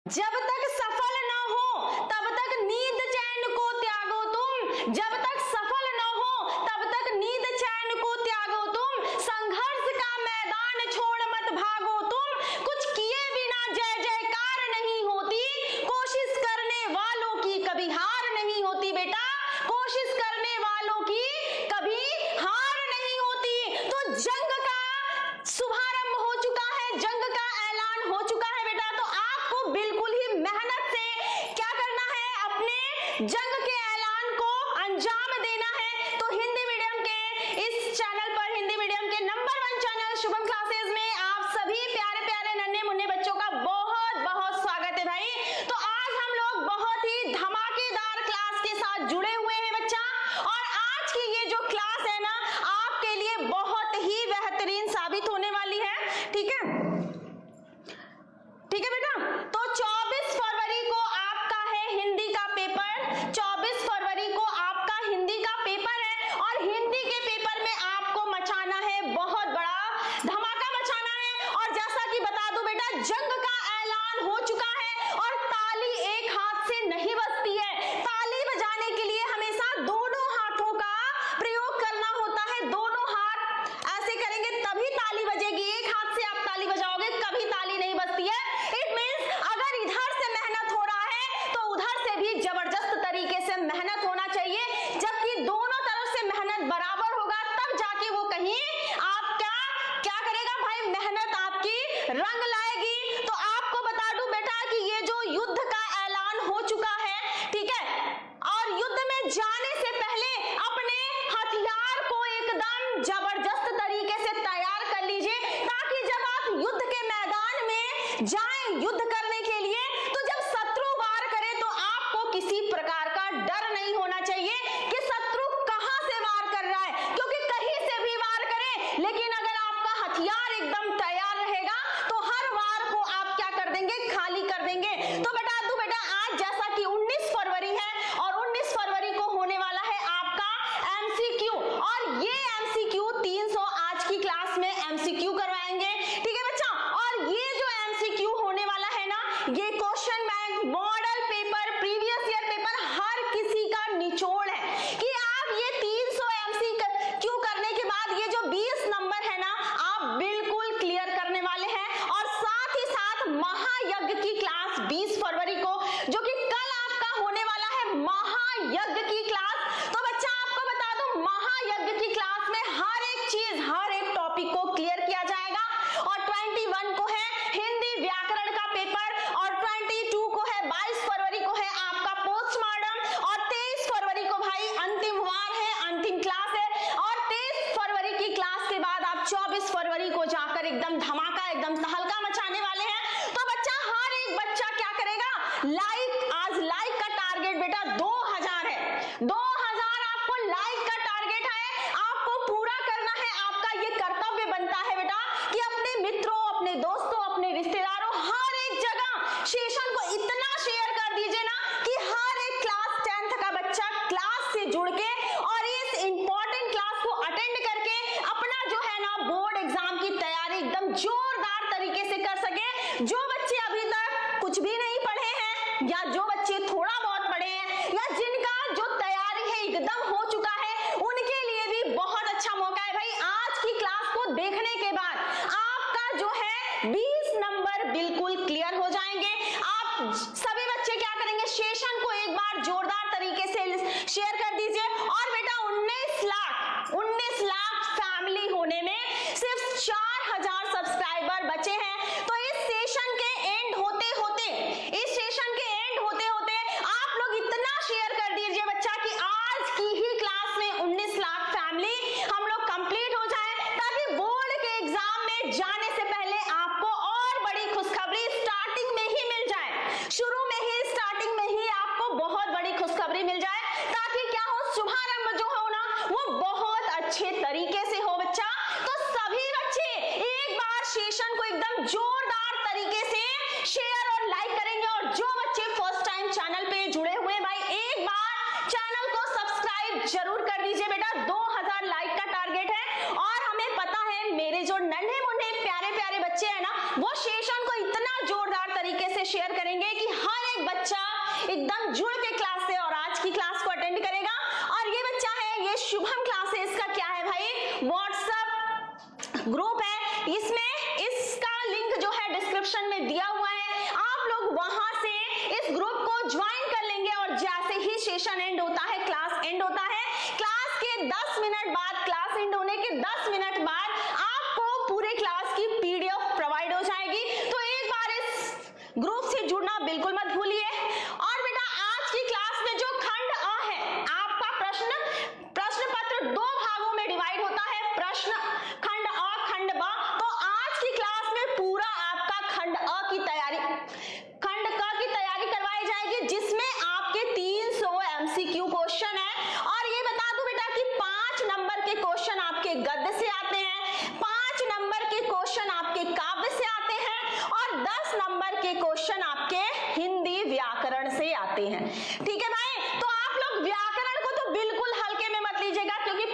जब तक सफल न हो तब तक नींद चैन को त्यागो तुम, जब तक सफल न हो तब तक नींद चैन को त्यागो तुम, संघर्ष का मैदान छोड़ मत भागो तुम, कुछ किए बिना जय जयकार नहीं होती, कोशिश करने वालों की कभी हार नहीं होती बेटा, कोशिश करने वालों की कभी हार नहीं होती। तो जंग का शुभारंभ हो चुका है, जंग का ऐलान हो चुका है बेटा, तो आपको बिल्कुल ही मेहनत से क्या करना है, अपने जंग के ऐलान को अंजाम देना है। तो हिंदी मीडियम के इस चैनल पर, हिंदी मीडियम के नंबर 1 चैनल शुभम क्लासेस में आप सभी प्यारे प्यारे नन्हे मुन्ने बच्चों का बहुत बहुत स्वागत है भाई। तो आज हम लोग बहुत ही धमाकेदार क्लास के साथ जुड़े हुए हैं बच्चा, और आज की ये जो क्लास है ना आपके लिए बहुत ही बेहतरीन साबित होने वाली है। ठीक है, ठीक है बेटा। तो 24 फरवरी को आपका है हिंदी का पेपर, 24 फरवरी को आपका हिंदी का पेपर है, और हिंदी के पेपर में आपको मचाना है, बहुत बड़ा धमाका मचाना है। और जैसा कि बता दूं बेटा, जंग का ऐलान हो चुका है, और ताली एक हाथ से नहीं बजती है, ताली बजाने के लिए हमेशा दोनों हाथों का प्रयोग करना होता है, दोनों हाथ ऐसे करेंगे तभी ताली बजेगी, एक हाथ से आप ताली बजाओगे कभी ताली नहीं बजती है। इट मींस अगर इधर से मेहनत हो रहा है तो उधर से भी जबरदस्त तरीके से मेहनत होना चाहिए, जबकि दोनों तरफ से मेहनत बराबर होगा तब जाके वो कहीं आप क्या करेगा भाई, मेहनत आपकी रंग लाएगी। तो आपको बता दूं बेटा कि ये जो युद्ध का ऐलान हो चुका है, ठीक है, और युद्ध में जाने से पहले अपने हथियार को एकदम जबरदस्त तरीके से तैयार कर लीजिए, ताकि जब आप युद्ध के मैदान में जाएं युद्ध करने के लिए, तो जब शत्रु वार करे तो आपको किसी प्रकार का डर नहीं होना चाहिए कि शत्रु कहां से वार कर रहा है, क्योंकि कहीं से भी वार करे, लेकिन अगर आपका हथियार एकदम तैयार रहेगा तो हर वार को आप क्या कर देंगे, खाली कर देंगे। तो बता दूं बेटा, आज जैसा कि 19 फरवरी है और 19 फरवरी को होने वाला है आपका एमसीक्यू, और ये एमसीक्यू 300 आज की क्लास में एमसीक्यू करवाएंगे। ठीक है बच्चा, और ये जो एमसीक्यू होने वाला है ना, ये question bank, model paper, previous year paper, हर किसी का निचोड़ है कि आप ये 300 एमसीक्यू करने के बाद ये जो 20 नंबर है ना आप बिल्कुल क्लियर करने वाले हैं। और साथ ही साथ महायज्ञ की क्लास 20 फरवरी को, जो कि कल आपका होने वाला है महायज्ञ की क्लास। तो बच्चा आपको बता दूं, महायज्ञ की क्लास में हर एक चीज, हर एक टॉपिक को क्लियर किया जाएगा। और 21 को है हिंदी व्याकरण का पेपर, और 22 को है, 22 फरवरी को है आपका पोस्टमार्टम, और 23 फरवरी को भाई अंतिम वार है, अंतिम क्लास है। और 23 फरवरी की क्लास के बाद आप 24 फरवरी को जाकर एकदम धमाका, एकदम तहलका मचाने वाले हैं। तो बच्चा, हर एक बच्चा क्या करेगा, लाइक, आज लाइक का टारगेट बेटा 2000 है, 2000 आपको लाइक का टारगेट है, आपको पूरा करना है। आपका ये कर्तव्य बनता है बेटा कि अपने मित्रों, अपने दोस्तों, अपने रिश्तेदारों, हर एक जगह सेशन को इतना शेयर कर दीजिए ना कि हर एक क्लास 10th का बच्चा क्लास से जुड़ के और इस इंपॉर्टेंट क्लास को अटेंड करके अपना जो है ना बोर्ड एग्जाम की तैयारी एकदम जोरदार तरीके से कर सके। जो बच्चे अभी तक कुछ भी नहीं पढ़े हैं, या जो बच्चे थोड़ा बहुत पढ़े हैं, या जिनका जो तैयारी है एकदम हो चुका है, उनके लिए भी बहुत अच्छा मौका है भाई। आज की क्लास को देखने के बाद आपका जो है 20 नंबर बिल्कुल क्लियर हो जाएंगे। आप सभी बच्चे क्या करेंगे, सेशन को एक बार जोरदार तरीके से शेयर कर दीजिए। और बेटा 19 लाख फैमिली होने में सिर्फ 4000 सब्सक्राइबर बचे हैं। तो इस सेशन के एंड होते होते आप लोग इतना शेयर कर दीजिए बच्चा कि आज की ही क्लास में 19 लाख फैमिली हम लोग कंप्लीट हो जाए, ताकि बोर्ड के एग्जाम में जाने से पहले आपको और बड़ी खुशखबरी स्टार्टिंग में ही मिल जाए, शुरू में ही, स्टार्टिंग में ही आपको बहुत बड़ी खुशखबरी मिल जाए, ताकि क्या हो, शुभारंभ जो हो ना वो बहुत अच्छे तरीके से हो बच्चा। तो सभी बच्चे एक बार सेशन को एकदम जोरदार तरीके से शेयर और लाइक करेंगे, और जो बच्चे फर्स्ट टाइम चैनल पे जुड़े हुए भाई एक बार चैनल को सब्सक्राइब जरूर कर दीजिए बेटा। 2000 लाइक का टारगेट है, और हमें पता है मेरे जो नन्हे मुन्ने प्यारे प्यारे बच्चे हैं ना, वो सेशन को इतना जोरदार तरीके से शेयर करेंगे कि एकदम जुड़ के क्लास से और आज की क्लास को अटेंड करेगा। और ये बच्चा है, ये शुभम क्लासेस का क्या है भाई, व्हाट्सएप ग्रुप है। इसमें इसका लिंक जो है डिस्क्रिप्शन में दिया हुआ है, आप लोग वहां से इस ग्रुप को ज्वाइन कर लेंगे और जैसे ही सेशन एंड होता है, क्लास एंड होता है, क्लास के 10 मिनट बाद, क्लास एंड होने के 10 मिनट बाद आपको पूरे क्लास की पीडीएफ प्रोवाइड हो जाएगी। तो एक बार इस ग्रुप से जुड़ना बिल्कुल मत भूलिए। और बेटा आज की क्लास में जो खंड अ है, आपका प्रश्न पत्र 2 भागों में डिवाइड होता है, प्रश्न खंड अ, खंड ब। तो आज की क्लास में पूरा आपका खंड अ की तैयारी, खंड क की तैयारी करवाई जाएगी, जिसमें आपके 300 एमसीक्यू क्वेश्चन है। और ये बता दूं बेटा कि 5 नंबर के क्वेश्चन आपके गद्य से आते हैं, 5 नंबर के क्वेश्चन आपके काव्य से आते हैं और 10 नंबर के क्वेश्चन आपके हिंदी व्याकरण से आते हैं। ठीक है भाई, तो आप लोग व्याकरण को तो बिल्कुल हल्के में मत लीजिएगा, क्योंकि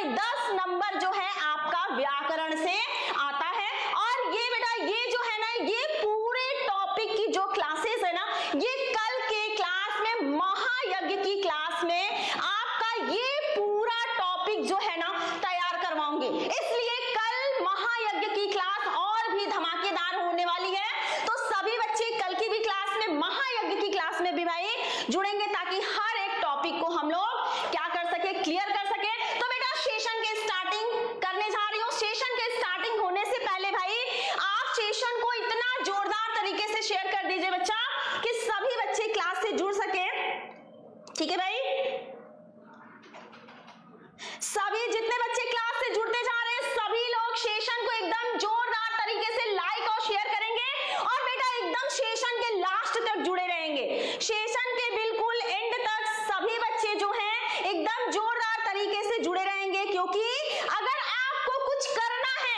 10 नंबर जो है आपका व्याकरण से आता है। और ये बेटा ये जो है ना, ये पूरे टॉपिक की जो क्लासेस है ना, ये कल के क्लास में, महायज्ञ की क्लास में आपका ये पूरा टॉपिक जो है ना तैयार करवाऊंगी। इसलिए कल महायज्ञ की क्लास और भी धमाकेदार होने वाली है। तो सभी बच्चे कल की भी क्लास में, महायज्ञ की क्लास में भी भाई जुड़ेंगे, ताकि हर एक टॉपिक को हम लोग क्या कर सके, क्लियर कर सके। तो बेटा सेशन के स्टार्टिंग करने जा रही हूँ। सेशन के स्टार्टिंग होने से पहले भाई आप सेशन को इतना जोरदार तरीके से शेयर कर दीजिए बच्चा, कि सभी बच्चे क्लास से जुड़ सके। ठीक है भाई, सभी जितने बच्चे क्लास से जुड़ते जा रहे हैं, सभी लोग सेशन को एकदम जोरदार तरीके से लाइक और शेयर करेंगे। और बेटा एकदम सेशन के लास्ट तक जुड़े रहेंगे, सेशन के बिल्कुल एंड तक सभी बच्चे जो हैं एकदम जोरदार तरीके से जुड़े रहेंगे, क्योंकि अगर आपको कुछ करना है,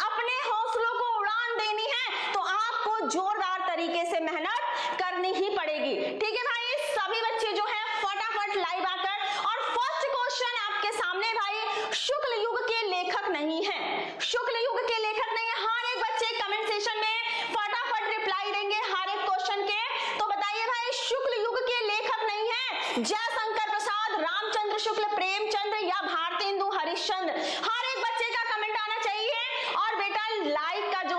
अपने हौसलों को उड़ान देनी है, तो आपको जोरदार तरीके से मेहनत करनी ही पड़ेगी। ठीक है भाई, सभी बच्चे जो है फटाफट लाइव आकर, और फर्स्ट क्वेश्चन आपके सामने भाई, शुक्ल युग के लेखक नहीं है, शुक्ल युग के लेखक नहीं है। हर एक बच्चे कमेंट सेशन में फटाफट रिप्लाई देंगे हर एक क्वेश्चन के। तो बताइए भाई, शुक्ल युग के लेखक नहीं है जयशंकर प्रसाद, रामचंद्र शुक्ल, प्रेमचंद्र या भारतेंदु हरिश्चंद्र? हर एक बच्चे का कमेंट आना चाहिए। और बेटा लाइक का जो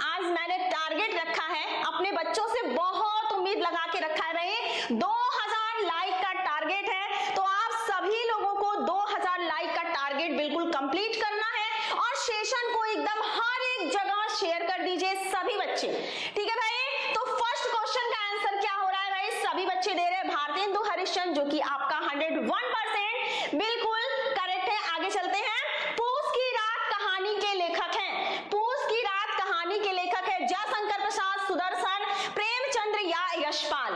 आज मैंने टारगेट रखा है, अपने बच्चों से बहुत उम्मीद लगा के रखा है भाई, 2000 लाइक का टारगेट है। तो आप सभी लोगों को 2000 लाइक का टारगेट बिल्कुल कंप्लीट करना है, और सेशन को एकदम हर एक जगह शेयर कर दीजिए सभी बच्चे। ठीक है भाई, तो फर्स्ट क्वेश्चन का आंसर क्या हो रहा है भाई, सभी बच्चे दे रहे हैं भारतेंदु हरिश्चंद्र, जो कि आपका 101% बिल्कुल करेक्ट है। आगे चलते हैं। पूस की रात कहानी के लेखक हैं, पूस की रात कहानी के लेखक है जयशंकर प्रसाद, सुदर्शन, प्रेमचंद्र या यशपाल?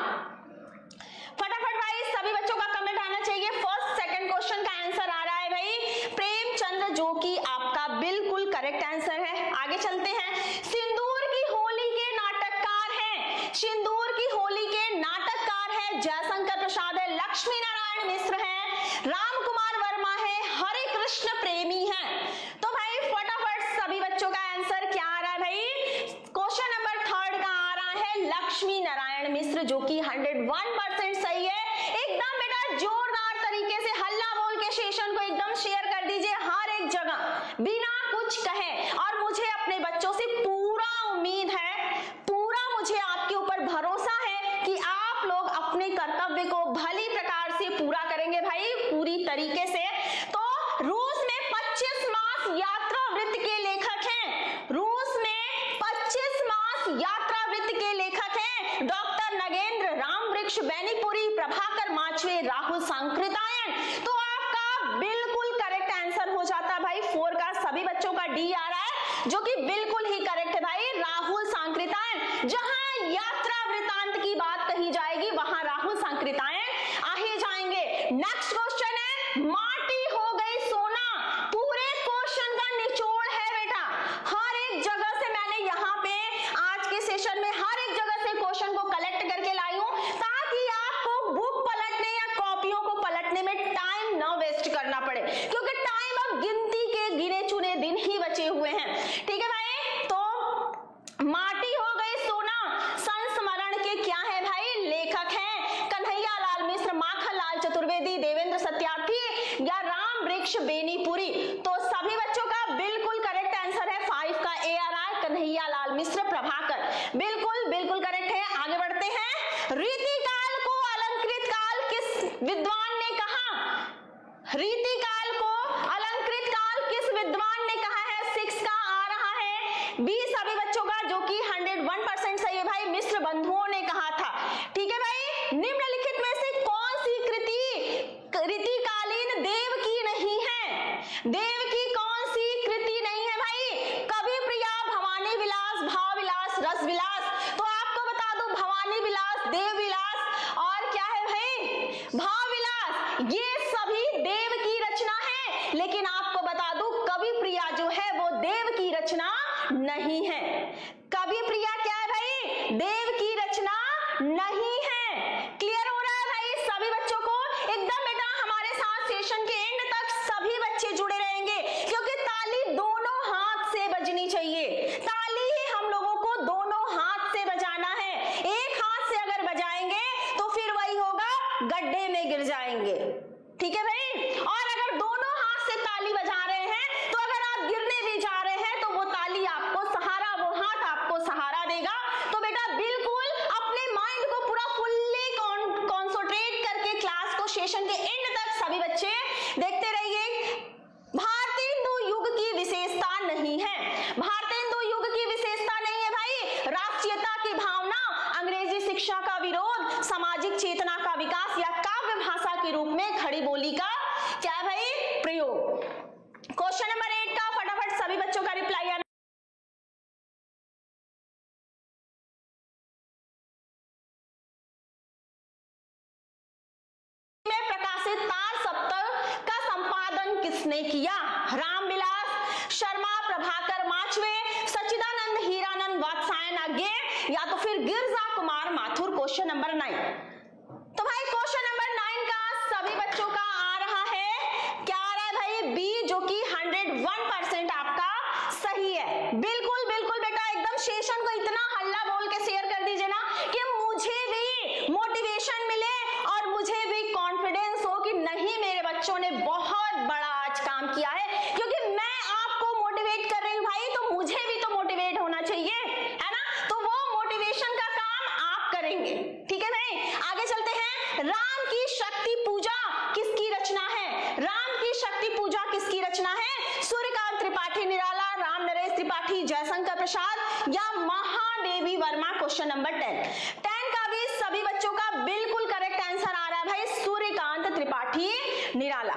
फटाफट भाई सभी बच्चों का कमेंट आना चाहिए। फर्स्ट सेकंड क्वेश्चन का आंसर आ रहा है भाई प्रेमचंद्र, जो कि आपका बिल्कुल करेक्ट आंसर है। आगे चलते हैं। सिंदूर की होली के नाटककार हैं, सिंदूर की होली के नाटककार है जयशंकर प्रसाद है, लक्ष्मी नारायण मिश्र है, राम कुमार वर्मा है, हरे कृष्ण प्रेमी है। तो भाई फटाफट सभी बच्चों का आंसर क्या आ रहा है भाई, क्वेश्चन नंबर 3 का आ रहा है लक्ष्मी नारायण मिश्र, जो कि 101% सही है। एकदम बेटा जोरदार तरीके से हल्ला बोल के सेशन को एकदम शेयर कर दीजिए हर एक जगह, बिना कुछ कहे। और मुझे अपने बच्चों से पूरा उम्मीद है, पूरा मुझे आपके ऊपर भरोसा है कि आप लोग अपने कर्तव्य को भली प्रकार से पूरा करेंगे भाई, पूरी तरीके से। तो रूस में 25 मास यात्रा वृत्त के लेखक हैं, रूस में 25 मास यात्रा वृत्त के लेखक हैं डॉक्टर नगेंद्र, राम वृक्ष बैनीपुरी, प्रभाकर माचवे, राहुल सांकृतायन। तो आपका बिल्कुल करेक्ट आंसर हो जाता है भाई 4 का, सभी बच्चों का डी आ रहा है, जो कि बिल्कुल ही करेक्ट है भाई, राहुल सांकृतायन। जहां यात्रा वृत्तांत की बात कही जाएगी, वहां राहुल सांकृतायन आ ही जाएंगे। नेक्स्ट क्वेश्चन है, माटी हो गई सोना। पूरे क्वेश्चन का निचोड़ है बेटा, हर एक जगह से मैंने यहाँ पे आज के सेशन में हर एक जगह से क्वेश्चन को कलेक्ट करके लाई हूं, ताकि आपको बुक पलटने या कॉपियों को पलटने में टाइम न वेस्ट करना पड़े, क्योंकि टाइम अब गिनती के गिने चुने दिन ही बचे हुए हैं। ठीक है भाई, तो माटी हो गई सोना संस्मरण के क्या है बिल्कुल बिल्कुल करेक्ट है। आगे बढ़ते हैं। रीतिकाल को अलंकृत काल किस विद्वान ने कहा? रीतिकाल को अलंकृत काल किस विद्वान ने कहा है? 6 का आ रहा है बी सभी बच्चों का, जो कि 101% सही है भाई, मिश्र बंधुओं ने कहा था। ठीक है भाई, निम्नलिखित में से कौन सी कृति रीतिकालीन देव की नहीं है? देव की कौन सी कृति नहीं है भाई? कवि प्रिया, भवानी विलास, भाव विलास, रस विलास। तो आपको बता दूं भवानी विलास, देव विलास और क्या है भाई भाव विलास, ये सभी देव की रचना है। लेकिन आपको बता दूं कवि प्रिया जो है वो देव की रचना नहीं है। कवि प्रिया क्या है भाई? देव की रचना नहीं है। क्लियर हो रहा है भाई सभी बच्चों को? एकदम बेटा हमारे साथ सेशन के एंड तक सभी बच्चे जुड़े रहेंगे, क्योंकि ताली दोनों हाथ से बजनी चाहिए। ताली ही हम लोगों को दोनों हाथ से बजाना है। एक हाथ से अगर बजाएंगे तो फिर वही होगा, गड्ढे में गिर जाएंगे। ठीक है भाई? और अगर दोनों हाथ से ताली बजा रहे हैं तो अगर आप गिरने भी जा रहे हैं तो वो ताली आपको सहारा, वो हाथ आपको सहारा देगा। तो बेटा बिल्कुल अपने माइंड को पूरा फुल्ली कॉन्सेंट्रेट करके क्लास को सेशन के एंड तक सभी बच्चे देखते रहिए। भारतेंदु युग की विशेषता नहीं है। भारतेंदु युग की विशेषता नहीं है भाई राष्ट्रीयता की भावना, अंग्रेजी शिक्षा का विरोध, सामाजिक चेतना का विकास या काव्य भाषा के रूप में खड़ी बोली का क्या है भाई प्रयोग। क्वेश्चन नंबर 8 का फटाफट सभी बच्चों का रिप्लाई आना। में प्रकाशित तार सप्ताह का संपादन किसने किया? रामविलास शर्मा, प्रभाकर माचवे, सच्चिदानंद हीरानंद वात्सायन आगे, या तो फिर गिरजा कुमार माथुर। Question number 9। तो भाई क्वेश्चन नंबर 9 का सभी बच्चों का आ रहा है, क्या आ रहा है भाई? बी, जो कि 101% आपका सही है। बिल्कुल बिल्कुल बेटा एकदम सेशन को इतना हल्ला बोल के शेयर कर दीजिए ना कि मुझे भी मोटिवेशन मिले और मुझे भी कॉन्फिडेंस हो कि नहीं मेरे बच्चों ने बहुत बड़ा आज काम किया है। क्योंकि मैं आपको मोटिवेट कर रही हूँ भाई, तो मुझे भी तो मोटिवेट होना चाहिए, है ना? तो वो मोटिवेशन का काम आप करेंगे। ठीक है भाई, आगे चलते हैं। राम की शक्ति पूजा किसकी रचना है? राम की शक्ति पूजा किसकी रचना है? सूर्यकांत त्रिपाठी निराला, राम नरेश त्रिपाठी, जयशंकर प्रसाद या महादेवी वर्मा। क्वेश्चन नंबर 10 का भी सभी बच्चों का बिल्कुल करेक्ट आंसर आ रहा है भाई, सूर्यकांत त्रिपाठी निराला।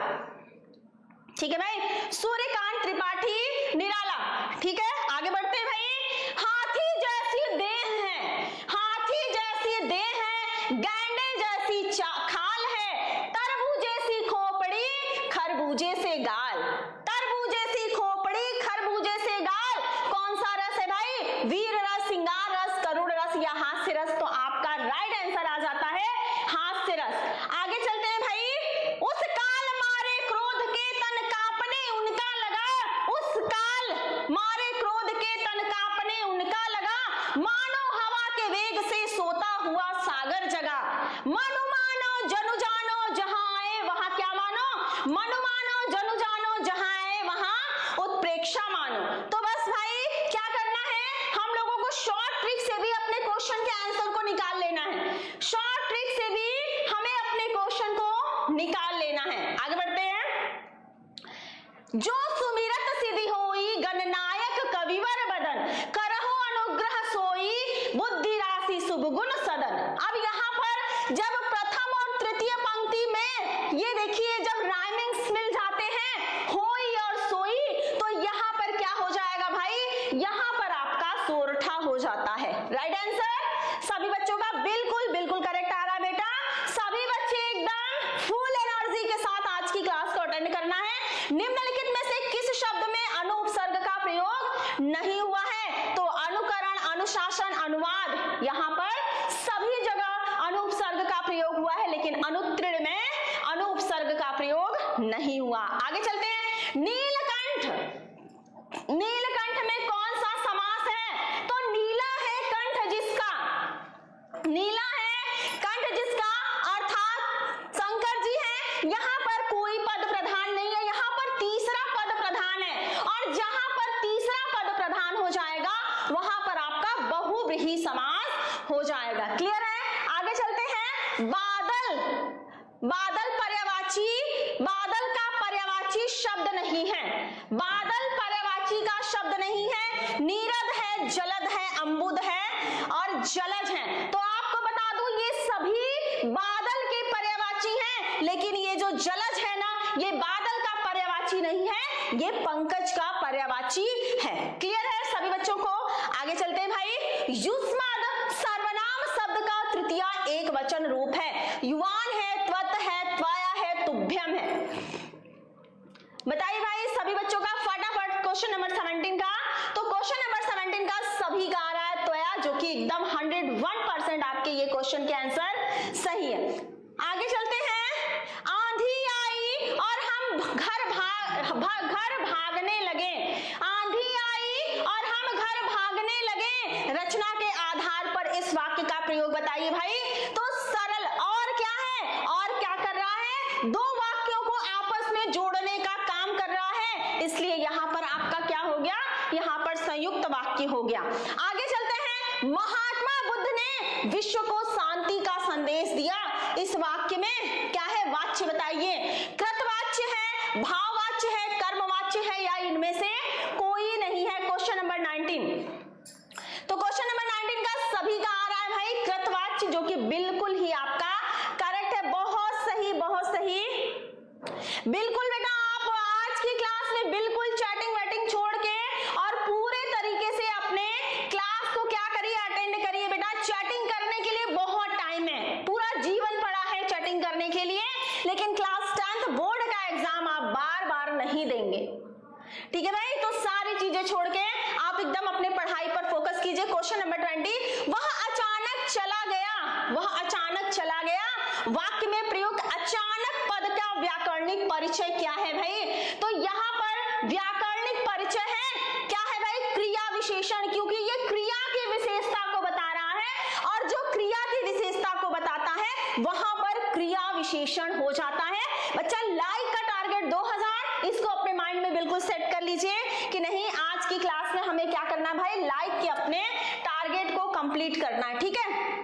ठीक है भाई, सूर्यकांत त्रिपाठी निराला। ठीक है, आगे बढ़ते हैं भाई। हाथी जैसी देह है, हाथी जैसी देह है, गैंडे जैसी खाल है, तरबूजे सी खोपड़ी, खरबूजे से गाल। तरबूजे सी खोपड़ी, खरबूजे से गाल, कौन सा रस है भाई? वीर रस, सिंगार रस, करुण रस या हास्य रस? तो आपका राइट आंसर आ जाता है हास्य रस। आगे चलते हैं भाई। उस काल मारे क्रोध के तन कांपने उनका लगा, उस काल मारे क्रोध के तन कांपने उनका लगा, मानो हवा के वेग से सोता हुआ सागर जगा। मनु मानो जनु जानो जहां आए वहां क्या मानो? मनु मानो जनु जानो जहां आए वहां उत्प्रेक्षा मानो। तो बस भाई क्या करना है, हम लोगों को शॉर्ट ट्रिक से भी अपने क्वेश्चन के आंसर को निकाल लेना है। शॉर्ट ट्रिक से भी हमें अपने क्वेश्चन को निकाल लेना है। आगे बढ़ते हैं। जो सुमिरत सिद्धि होई गणनायक कविवर बदन, करहो अनुग्रह सोई बुद्धि राशि शुभ गुण सदन। अब यहाँ पर जब प्रथम और तृतीय पंक्ति में ये देखिए जब राइमिंग्स मिल जाते हैं होई और सोई, तो यहाँ पर क्या हो जाएगा भाई? यहाँ पर आपका सोरठा हो जाता है। राइट आंसर सभी बच्चों का बिल्कुल बिल्कुल करेक्ट आ रहा है बेटा। सभी बच्चे एकदम फुल एनर्जी के साथ आज की क्लास को अटेंड करना है। निम्नलिखित में से किस शब्द में अनुपसर्ग का प्रयोग नहीं हुआ है? तो अनुकरण, अनुशासन, अनुवाद, यहाँ पर सभी जगह अनुपसर्ग का प्रयोग हुआ है, लेकिन अनुत्तीर्ण में अनुपसर्ग का प्रयोग नहीं हुआ। आगे चलते हैं। नीलकंठ, नीलकंठ में कौन सा समास है? तो नीला है कंठ जिसका, नीला है कंठ जिसका अर्थात शंकर जी है। यहाँ पर कोई पद प्रधान नहीं है, यहाँ पर तीसरा पद प्रधान है, और जहां पर तीसरा पद प्रधान हो जाएगा वहां पर आपका बहुव्रीहि क्लियर है? आगे चलते हैं। बादल, बादल पर्यायवाची, बादल का पर्यायवाची शब्द नहीं है, बादल पर्यायवाची का शब्द नहीं है। नीरद है, जलद है, अंबुद है और जलज है। तो आपको बता दूं ये सभी बादल के पर्यायवाची हैं, लेकिन ये जो जलज है ना, ये बादल का पर्यायवाची नहीं है, ये पंकज का पर्यायवाची है। क्लियर है सभी बच्चों को? आगे चलते हैं भाई। युष्माद सर्वनाम शब्द का तृतीय एक वचन रूप है। युवान है, त्वत है, त्वया है, तुभ्यम है। बताइए भाई सभी बच्चों का फटाफट क्वेश्चन नंबर 17 का। तो क्वेश्चन नंबर 17 का सभी का आ रहा है त्वया, जो कि एकदम 101% आपके ये क्वेश्चन के आंसर सही है। आगे चलते हैं। आंधी आई और हम घर भागने लगे, आंधी आई और हम घर भागने लगे। रचना के आधार पर इस वाक्य का प्रयोग बताइए भाई। तो सरल और क्या है, और क्या कर रहा है, दो वाक्यों को आपस में जोड़ने का काम कर रहा है, इसलिए यहां पर आपका क्या हो गया, यहां पर संयुक्त वाक्य हो गया। आगे चलते हैं। महात्मा बुद्ध ने विश्व को शांति का संदेश दिया। इस वाक्य में क्या है, वाच्य बताइए। कृतवाच्य है, भाववाच्य है, कर्मवाच्य है, या इनमें से कोई नहीं है? Question number 19। तो क्वेश्चन नंबर 19 का सभी का आ रहा है भाई कृतवाच्य, जो कि बिल्कुल ही आपका करेक्ट है। बहुत सही, बहुत सही। बिल्कुल बेटा, आप आज की क्लास में बिल्कुल चैटिंग वैटिंग छोड़ के और पूरे तरीके से अपने क्लास को क्या करिए, अटेंड करिए बेटा। चैटिंग करने के लिए बहुत टाइम है, पूरा जीवन पड़ा है चैटिंग करने के लिए, लेकिन क्लास 10th बोर्ड का एग्जाम आप बार बार नहीं देंगे, ठीक है भाई? तो सारी चीजें छोड़ के आप एकदम अपने पढ़ाई पर फोकस कीजिए। Question number 20। वह अचानक चला गया, वह अचानक चला गया। वाक्य में प्रयुक्त अचानक पद का व्याकरणिक परिचय क्या है भाई? तो यहां पर व्याकरणिक परिचय है क्या है भाई, क्रिया विशेषण, क्योंकि ये क्रिया की विशेषता को बता रहा है, और जो क्रिया की विशेषता को बताता है वहां पर क्रिया विशेषण हो जाता है। बच्चा लाइक का टारगेट 2000, इसको अपने माइंड में बिल्कुल सेट कर लीजिए कि नहीं, आज की क्लास में हमें क्या करना है भाई, लाइक के अपने टारगेट को कंप्लीट करना है, ठीक है?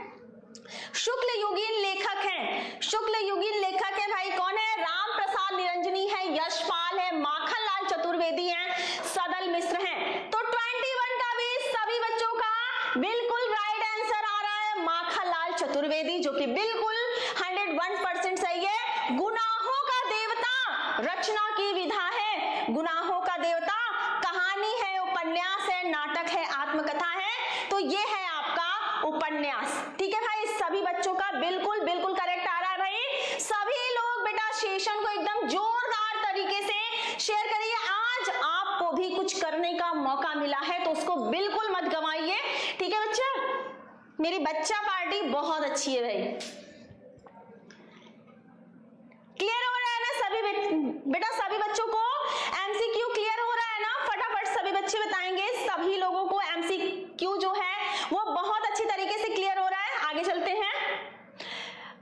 शुक्ल युगीन लेखक हैं, शुक्ल युगीन लेखक है भाई, कौन है? राम प्रसाद निरंजनी है, यशपाल है, माखनलाल चतुर्वेदी हैं, सदल मिश्र हैं। तो 21 का भी सभी बच्चों का बिल्कुल राइट आंसर आ रहा है माखनलाल चतुर्वेदी, जो कि बिल्कुल 101% सही है। गुनाहों का देवता रचना की विधा है, गुनाहों का देवता कहानी है, उपन्यास है, नाटक है, आत्मकथा है, तो ये है आपका उपन्यास, ठीक है भाई? सभी बच्चों का बिल्कुल बिल्कुल करेक्ट आ रहा है भाई। सभी लोग बेटा सेशन को एकदम जोरदार तरीके से शेयर करिए। आज आपको भी कुछ करने का मौका मिला है, तो उसको बिल्कुल मत गंवाइए, ठीक है बच्चा? मेरी बच्चा पार्टी बहुत अच्छी है भाई। क्लियर हो रहा है ना सभी बेटा? सभी बच्चों को एमसीक्यू क्लियर हो रहा है ना? फटाफट सभी बच्चे बताएंगे। सभी लोगों को एमसीक्यू जो है वो बहुत अच्छी तरीके से क्लियर हो रहा है। आगे चलते हैं।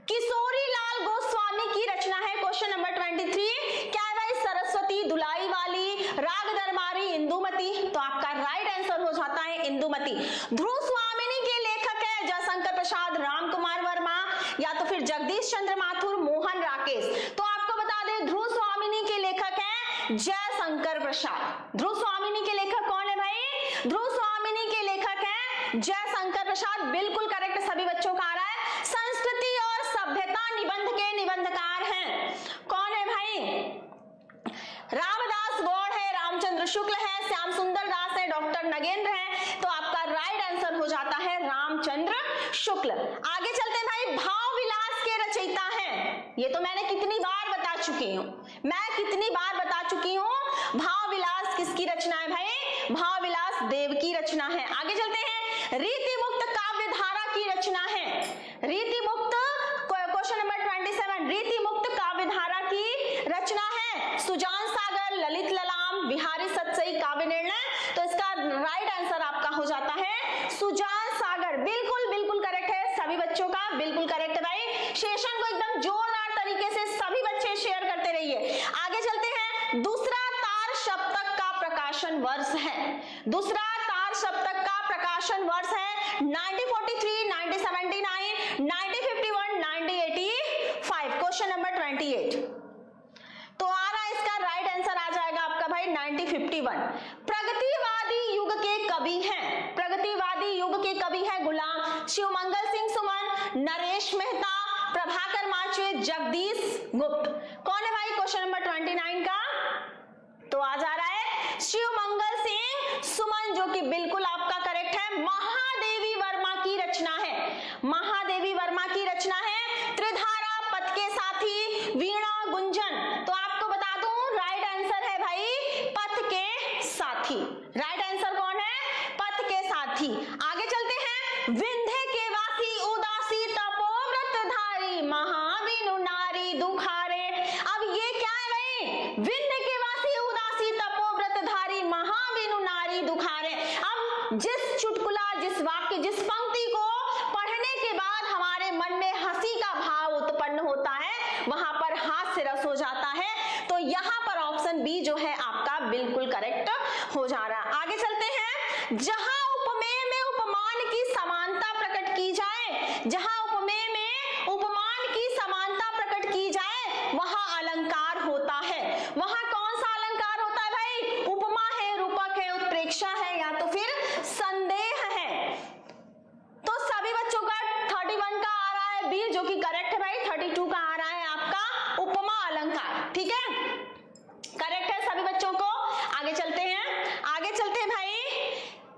किशोरी लाल गोस्वामी की रचना है, क्वेश्चन नंबर 23। क्या है भाई? सरस्वती, दुलाई वाली, राग दरबारी, इंदुमती। तो आपका राइट आंसर हो जाता है इंदुमती। ध्रुव स्वामिनी के लेखक है जयशंकर प्रसाद, राम कुमार वर्मा, या तो फिर जगदीश चंद्र माथुर, मोहन राकेश। तो आपको बता दें ध्रुव स्वामिनी के लेखक हैं जयशंकर प्रसाद। ध्रुव स्वामिनी के लेखक कौन है भाई? ध्रुव स्वामिनी के लेखक हैं जयशंकर प्रसाद, बिल्कुल करेक्ट सभी बच्चों का आ रहा है। संस्कृति और सभ्यता निबंध के निबंधकार हैं, कौन है भाई? रामदास गौड़ है, रामचंद्र शुक्ल है, श्याम सुंदर दास है, डॉक्टर नगेंद्र है। तो आपका राइट आंसर हो जाता है रामचंद्र शुक्ल। आगे चलते हैं भाई। भाव विलास के रचयिता हैं, ये तो मैंने कितनी बार बता चुकी हूं, भाव विलास किसकी रचना है भाई? भाव विलास देव की रचना है। आगे चलते हैं। रीति मुक्त काव्य धारा की रचना है, रीति मुक्त, क्वेश्चन नंबर 27, रीति मुक्त काव्य धारा की रचना है सुजान सागर, ललित ललाम, बिहारी सतसई, काव्य निर्णय। तो इसका राइट आंसर आपका हो जाता है सुजान सागर। बिल्कुल बिल्कुल करेक्ट है सभी बच्चों का, बिल्कुल करेक्ट है भाई। सेशन को एकदम जोरदार तरीके से सभी बच्चे शेयर करते रहिए। आगे चलते हैं। दूसरा तार सप्तक का प्रकाशन वर्ष है, दूसरा तार सप्तक का प्रकाशन वर्ष है 1943, 1979, 1928। तो आ रहा इसका राइट आंसर आ जाएगा आपका भाई 1951। प्रगतिवादी युग के कवि हैं, प्रगतिवादी युग के कवि हैं गुलाम शिवमंगल सिंह सुमन, नरेश मेहता, प्रभाकर माचवे, जगदीश गुप्त। कौन है भाई क्वेश्चन नंबर 29 का? तो आ जा रहा है शिवमंगल सिंह सुमन, जो कि बिल्कुल आपका करेक्ट है। महादेवी वर्मा की रचना है, महादेवी वर्मा की रचना है। त्रिधारा, पथ के साथी, वीणा गुंजन। तो आपको बता दूं राइट आंसर है भाई पथ के साथी। राइट आंसर कौन है? पथ के साथी। आगे चलते हैं। विंध्य के वासी उदासी तपोव्रतधारी, महाविनु नारी दुखारे। अब ये क्या है भाई? विंध्य के वासी उदासी तपोव्रतधारी, महाविनु नारी दुखारे। अब जिस चुटकुला, जिस वाक्य, जिस पंक्ति को पढ़ने के बाद हमारे मन में हंसी का भाव उत्पन्न होता है, वहां पर हास्य रस हो जाता है। तो यहां पर ऑप्शन बी जो है आपका बिल्कुल करेक्ट हो जा रहा है। आगे चलते हैं। जहां उपमेय में उपमान की समानता प्रकट की जाए, जहां उपमेय में उपमान की समानता प्रकट की जाए, वहां अलंकार होता है। वहां कौन सा अलंकार होता है भाई? उपमा है, रूपक है, उत्प्रेक्षा है, या तो फिर संदेह है। तो सभी बच्चों का 31 का आ रहा है बी, जो कि करेक्ट है भाई। 32 का आ रहा है आपका उपमा अलंकार। ठीक है, करेक्ट है सभी बच्चों को। आगे चलते हैं, आगे चलते हैं भाई।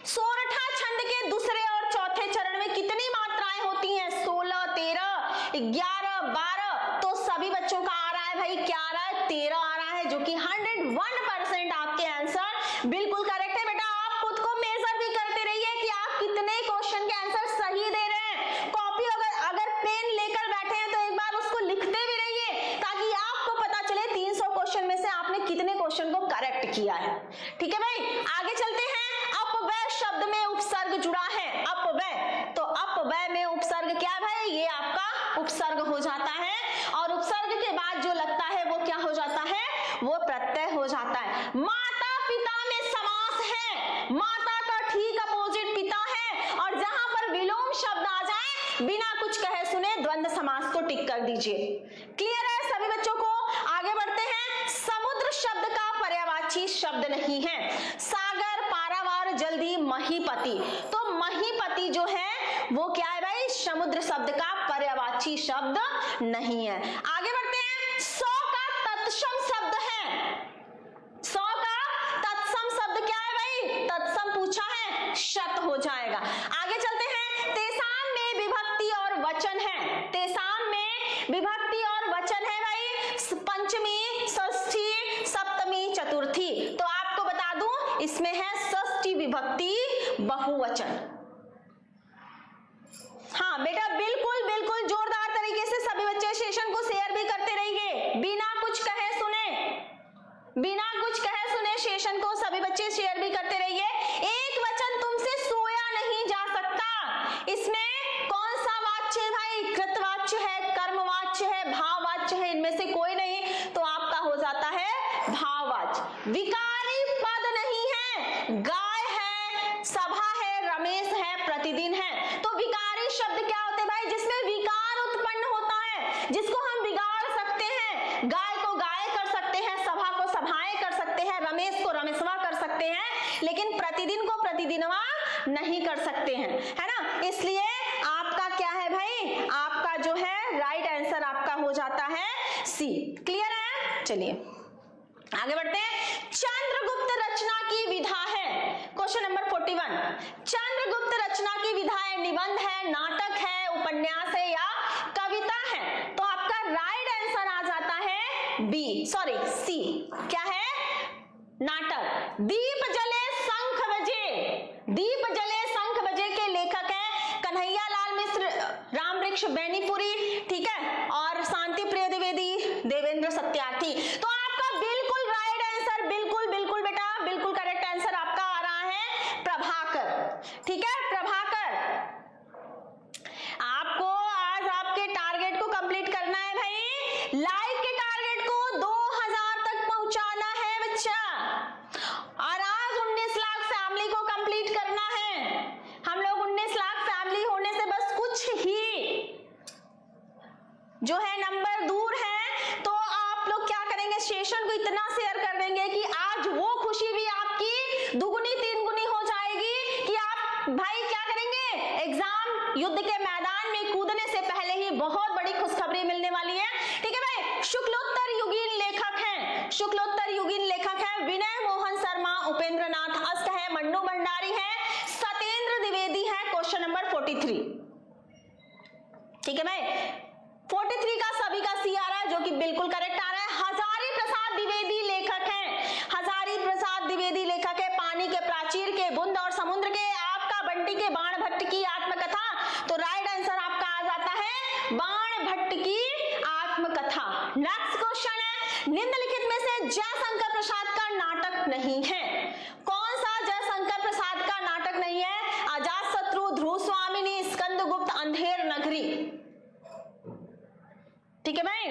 सोरठा छंद के दूसरे और चौथे चरण में कितनी मात्राएं होती हैं? 16, 13, 11, 12। तो सभी बच्चों का आ रहा है भाई क्या आ रहा है? 13 आ रहा है, जो कि 101% आपके आंसर बिल्कुल करेक्ट है। बेटा आप खुद को मेजर भी करते रहिए कि आप कितने क्वेश्चन के आंसर सही दे रहे हैं। कॉपी अगर पेन लेकर बैठे हैं तो एक बार उसको लिखते भी रहिए, ताकि आपको पता चले 300 क्वेश्चन में से आपने कितने क्वेश्चन को करेक्ट किया है। ठीक है भाई, आगे चलते हैं। अपव्यय शब्द में उपसर्ग जुड़ा है, अपव्यय। तो अपव्यय में उपसर्ग क्या भाई? ये आपका उपसर्ग हो जाता है, और उपसर्ग के बाद जो लगता है वो क्या हो जाता है? वो प्रत्यय हो जाता है। माता पिता में समास है, माता का ठीक अपोजिट पिता है, और जहां पर विलोम शब्द आ जाए, बिना कुछ कहे सुने द्वंद्व समास को टिक कर दीजिए। क्लियर है सभी बच्चों को? आगे बढ़ते हैं। समुद्र शब्द का पर्यायवाची शब्द नहीं है। सागर, पारावार, जल्दी, महीपति। तो महीपति जो है वो क्या है भाई? समुद्र शब्द का पर्यायवाची शब्द नहीं है। आगे बढ़ते हैं। 100 का तत्सम शब्द है, 100 का तत्सम शब्द क्या है भाई? तत्सम पूछा है, शत हो जाएगा। आगे चलते हैं। तेसाम में विभक्ति और वचन है, तेसाम में विभक्ति और वचन है भाई। पंचमी, षष्ठी, सप्तमी, चतुर्थी। तो आपको बता दूं इसमें है षष्ठी विभक्ति बहुवचन। हाँ बेटा बिल्कुल बिल्कुल जोरदार तरीके से सभी बच्चे सेशन को शेयर भी करते रहिए, बिना कुछ कहे सुने, बिना कुछ कहे सुने सेशन को सभी बच्चे शेयर भी करते रहिए। एक वचन तुमसे सोया नहीं जा सकता। इसमें कौन सा वाच्य है भाई? कृतवाच्य है, कर्मवाच्य है, भाववाच्य है, इनमें से कोई नहीं। तो आपका हो जाता है भाववाच्य। विकारी पद नहीं है, गाय है, सभा है, रमेश है, प्रतिदिन है। तो विकारी शब्द क्या होते हैं भाई? जिसमें विकार उत्पन्न होता है, जिसको हम बिगाड़ सकते हैं। गाय को गाय कर सकते हैं, सभा को सभाएं कर सकते हैं, रमेश को रमेशवा कर सकते हैं, लेकिन प्रतिदिन को प्रतिदिनवा नहीं कर सकते हैं, है ना। इसलिए आपका क्या है भाई? आपका जो है राइट आंसर आपका हो जाता है सी। क्लियर है? चलिए आगे बढ़ते हैं। चंद्रगुप्त रचना की विधा है, क्वेश्चन नंबर 41। चंद्रगुप्त रचना की विधा है, निबंध है, नाटक है, उपन्यास है, या कविता है? तो आपका राइट आंसर आ जाता है बी, सॉरी सी। क्या है? नाटक। दीप जले शंख बजे, दीप जले शंख बजे के लेखक हैं कन्हैया लाल मिश्र, रामवृक्ष बेनीपुरी, ठीक है, और शांति प्रिय द्विवेदी, देवेंद्र सत्यार्थी। तो आपका बिल्कुल राइट आंसर, बिल्कुल बिल्कुल बेटा बिल्कुल करेक्ट आंसर आपका आ रहा है प्रभाकर। ठीक है, प्रभाकर। आपको आज आपके टारगेट को कंप्लीट करना है भाई, लाइक के टारगेट को 2000 तक पहुंचाना है बच्चा, और आज 19 लाख फैमिली को कंप्लीट करना है। हम लोग 19 लाख फैमिली होने से बस कुछ ही जो है नंबर दूर है, तो सेशन को इतना शेयर कर देंगे कि आज वो खुशी भी आपकी दुगुनी तीन गुनी हो जाएगी कि आप भाई क्या करेंगे, एग्जाम युद्ध के मैदान में कूदने से पहले ही बहुत बड़ी खुशखबरी मिलने वाली है। ठीक है भाई, शुक्लोत्तर युगीन लेखक हैं, शुक्लोत्तर युगीन लेखक हैं विनय मोहन शर्मा, उपेंद्र नाथ अस्त है, मन्नू भंडारी है, सत्येंद्र द्विवेदी है। Question number 43। ठीक है भाई, 43 का सभी का सी आ रहा है जो कि बिल्कुल करेक्ट आ रहा है। हजारी प्रसाद द्विवेदी लेखक हैं, हजारी प्रसाद द्विवेदी लेखक है पानी के प्राचीर के, बुंद और समुद्र के, आपका बंटी के बाण भट्ट की आत्मकथा। तो राइट आंसर आपका आ जाता है बाण भट्ट की आत्मकथा। नेक्स्ट क्वेश्चन है, निम्नलिखित में से जयशंकर प्रसाद का नाटक नहीं है। कौन सा जयशंकर प्रसाद का नाटक नहीं है? अजातशत्रु, ध्रुव स्वामिनी, स्कंदगुप्त, अंधेर नगरी। ठीक है भाई,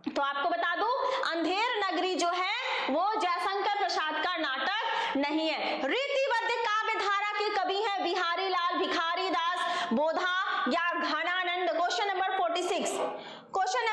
तो आपको बता दूं अंधेर नगरी जो है वो जयशंकर प्रसाद का नाटक नहीं है। रीतिबद्ध काव्य धारा के कवि हैं बिहारी लाल, भिखारी दास, बोधा या Ghananand. Question number 46। Question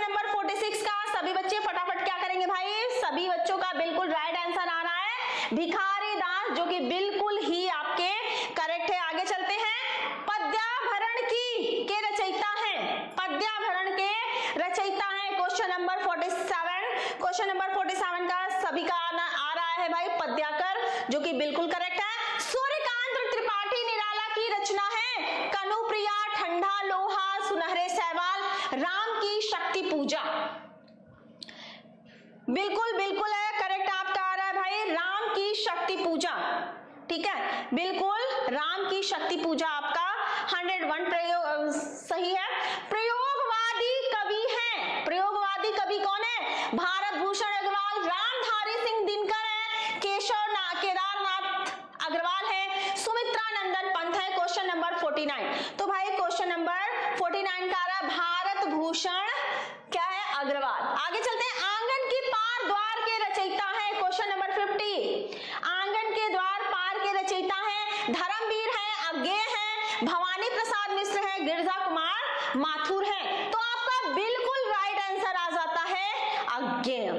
number 46 का सभी बच्चे फटाफट क्या करेंगे भाई, सभी बच्चों का बिल्कुल राइट आंसर आ रहा है भिखारी दास, जो कि बिल्कुल ही आपके करेक्ट है। आगे चलते हैं, पद्याभरण के रचयिता हैं, पद्याभरण के रचयिता हैं। Question number 47। क्वेश्चन नंबर 47 का सभी का आ रहा है भाई पद्याकर, जो कि बिल्कुल करेक्ट है। सूर्यकांत त्रिपाठी निराला की रचना है कनुप्रिया, ठंडा लोहा, सुनहरे सहवाल, राम की शक्ति पूजा। बिल्कुल बिल्कुल है करेक्ट आपका आ रहा है भाई, राम की शक्ति पूजा। ठीक है, बिल्कुल राम की शक्ति पूजा आपका 101 प्रयोग सही है। प्रयोगवादी कवि हैं, प्रयोगवादी कवि कौन है? भारत भूषण अग्रवाल, रामधारी सिंह दिनकर है, केदारनाथ अग्रवाल है, सुमित्रा नंदन पंत है। Question number 49। तो भाई क्वेश्चन नंबर 49 का आ रहा भारत भूषण क्या है? अग्रवाल। आगे चलते हैं, आंगन की पार द्वार के रचयिता है। Question number 50। आंगन के द्वार पार के रचयिता है धर्मवीर है, अज्ञेय है, भवानी प्रसाद मिश्र है, गिरजा कुमार माथुर है। तो आपका बिल्कुल राइट आंसर आ जाता है अज्ञेय।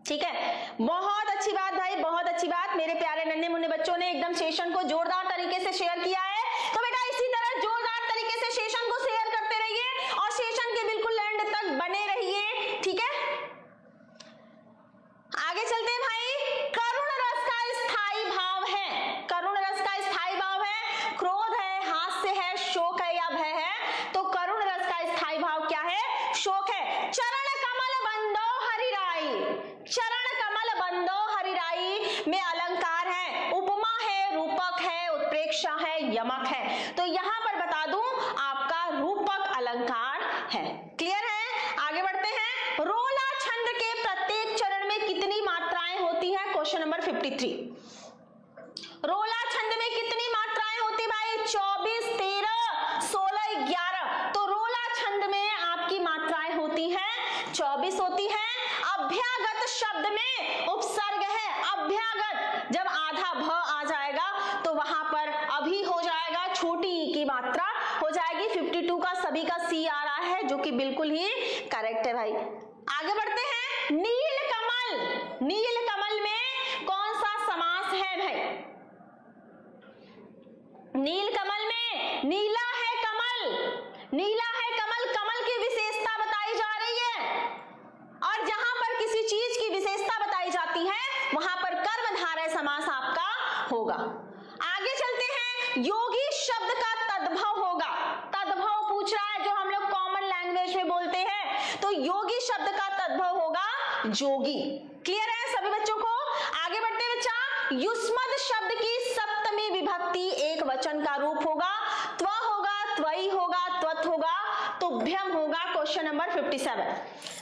ठीक है, बहुत अच्छी बात भाई, बहुत अच्छी बात। मेरे प्यारे नन्हे मुन्ने बच्चों ने एकदम सेशन को जोरदार तरीके से शेयर किया है। तो बेटा इसी तरह जोरदार तरीके से सेशन को शेयर करते रहिए और सेशन के बिल्कुल एंड तक बने रहिए। ठीक है, आगे चलते हैं भाई, करुण रस का स्थायी भाव है, करुण रस का स्थायी भाव है, क्रोध है, हास्य है, शोक है या भय है। तो करुण रस का स्थायी भाव क्या है? शोक है। चरण कमल बंदो हरिराई, चरण कमल बंदो हरिराई में अलंकार है, उपमा है, रूपक है, उत्प्रेक्षा है, यमक है। तो यहां पर बता दूं आपका रूपक अलंकार है। क्लियर है? आगे बढ़ते हैं, रोला छंद के प्रत्येक चरण में कितनी मात्राएं होती हैं? Question number 53। रोला छंद में कितनी मात्राएं होती भाई? 24, 13, 16, 11। तो रोला छंद में आपकी मात्राएं होती हैं 24 होती हैं। अभ्यागत शब्द में उपसर्ग है, अभ्यागत जब आधा भ आ जाएगा तो वहां पर अभी हो जाएगा, छोटी ई की मात्रा हो जाएगी। 52 का सभी का सी आ रहा है, जो कि बिल्कुल ही करेक्ट है भाई। आगे बढ़ते हैं, नील कमल, नील कमल में कौन सा समास है भाई? नील कमल में नीला है कमल, नीला है कमल, कमल की विशेषता बताई जा रही है। और जहां पर किसी चीज की विशेषता बताई जाती है वहां पर कर्मधारय समास आपका होगा। आगे चलते हैं, योगी शब्द का तद्भव होगा, तद्भव पूछ रहा है जो हम लोग कॉमन लैंग्वेज में बोलते हैं। तो योगी शब्द का तद्भव होगा जोगी। क्लियर है सभी बच्चों को? आगे बढ़ते हैं बच्चा, युष्मद शब्द की सप्तमी विभक्ति एक वचन का रूप होगा, त्व होगा, त्वई होगा, त्वत होगा, तुभ्यम होगा। क्वेश्चन नंबर 57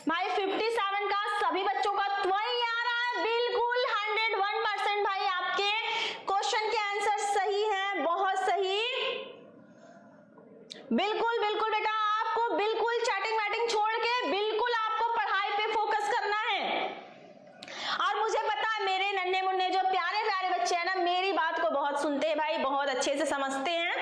भाई, 57 का सभी बच्चों का त्वई आ रहा है, बिल्कुल 101% भाई आपके क्वेश्चन के आंसर सही हैं, बहुत सही। बिल्कुल बिल्कुल बेटा, आपको बिल्कुल चैटिंग वैटिंग छोड़ के बिल्कुल आपको पढ़ाई पे फोकस करना है। और मुझे पता है मेरे नन्हे मुन्ने जो प्यारे प्यारे बच्चे हैं ना, मेरी बात को बहुत सुनते हैं भाई, बहुत अच्छे से समझते हैं।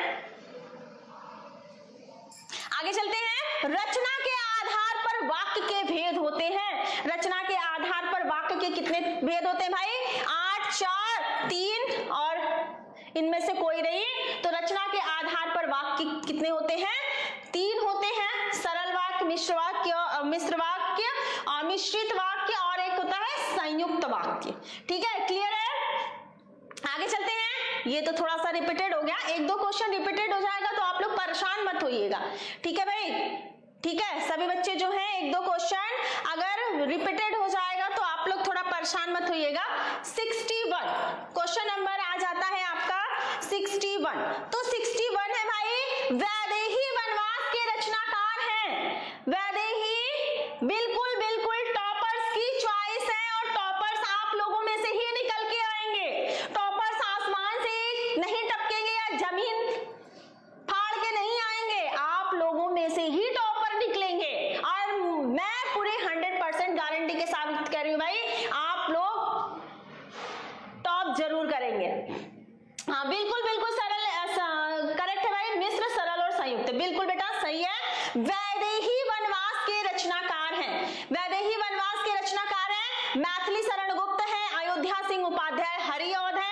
आगे चलते हैं, रचना के आधार पर पर वाक्य के भेद होते हैं? रचना के आधार पर वाक्य के कितने भेद होते हैं भाई? 8, 4, 3 और इनमें से कोई नहीं। तो रचना के आधार पर वाक्य कितने होते हैं? 3 होते हैं। सरल वाक्य, मिश्र वाक्य, मिश्रित वाक्य और एक होता है संयुक्त वाक्य। ठीक है, क्लियर है? आगे चलते हैं। ये तो थोड़ा सा रिपीटेड हो गया, 1-2 क्वेश्चन रिपीटेड हो जाएगा तो आप लोग परेशान मत होइएगा। ठीक है भाई? ठीक है, सभी बच्चे जो हैं 1-2 क्वेश्चन अगर रिपीटेड हो जाएगा तो आप लोग थोड़ा परेशान मत होइएगा। 61 क्वेश्चन नंबर आ जाता है आपका 61। तो 61 है भाई, वैदेही वनवास के रचनाकार हैं। वैदेही बिल्कुल बिल्कुल टॉपर्स की चॉइस है और टॉपर्स आप लोगों में से ही निकल के आएंगे। टॉपर्स आसमान से नहीं टपकेंगे या जमीन फाड़ के नहीं आएंगे, आप लोगों में से ही टॉपर निकलेंगे। और मैं पूरे 100% गारंटी के साथ कह रही हूं भाई, आप लोग टॉप जरूर करेंगे। हाँ बिल्कुल बिल्कुल सरल करेक्ट है भाई, मिश्र, सरल और संयुक्त, बिल्कुल बेटा सही है। वैदेही वनवास के रचनाकार हैं। वैदेही वनवास के रचनाकार हैं मैथिली शरण गुप्त हैं, अयोध्या सिंह उपाध्याय हरिऔध हैं।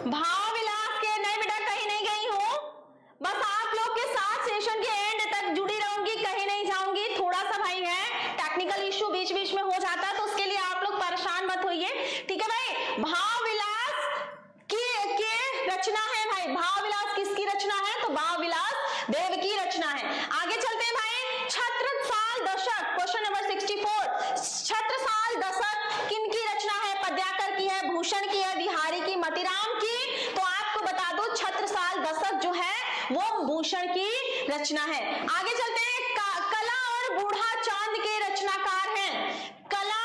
भाव विलास के नहीं बेटा कहीं नहीं गई हूं, बस आप लोग के साथ सेशन के एंड तक जुड़ी रहूंगी, कहीं नहीं जाऊंगी। थोड़ा सा भाई है टेक्निकल इश्यू बीच बीच में हो जाता है तो उसके लिए आप लोग परेशान मत होइए। ठीक है भाई, भाव विलास की रचना है भाई। भाव विलास किसकी रचना है? तो भाव विलास देव की रचना है। आगे चलते हैं भाई, छत्रसाल दशक क्वेश्चन नंबर 64। छत्रसाल दशक किनकी रचना है? पद्याकर की है, भूषण की है, बिहारी की, मतीराम की। तो आपको बता दो छत्रसाल दशक जो है वो भूषण की रचना है। आगे चलते हैं, कला और बूढ़ा चांद के रचनाकार हैं। कला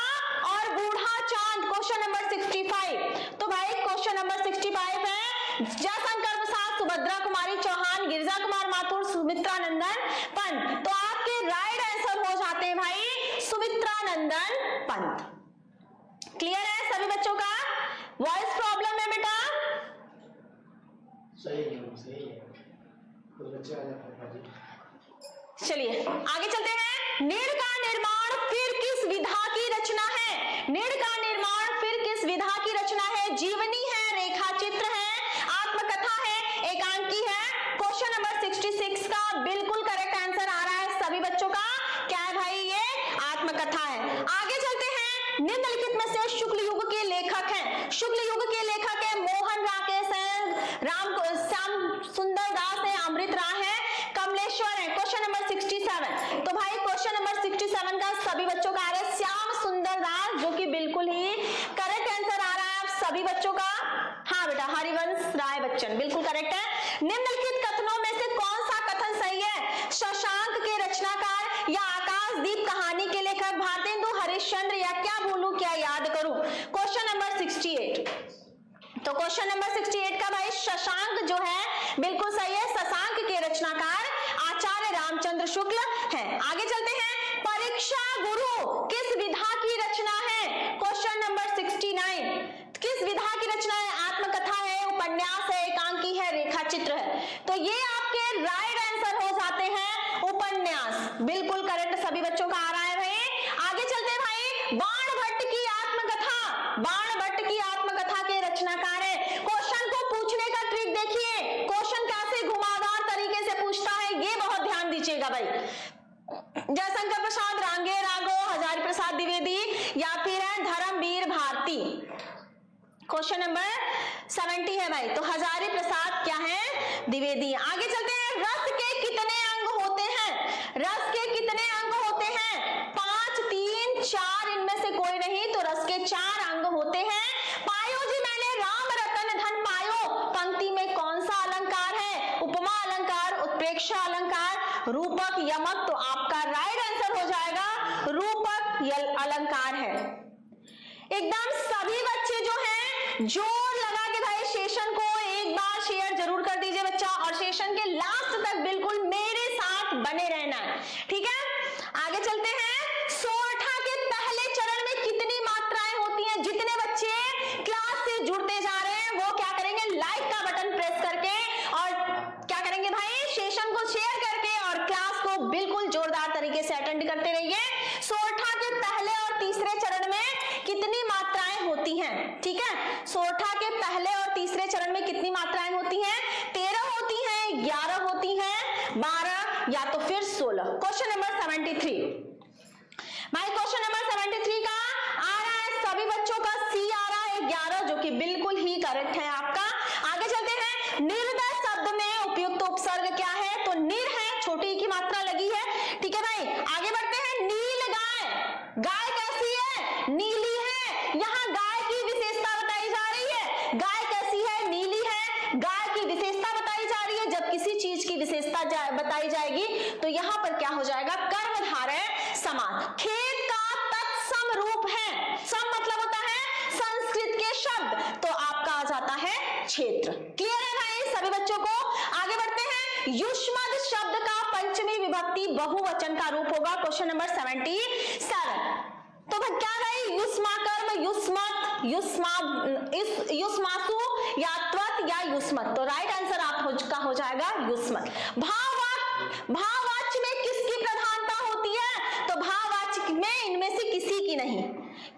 और बूढ़ा चांद क्वेश्चन नंबर 65। तो भाई क्वेश्चन नंबर 65 है जयशंकर प्रसाद, सुभद्रा कुमारी चौहान, गिरिजा कुमार माथुर, सुमित्रा नंदन पंत। तो आपके राइट आंसर हो जाते हैं भाई सुमित्रा नंदन पंत। क्लियर है सभी बच्चों का? वॉइस प्रॉब्लम है बेटा? सही है। कुछ बच्चे आ जाते हैं। चलिए आगे चलते हैं। नीड़ का निर्माण फिर किस विधा की रचना है? नीड़ का निर्माण फिर किस विधा की रचना है? जीवनी है, रेखा चित्र है, आत्मकथा है, एकांकी है। क्वेश्चन नंबर 66 का बिल्कुल करेक्ट आंसर आ रहा है सभी बच्चों का। क्या है भाई? ये आत्मकथा है। आगे चलते हैं, निम्नलिखित में से शुक्ल युग के लेखक हैं। शुक्ल युग के लेखक है मोहन राकेश हैं, श्याम सुंदर दास है, अमृत राय है, कमलेश्वर है। Question number 67। तो भाई क्वेश्चन नंबर 67 का सभी बच्चों का आ रहा है श्याम सुंदर दास, जो कि बिल्कुल ही करेक्ट आंसर आ रहा है आप सभी बच्चों का। हाँ बेटा, हरिवंश राय बच्चन बिल्कुल करेक्ट है। निम्नलिखित कथनों में से कौन सा कथन सही है? शशांक के रचनाकार या आकाशदीप कहानी के लेखक भारतेंदु हरिश्चंद्र या क्या बोलूं क्या याद करूं? Question number 68। तो क्वेश्चन नंबर 68 का भाई शशांक जो है बिल्कुल सही है। शशांक के चंद्र शुक्ल हैं। आगे चलते हैं, परीक्षा गुरु किस विधा की रचना है? क्वेश्चन नंबर 69, किस विधा की रचना है? आत्मकथा है, उपन्यास है, एकांकी है, रेखा चित्र है? तो ये आपके राइट आंसर हो जाते हैं उपन्यास। बिल्कुल करेक्ट सभी बच्चों का आ रहा है भाई। आगे चलते हैं भाई, बाणभट्ट की आत्मकथा, बाणभट्ट की आत्मकथा के रचनाकार है। क्वेश्चन को पूछने का ट्रिक देखिए, क्वेश्चन कैसे घुमावदार तरीके से पूछता है, ये बहुत ध्यान दीजिएगा भाई। जयशंकर प्रसाद रांगे राघव, हजारी प्रसाद द्विवेदी या फिर है धर्मवीर भारती। क्वेश्चन नंबर 70 है भाई, तो हजारी प्रसाद क्या है? द्विवेदी। आगे चलते हैं, रस के कितने अंग होते हैं? रस के कितने अंग होते हैं? 5, 3, 4, इनमें से कोई नहीं, तो रस के 4 अंग होते हैं। पायो जी मैंने राम रतन धन पायो, पंक्ति में कौन सा अलंकार है? उपमा अलंकार, उत्प्रेक्षा अलंकार, रूपक, यमक? तो आपका राइट आंसर हो जाएगा रूपक अलंकार है। एकदम सभी बच्चे जो हैं जोर लगा के भाई सेशन को एक बार शेयर जरूर कर दीजिए बच्चा, और सेशन के लास्ट तक बिल्कुल मेरे साथ बने रहना है, ठीक है। आगे चलते हैं, सोरठा के पहले चरण में कितनी मात्राएं होती हैं? जितने बच्चे क्लास से जुड़ते जा रहे हैं वो क्या करेंगे, लाइक का बटन प्रेस करके और क्या करेंगे भाई, सेशन को शेयर करके और क्लास को बिल्कुल जोरदार तरीके से अटेंड करते रहिए। सोरठा के पहले और तीसरे चरण में कितनी मात्राएं होती हैं? ठीक है, सोरठा के पहले और तीसरे चरण में कितनी मात्राएं होती हैं? 13 होती हैं, 11 होती हैं, 12 या तो फिर 16। क्वेश्चन नंबर 73 भाई, क्वेश्चन नंबर 73 का आ रहा है सभी बच्चों का सी आ रहा है 11, जो कि बिल्कुल ही करेक्ट है आपका। आगे चलते हैं, निर्दय शब्द में उपयुक्त उपसर्ग क्या है? तो निर है, छोटी ई की मात्रा लगी है, ठीक है भाई। आगे बढ़ते हैं, नील गाय, गाय कैसी है? नीली है। यहाँ गाय की विशेषता बताई जा रही है, गाय कैसी है? नीली है। गाय की विशेषता बताई जा रही है, जब किसी चीज की विशेषता बताई जाएगी तो यहाँ पर क्या हो जाएगा, कर्मधारय समान। खेत का तत्सम रूप है, सम मतलब होता है संस्कृत के शब्द, तो आपका आ जाता है क्षेत्र। क्लियर है भाई सभी बच्चों को? आगे बढ़ते हैं, युष्मद शब्द का पंचमी विभक्ति बहुवचन का रूप होगा। क्वेश्चन नंबर 77, तो क्या भाई, युष्माकर्म, युष्मत, युष्मासु या त्वत या युष्मत? तो राइट आंसर आपका हो जाएगा युष्मत। भाववाच्य में किसकी प्रधानता होती है? तो भाववाच्य में इनमें से किसी की नहीं,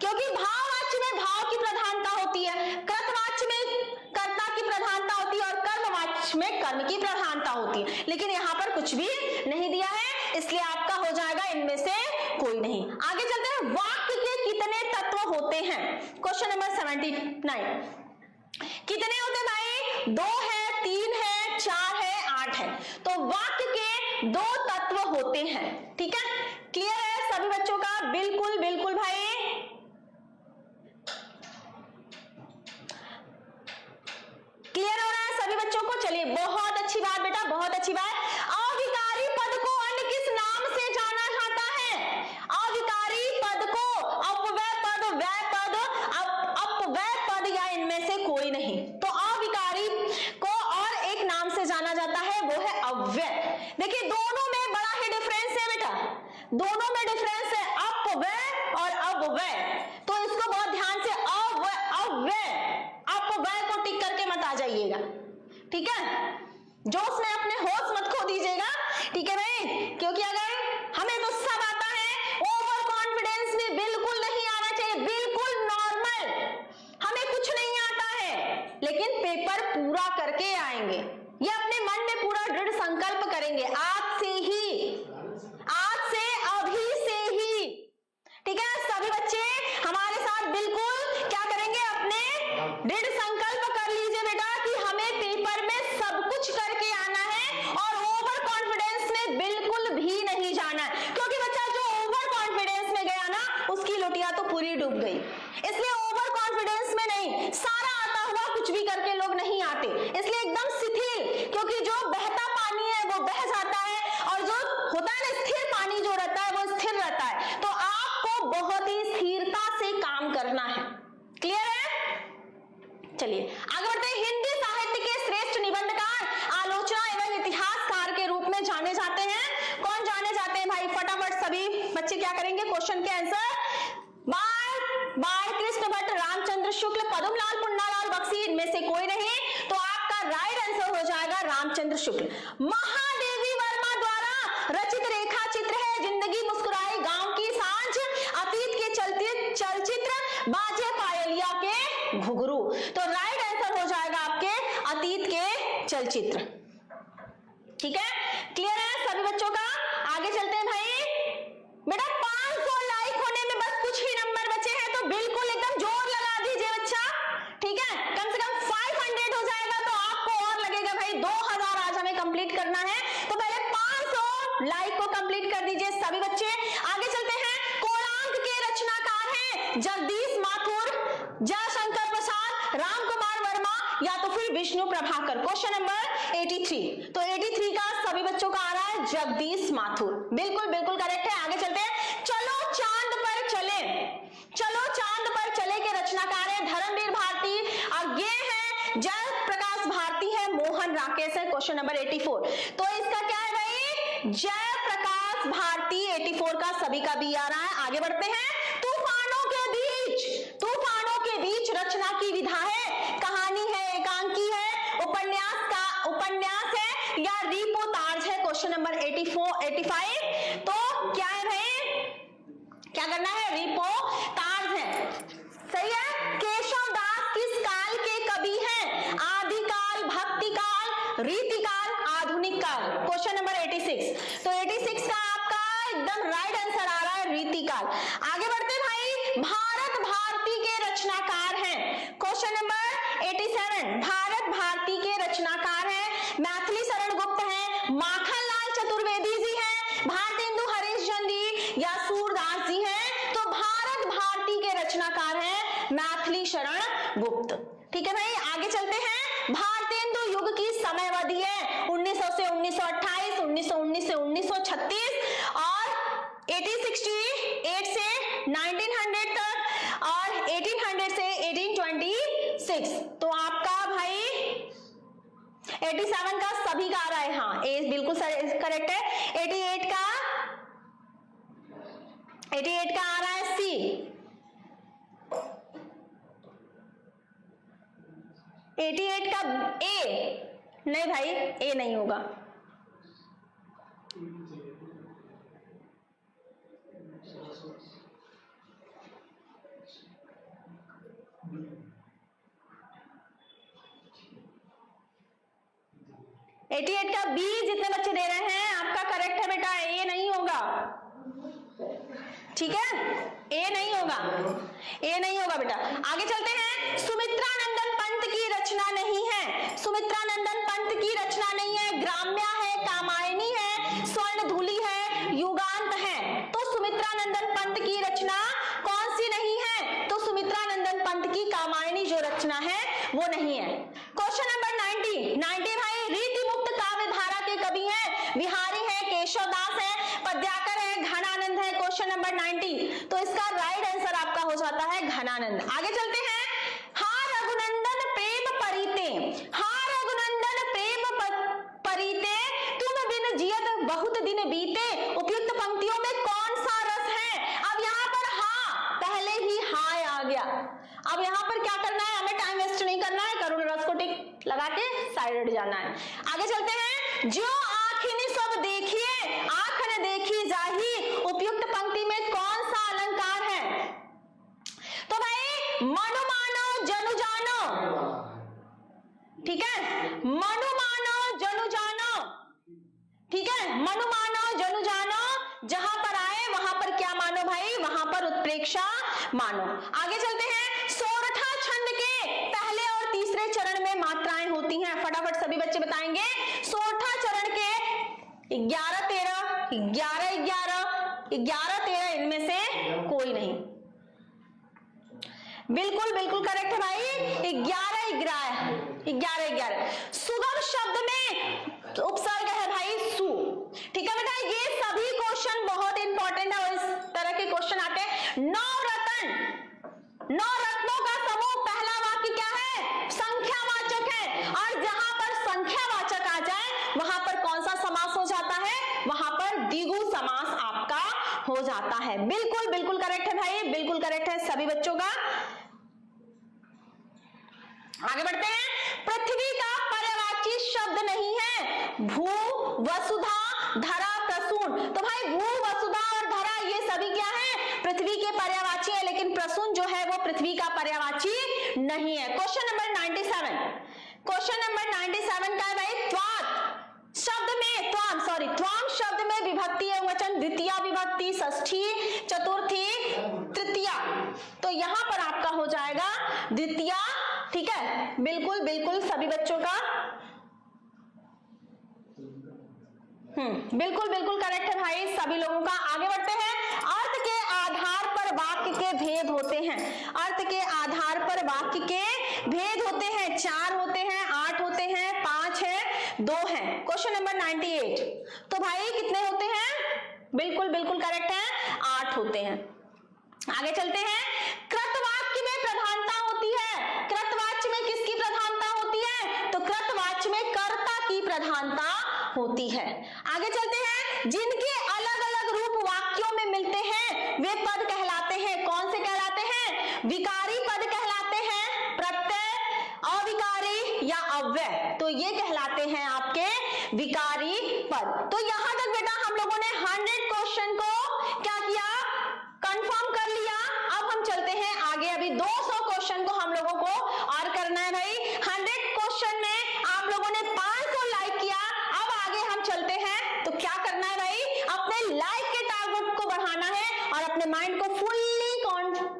क्योंकि भाववाच्य में भाव की प्रधानता होती है, कृतवाच्य में कर्ता की प्रधानता होती है और कर्मवाच्य में कर्म की प्रधानता होती है, लेकिन यहाँ पर कुछ भी नहीं दिया है, इसलिए आपका हो जाएगा इनमें से कोई नहीं। आगे चलते हैं, वाक्य के कितने तत्व होते हैं? क्वेश्चन नंबर 79, कितने होते हैं भाई? 2 है, 3 है, 4 है, 8 है। तो वाक्य के 2 तत्व होते हैं, ठीक है। क्लियर है सभी बच्चों का? बिल्कुल बिल्कुल भाई, क्लियर हो रहा है सभी बच्चों को? चलिए, बहुत अच्छी बात बेटा, बहुत अच्छी बात। अविकारी पद को अन्य किस नाम से जाना जाता है? अविकारी पद को अपव्यय पद, व्यय पद, अपव्यय पद या इनमें से कोई नहीं। तो अविकारी को और एक नाम से जाना जाता है, वो है अव्यय। देखिए दोनों में बड़ा ही डिफरेंस है बेटा, दोनों में डिफरेंस है, अपव्यय और अव्यय। तो इसको बहुत ध्यान से अव्यय अपव्यय को टिक करके मत आ जाइएगा, ठीक है। जोश में अपने होश मत खो दीजिएगा, ठीक है भाई, क्योंकि अगर हमें तो सब आता है, ओवर कॉन्फिडेंस में बिल्कुल नहीं आना चाहिए, बिल्कुल नॉर्मल, हमें कुछ नहीं आता है लेकिन पेपर पूरा करके आएंगे, ये अपने मन में पूरा दृढ़ संकल्प करेंगे आज से ही, आज से अभी से ही, ठीक है। सभी बच्चे हमारे साथ बिल्कुल क्या करेंगे, अपने दृढ़ संकल्प कर लीजिए बेटा कि हमें पेपर में सब कुछ करके आना है और ओवर कॉन्फिडेंस में बिल्कुल भी नहीं जाना है, क्योंकि बच्चा जो ओवर कॉन्फिडेंस में गया ना, उसकी लुटिया तो पूरी डूब गई। इसलिए ओवर कॉन्फिडेंस में नहीं, सारा आता हुआ कुछ भी करके लोग नहीं आते, इसलिए एकदम शिथिल, क्योंकि जो बहता पानी है वो बह जाता है और जो होता है ना स्थिर पानी जो रहता है वो स्थिर रहता है। तो आपको बहुत ही स्थिरता से काम करना है, क्लियर है? चलिए आगे बढ़ते हैं। हिंदी साहित्य के श्रेष्ठ निबंधकार, आलोचना एवं इतिहासकार के रूप में जाने जाते हैं, कौन जाने भाई फटाफट सभी बच्चे क्या करेंगे, क्वेश्चन के आंसर। बाण कृष्ण भट्ट, रामचंद्र शुक्ल, पद्मलाल, पुन्नालाल बख्शी, इनमें से कोई नहीं, तो आपका राइट आंसर हो जाएगा रामचंद्र शुक्ल। महादेवी वर्मा द्वारा रचित रेखा चित्र है जिंदगी मुस्कुराई, गांव की सांझ, अतीत के चलचित्र, बाजे पायलिया के घुघरू। तो राइट आंसर हो जाएगा आपके अतीत के चलचित्र। ठीक है, क्लियर है सभी बच्चों का। आगे चलते हैं भाई। बेटा 500 लाइक होने में बस कुछ ही नंबर बचे हैं, तो बिल्कुल एकदम जोर लगा दीजिए बच्चा। ठीक है, कम से कम 500 हो जाएगा तो आपको और लगेगा भाई 2000 आज हमें कंप्लीट करना है, तो पहले 500 लाइक को कंप्लीट कर दीजिए सभी बच्चे। आगे चलते हैं। कोणार्क के रचनाकार हैं जगदीश माथुर, जयशंकर प्रसाद, राम कुमार वर्मा या तो फिर विष्णु प्रभाकर। क्वेश्चन नंबर 83, तो 83 का सभी बच्चों का आ रहा है जगदीश माथुर। बिल्कुल बिल्कुल करेक्ट है। आगे चलते हैं। चलो चांद पर चले, चलो चांद पर चले के रचनाकार है धर्मवीर भारती, अज्ञेय है जयप्रकाश भारती है, मोहन राकेश है। क्वेश्चन नंबर 84, तो इसका क्या है भाई, जयप्रकाश भारती। 84 का सभी का भी आ रहा है। आगे बढ़ते हैं। तूफानों के बीच रचना की विधा है, कहानी है, एकांकी है, उपन्यास है या रिपोर्टाज है। क्वेश्चन नंबर 85, तो क्या है भाई, क्या करना है, रिपोर्टाज है। सही है। केशव दास किस काल के कवि हैं, आदिकाल, भक्तिकाल, रीतिकाल, आधुनिक काल। क्वेश्चन नंबर 86, तो 86 का आपका एकदम राइट आंसर आ रहा है रीतिकाल। आगे बढ़ते भाई। भारत भारती के रचनाकार हैं। क्वेश्चन नंबर 87, भारत भारती के रचनाकार हैं मैथिली शरण गुप्त हैं, माखनलाल चतुर्वेदी जी हैं, भारतेंदु हरीशचंद्र जी या सूरदास जी हैं। तो भारत भारती के रचनाकार हैं मैथिली शरण गुप्त। ठीक है भाई, आगे चलते हैं। भारतेंदु युग की समयावधि है 1900 से 1928, 1919 से 1936 और 1868 से 1900 तक और 1800 से 1826। तो आपका भाई 87 का सभी का आ रहा है। हाँ, ए बिल्कुल करेक्ट है। 88 का आ रहा है सी। 88 का ए, नहीं भाई ए नहीं होगा। एटी 88 का बी जितने बच्चे दे रहे हैं आपका करेक्ट है बेटा, ए नहीं होगा। ठीक है, ए नहीं होगा, ए नहीं होगा बेटा। आगे चलते हैं। सुमित्रा नंदन पंत की रचना नहीं है, सुमित्रा नंदन पंत की रचना नहीं है, ग्राम्या है, कामायनी है, स्वर्ण धूलि है, युगांत है। तो सुमित्रा नंदन पंत की रचना कौन सी नहीं है, तो सुमित्रा नंदन पंत की कामायनी जो रचना है वो नहीं है। क्वेश्चन नंबर 90 भाई। रीति मुक्त काव्य धारा के कवि हैं बिहारी है, केशव दास है, पद्याकर है, घनानंद है। क्वेश्चन नंबर 90, तो इसका राइट आंसर आपका हो जाता है घनानंद। आगे चलते हैं। हाँ रघुनंदन प्रेम परिते, हाँ रघुनंदन प्रेम परिते, तुम बिन जियत बहुत दिन बीते, उपयुक्त पंक्तियों में कौन सा रस है। अब यहाँ पर हाँ, पहले ही हाँ आ गया। अब यहाँ पर क्या करना है, हमें टाइम वेस्ट नहीं करना है, करुण रस को टिक लगा के साइड हट जाना है। आगे चलते हैं। जो आँखिनी सब देखिए, आँख ने देखी जाही, उपयुक्त पंक्ति में कौन सा अलंकार है। तो भाई मनु मानो जनु जानो, ठीक है, मनु मानो जनु जानो, ठीक है, मनु मानो जनु जानो, जहां पर आए वहां पर क्या मानो भाई, वहां पर उत्प्रेक्षा मानो। आगे चलते हैं। सोरठा छंद के पहले और तीसरे चरण में मात्राएं होती हैं, फटाफट सभी बच्चे बताएंगे। सोरठा चरण के 11 13 11 11 11 13 इनमें से कोई नहीं। बिल्कुल बिल्कुल करेक्ट है भाई, 11 सुगम शब्द में उपसर्ग है भाई सु। ठीक है बेटा, ये सभी क्वेश्चन बहुत इंपॉर्टेंट है और इस तरह के क्वेश्चन आते हैं। 9 रत्नों का समूह, पहला वाक्य क्या है, संख्यावाचक है, और जहां पर संख्यावाचक आ जाए वहां पर कौन सा समास हो जाता है, वहां पर द्विगु समास आपका है। बिल्कुल बिल्कुल करेक्ट है भाई, बिल्कुल करेक्ट है सभी बच्चों का। आगे बढ़ते हैं। पृथ्वी का पर्यायवाची शब्द नहीं है भू, वसुधा, धरा, प्रसून। तो भाई भू, वसुधा और धरा ये सभी क्या है, पृथ्वी के पर्यायवाची है, लेकिन प्रसून जो है वो पृथ्वी का पर्यायवाची नहीं है। क्वेश्चन नंबर 97, क्वेश्चन नंबर 97 का है भाई, त्वात शब्द में, त्वाम शब्द में विभक्ति एवं वचन द्वितीया विभक्ति, षष्ठी, चतुर्थी, तृतीया। तो यहां पर आपका हो जाएगा द्वितीया। ठीक है, बिल्कुल बिल्कुल सभी बच्चों का बिल्कुल बिल्कुल करेक्ट है भाई सभी लोगों का। आगे बढ़ते हैं। अर्थ के आधार पर वाक्य के भेद होते हैं। अर्थ के आधार पर वाक्य के भेद होते हैं। 4 होते हैं, 8 होते हैं, 5 है, 2 है। Question number 98। तो भाई कितने होते हैं, बिल्कुल बिल्कुल करेक्ट है, 8 होते हैं। आगे चलते हैं। कृतवाक्य में प्रधानता होती है। कृतवाच्य में किसकी प्रधानता होती है, तो कृतवाच्य में कर्ता की प्रधानता होती है। आगे चलते हैं। जिनके अलग अलग रूप वाक्यों में मिलते हैं वे पद कहलाते हैं। कौन से कहलाते हैं, विकारी पद कहलाते हैं, प्रत्यय, अविकारी या अव्यय, तो ये कहलाते हैं आपके विकारी पद। तो यहां तक बेटा हम लोगों ने 100 क्वेश्चन को क्या किया, कंफर्म कर लिया। अब हम चलते हैं आगे। अभी 200 क्वेश्चन को हम लोगों को और करना है भाई। 100 क्वेश्चन में आप लोगों ने 500 लाइक किया। अब आगे हम चलते हैं, तो क्या करना है भाई, अपने लाइक के टारगेट को बढ़ाना है और अपने माइंड को फुल्ली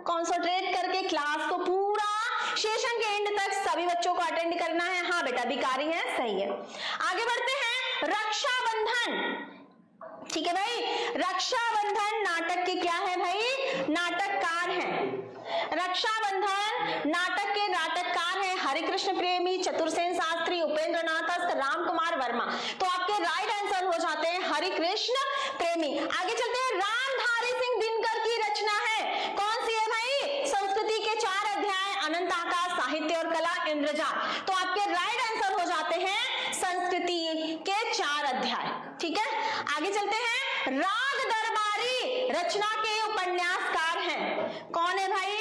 कॉन्सेंट्रेट करके क्लास को पूरा सेशन के एंड तक सभी बच्चों को अटेंड करना है। हाँ बेटा विकारी है, सही है। आगे बढ़ते हैं। रक्षाबंधन, ठीक है भाई, रक्षाबंधन नाटक के क्या है भाई, नाटककार हैं। रक्षाबंधन नाटक के नाटककार हैं हरिकृष्ण प्रेमी, चतुर्सेन शास्त्री, उपेंद्र नाथ, राम कुमार वर्मा। तो आपके राइट आंसर हो जाते हैं हरिकृष्ण प्रेमी। आगे चलते हैं। रामधारी सिंह दिनकर की रचना है, कौन सी है भाई, संस्कृति के 4 अध्याय, अनंत आकाश, साहित्य और कला, इंद्रजाल। तो आपके राइट आंसर हो जाते हैं संस्कृति के 4 अध्याय। ठीक है, आगे चलते हैं। राग दरबारी रचना के उपन्यासकार हैं, कौन है भाई,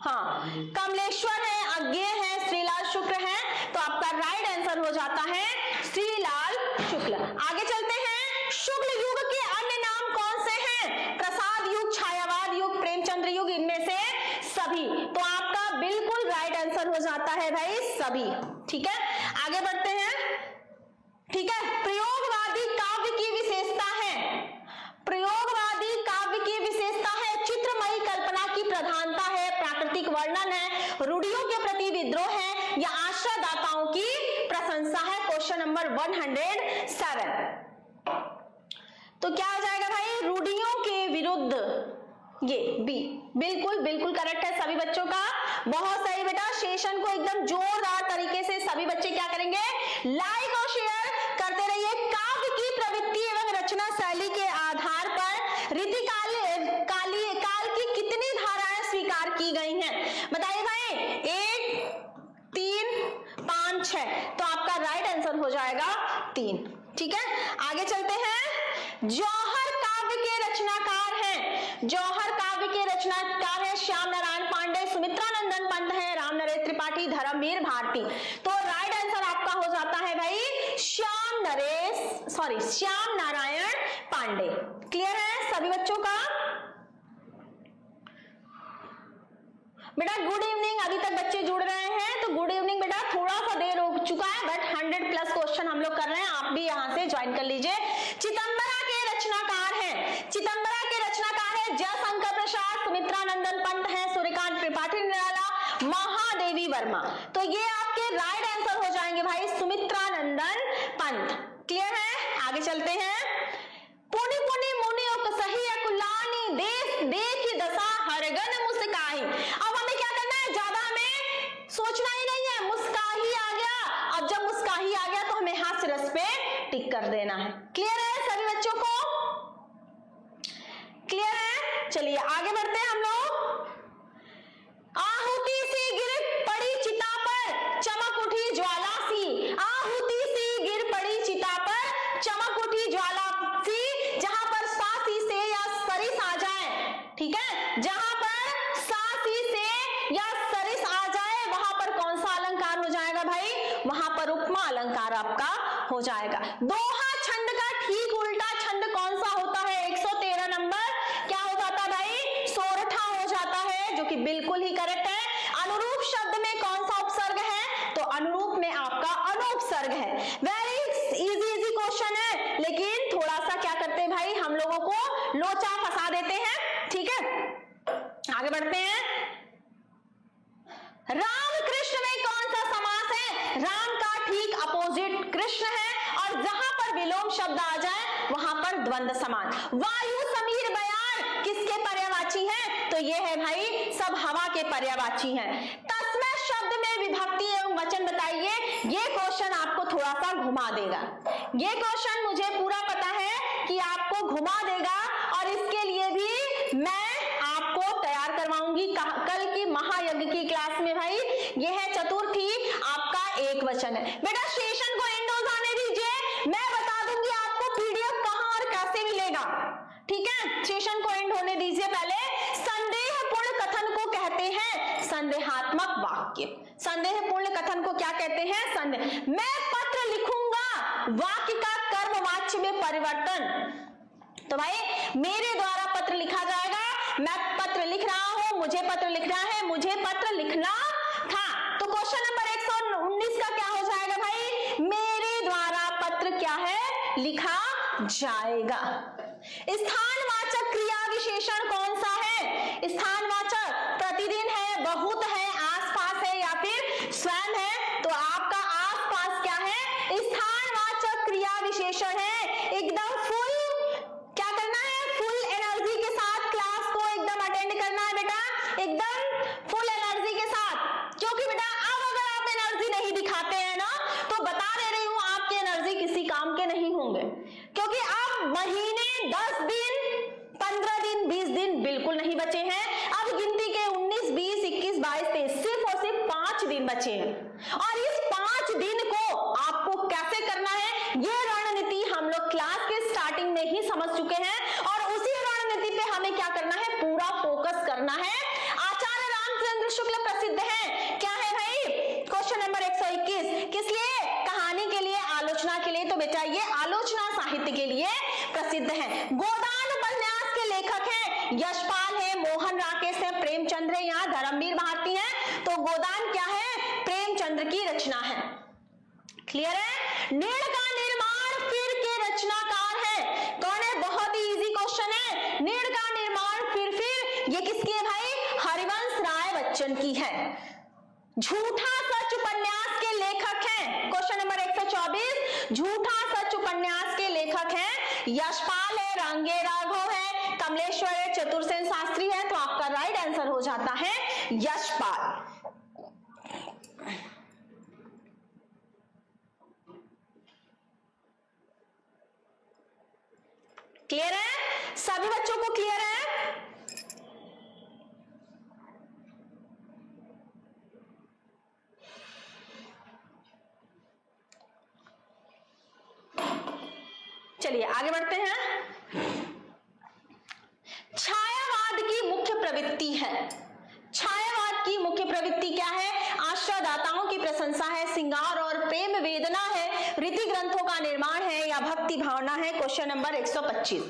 हाँ कमलेश्वर है, अज्ञेय है, श्रीलाल शुक्ल है। तो आपका राइट आंसर हो जाता है श्रीलाल शुक्ल। आगे चलते हैं। शुक्ल युग के अन्य नाम कौन से हैं, प्रसाद युग, छायावाद युग, प्रेमचंद्र युग, इनमें से सभी। तो आपका बिल्कुल राइट आंसर हो जाता है भाई सभी। ठीक है, आगे बढ़ते हैं। ठीक है, प्रयोगवादी काव्य की विशेषता है, प्रयोगवादी काव्य की विशेषता है चित्रमयी कल्पना की प्रधानता है, प्राकृतिक वर्णन है, रूढ़ियों के प्रति विद्रोह है या आश्रयदाताओं की प्रशंसा है। Question number 107। तो क्या हो जाएगा भाई, रूढ़ियों के विरुद्ध, ये बी। बिल्कुल बिल्कुल करेक्ट है सभी बच्चों का, बहुत सही बेटा। सेशन को एकदम जोरदार तरीके से सभी बच्चे क्या करेंगे, लाइक और शेयर करते रहिए। काव्य की प्रवृत्ति एवं रचना शैली के आधार पर रीतिकाल काल की कितनी धाराएं स्वीकार की गई हैं, बताइए भाई। 1, 3, 5, 6। तो आपका राइट आंसर हो जाएगा 3। ठीक है, आगे चलते हैं। जौहर काव्य के रचनाकार हैं, जौहर काव्य के रचनाकार है श्याम नारायण पांडे, सुमित्रानंदन पंत है, राम नरेश त्रिपाठी, धर्मवीर भारती। तो राइट आंसर आपका हो जाता है भाई श्याम नारायण पांडे। क्लियर है सभी बच्चों का बेटा। गुड इवनिंग, अभी तक बच्चे जुड़ रहे हैं तो गुड इवनिंग बेटा। थोड़ा सा देर हो चुका है बट 100+ क्वेश्चन हम लोग कर रहे हैं, आप भी यहाँ से ज्वाइन कर लीजिए। चिदंबरा के रचनाकार हैं, चिदंबरा के रचनाकार है जयशंकर प्रसाद, सुमित्रानंदन पंत है, सूर्यकांत त्रिपाठी निराला, महादेवी वर्मा। तो ये आपके राइट आंसर हो जाएंगे भाई सुमित्रानंदन पंत। क्लियर है, आगे चलते हैं। पुनि पुनि मुनि सही अकुलानी देश देखी दशा हरगन मुस्काही। अब हमें क्या करना है, ज्यादा हमें सोचना ही नहीं है, मुस्काही आ गया। अब जब मुस्काही आ गया तो हमें हास्य रस पे टिक कर देना है। क्लियर है सभी बच्चों को, क्लियर है। चलिए आगे बढ़ते हैं हम लोग। आहुति सी गिर पड़ी चिता पर चमक उठी ज्वाला सी, आहुति सी गिर पड़ी चिता पर चमक उठी ज्वाला सी, उपमा अलंकार आपका हो जाएगा। दोहा छंद का ठीक उल्टा छंद कौन सा होता है? 113 नंबर क्या हो जाता है भाई? सोरठा हो जाता है, जो कि बिल्कुल ही करेक्ट है। अनुरूप शब्द में कौन सा उपसर्ग है? तो अनुरूप में आपका अनुपसर्ग है। वेरी इजी क्वेश्चन है, लेकिन थोड़ा सा क्या करते हैं भाई, हम लोगों को लोचा फंसा देते हैं। ठीक है, आगे बढ़ते हैं। राम कृष्ण में कौन सा समास है? राम का ठीक अपोजिट कृष्ण है, और जहां पर विलोम शब्द आ जाए वहां पर द्वंद्व समान। वायु समीर बयान किसके पर्यायवाची है? तो ये है भाई सब हवा के पर्यायवाची हैं। तस्मै शब्द में विभक्ति एवं वचन बताइए। ये क्वेश्चन आपको थोड़ा सा घुमा देगा। ये क्वेश्चन मुझे पूरा पता है कि आपको घुमा देगा, और इसके लिए भी मैं आपको तैयार करवाऊंगी कल की महायज्ञ की क्लास में। भाई ये है चतुर्थी, आपका एक वचन है। बेटा सेशन को एंड हो जाने दीजिए, मैं बता दूंगी आपको पीडीएफ कहां और कैसे मिलेगा। ठीक है, सेशन को एंड होने दीजिए पहले। संदेहपूर्ण कथन को कहते हैं संदेहात्मक वाक्य। संदेहपूर्ण कथन को क्या कहते हैं? संदेह। मैं पत्र लिखूंगा, वाक्य का कर्मवाच्य में परिवर्तन। तो भाई मेरे द्वारा पत्र लिखा जाएगा, मैं पत्र लिख रहा हूं, मुझे पत्र लिखना है, मुझे पत्र लिखना था। तो क्वेश्चन नंबर 119 का क्या हो जाएगा भाई? मेरे द्वारा पत्र क्या है? लिखा जाएगा। स्थानवाचक क्रिया विशेषण कौन सा है? स्थानवाचक प्रतिदिन है, बहुत है, आसपास है, या फिर स्वयं है? तो आपका आसपास क्या है? स्थानवाचक क्रिया विशेषण है। एकदम फुल क्या करना है? फुल एनर्जी के साथ क्लास को एकदम अटेंड करना है बेटा, एकदम फुल एनर्जी के साथ। क्योंकि बेटा अब अगर आप एनर्जी नहीं दिखाते हैं ना, तो बता दे रही हूं आपकी एनर्जी किसी काम के नहीं होंगे। क्योंकि अब महीने 10 दिन 15 दिन 20 दिन बिल्कुल नहीं बचे हैं। अब गिनती के 19 20 21 22 23 सिर्फ और सिर्फ 5 दिन बचे हैं, और इस 5 दिन को आपको कैसे करना है ये रणनीति हम लोग क्लास के स्टार्टिंग में ही समझ चुके हैं, और उसी रणनीति पे हमें क्या करना है? पूरा फोकस करना है। आचार्य रामचंद्र शुक्ल प्रसिद्ध है, क्या है भाई? क्वेश्चन नंबर 121 किस लिए? कहानी के लिए, आलोचना के लिए। तो बेटा ये आलोचना साहित्य के लिए प्रसिद्ध है। गोदान उपन्यास के लेखक हैं यशपाल है, मोहन राकेश है, प्रेमचंद्र है, यहाँ धर्मवीर भारती है। तो गोदान क्या है? प्रेमचंद्र की रचना है। क्लियर है? नीड़ का निर्माण फिर के रचनाकार है कौन है? बहुत ही इजी क्वेश्चन है। नीड़ का निर्माण फिर ये किसकी है भाई? हरिवंश राय बच्चन की है। झूठा सच उपन्यास के लेखक हैं, क्वेश्चन नंबर 124, झूठा सच उपन्यास के लेखक हैं यशपाल है, रंगे राघव है, कमलेश्वर है, चतुर्सेन शास्त्री है। तो आपका राइट आंसर हो जाता है यशपाल। क्लियर है? सभी बच्चों को क्लियर है? चलिए आगे बढ़ते हैं। छायावाद की मुख्य प्रवृत्ति है। छायावाद की मुख्य प्रवृत्ति क्या है? आश्रयदाताओं की प्रशंसा है, श्रृंगार और प्रेम वेदना है, रीति ग्रंथों का निर्माण है, या भक्ति भावना है। Question number 125।